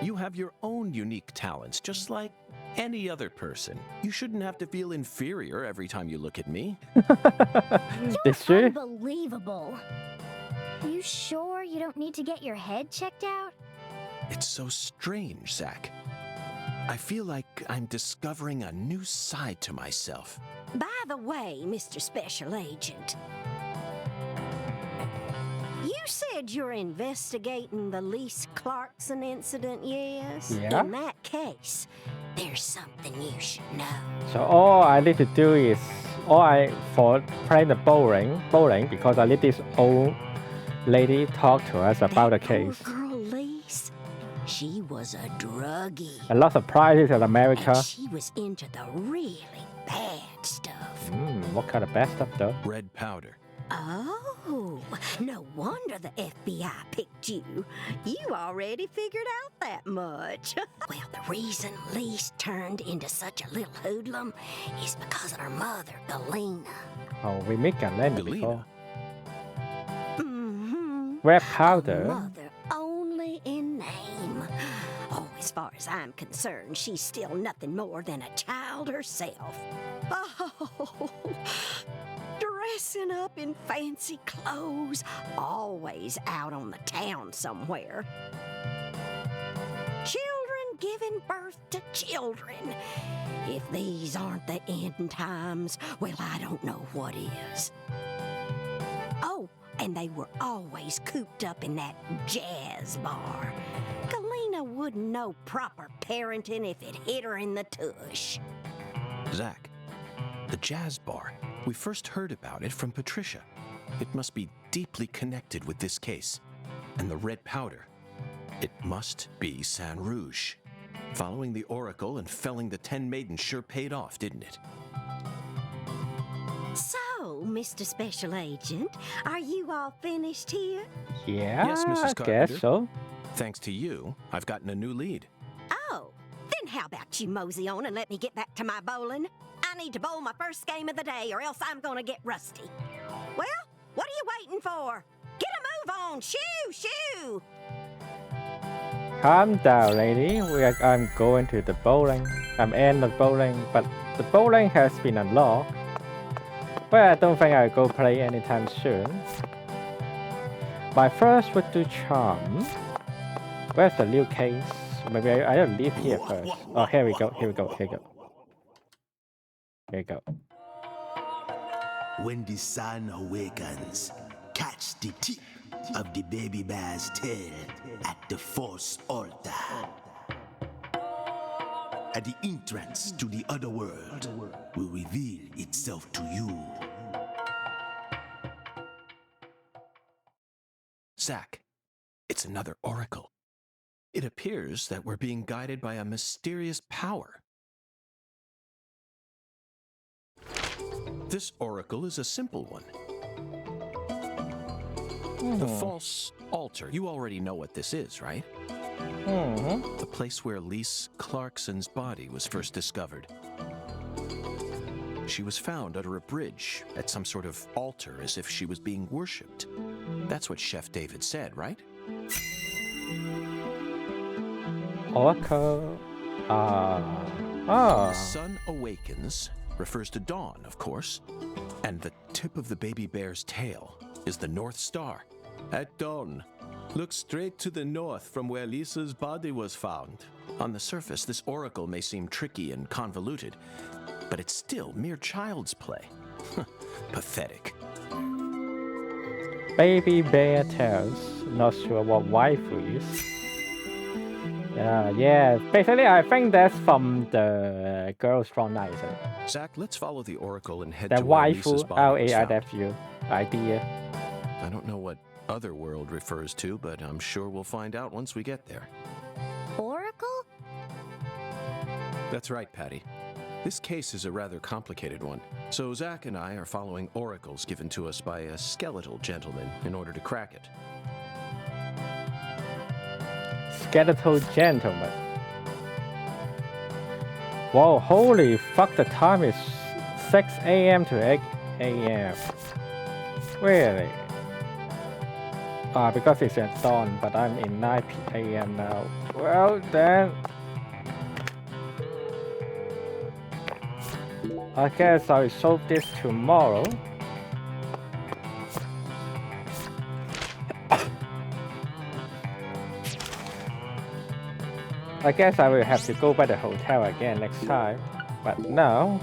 You have your own unique talents, just like any other person. You shouldn't have to feel inferior every time you look at me. You're unbelievable. You sure you don't need to get your head checked out? It's so strange, Zach. I feel like I'm discovering a new side to myself. By the way, Mr. Special Agent, you said you're investigating the Lise Clarkson incident, yes? Yeah. In that case, there's something you should know. So all I need to do is for playing the bowling because I need this old lady talk to us about the case. Poor girl Lise, she was a druggie. A lot of prizes in America. And she was into the really bad stuff. What kind of bad stuff though? Red powder. Oh, no wonder the FBI picked you. You already figured out that much. Well, the reason Lise turned into such a little hoodlum is because of her mother, Galena. Oh, we met Galena before. Mm-hmm. Red powder? A mother only in name. Oh, as far as I'm concerned, she's still nothing more than a child herself. Oh, dressing up in fancy clothes, always out on the town somewhere. Children giving birth to children. If these aren't the end times, well, I don't know what is. Oh, and they were always cooped up in that jazz bar. Galena wouldn't know proper parenting if it hit her in the tush. Zach, the jazz bar. We first heard about it from Patricia. It must be deeply connected with this case. And the red powder. It must be San Rouge. Following the Oracle and felling the 10 maidens sure paid off, didn't it? So, Mr. Special Agent, are you all finished here? Yeah, Yes, Mrs. I Carpenter. guess so. Thanks to you, I've gotten a new lead. Oh, then how about you mosey on and let me get back to my bowling? I need to bowl my first game of the day, or else I'm gonna get rusty. Well, what are you waiting for? Get a move on! Shoo! Shoo! Calm down, lady. I'm going to the bowling. I'm in the bowling, but the bowling has been unlocked. But I don't think I'll go play anytime soon. My first would do charm. Where's the new case? Maybe I'll leave here first. Oh, here we go. Here we go. Here we go. Here we go. When the sun awakens, catch the tip of the baby bear's tail at the Force altar. At the entrance to the other world will reveal itself to you. Zack, it's another oracle. It appears that we're being guided by a mysterious power. This oracle is a simple one. The false altar. You already know what this is, right? The place where Lise Clarkson's body was first discovered. She was found under a bridge at some sort of altar as if she was being worshipped. That's what Chef David said, right? Oracle. The sun awakens refers to dawn, of course. And the tip of the baby bear's tail is the North Star. At dawn, look straight to the north from where Lisa's body was found. On the surface, this oracle may seem tricky and convoluted, but it's still mere child's play. Pathetic. Baby bear tails. Not sure what waifu is. Yeah. Basically, I think that's from the Girls from Night. Zack, let's follow the oracle and head The to where Lisa's waifu, body was found. LAIFU idea. I don't know what Otherworld refers to, but I'm sure we'll find out once we get there. Oracle? That's right, Patty. This case is a rather complicated one, so Zack and I are following oracles given to us by a skeletal gentleman in order to crack it. Skeletal gentleman. Whoa, holy fuck, the time is 6 a.m. to 8 a.m. Really? Because it's at dawn, but I'm in 9 a.m. now. Well, then I guess I'll solve this tomorrow. I guess I will have to go by the hotel again next time. But now,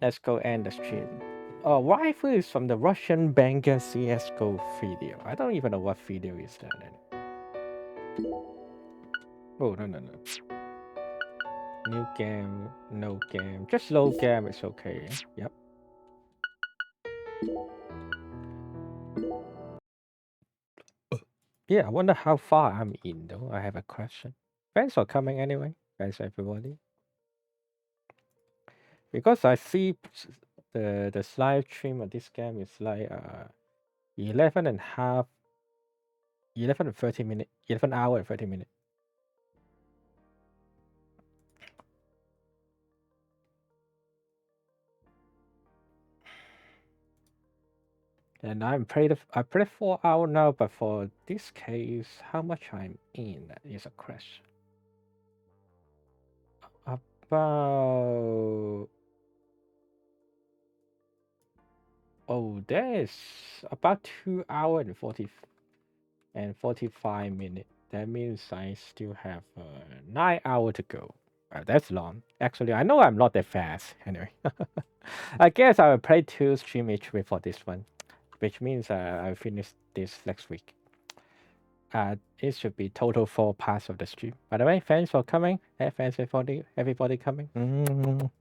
let's go end the stream. Oh, waifu is from the Russian Banger CSGO video. I don't even know what video is that. Oh, no. New game, no game. Just low game is okay. Yep. Yeah, I wonder how far I'm in though. I have a question. Thanks for coming anyway. Thanks everybody. Because I see the live stream of this game is like 11 and 30 minutes. 11 hour and 30 minutes. And I played 4 hours now, but for this case, how much I'm in is a question. About there's about 2 hours and 45 minutes. That means I still have 9 hours to go. That's long. Actually, I know I'm not that fast. Anyway, I guess I will play 2 streams each week for this one, which means I'll finish this next week. It should be total 4 parts of the stream. By the way, thanks for coming. Hey, thanks everybody coming.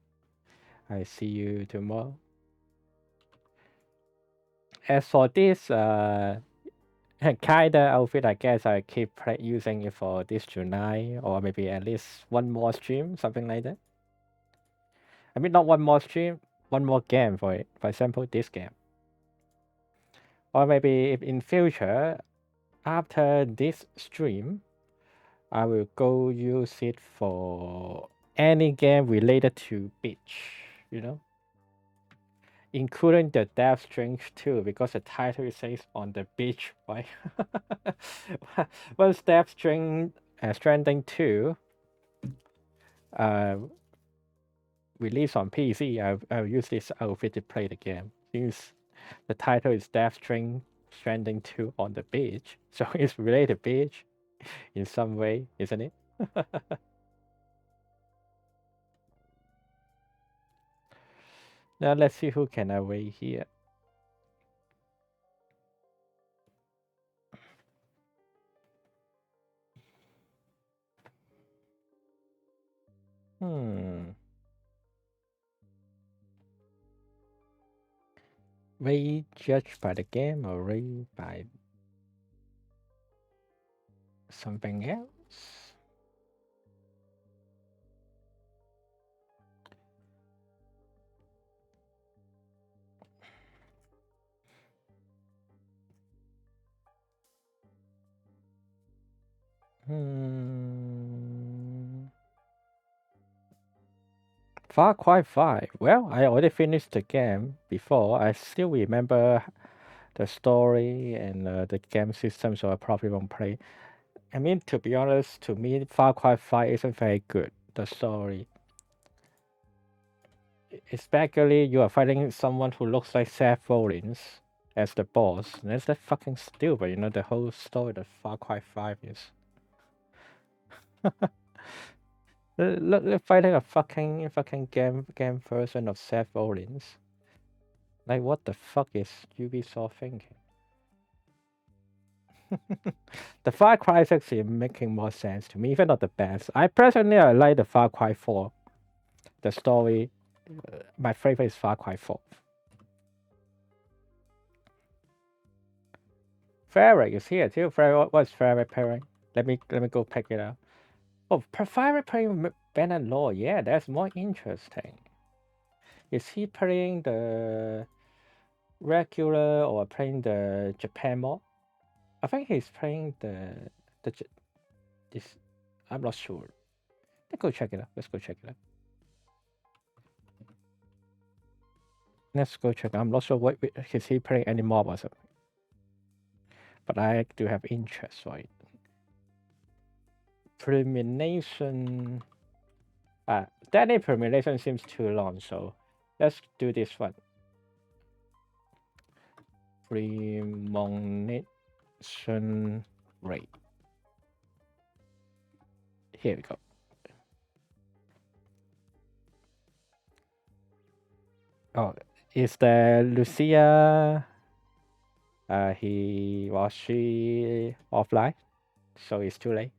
I see you tomorrow. As for this kinda outfit, I guess I keep using it for this tonight, or maybe at least one more stream, something like that. I mean, not one more stream, one more game for it. For example, this game. Or maybe if in future, after this stream, I will go use it for any game related to beach, you know, including the Death Stranding too, because the title says on the beach, right? Once Stranding 2 release on PC, I'll use this outfit to play the game. Since the title is Stranding 2 on the beach, so it's related to beach in some way, isn't it? Now let's see who can I wait here. Rate judged by the game or rate by something else? Far Cry 5. Well, I already finished the game before. I still remember the story and the game system, so I probably won't play. I mean, to be honest, to me, Far Cry 5 isn't very good. The story. Especially you are fighting someone who looks like Seth Rollins as the boss. That's that fucking stupid, you know, the whole story that Far Cry 5 is. Look, fighting a fucking game version of Seth Rollins. Like, what the fuck is Ubisoft thinking? The Far Cry is actually making more sense to me, even not the best. I like the Far Cry 4. The story, my favorite is Far Cry 4. Ferric is here too. Ferric, what's Ferric pairing? Let me go pick it up. Oh, Ferric playing Ben and Law. Yeah, that's more interesting. Is he playing the regular or playing the Japan mod? I think he's playing this. I'm not sure. Let's go check it out. Let's go check it out. Let's go check. I'm not sure what is he playing any mob or something. But I do have interest, right? Premonition. That Premonition seems too long, so let's do this one. Premonition rate. Here we go. Oh, is the Lucia? She offline? So it's too late.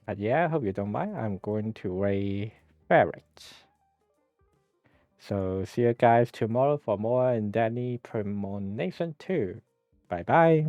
But yeah, I hope you don't mind. I'm going to rate Ferret. So see you guys tomorrow for more in Danny Premonition 2. Bye bye.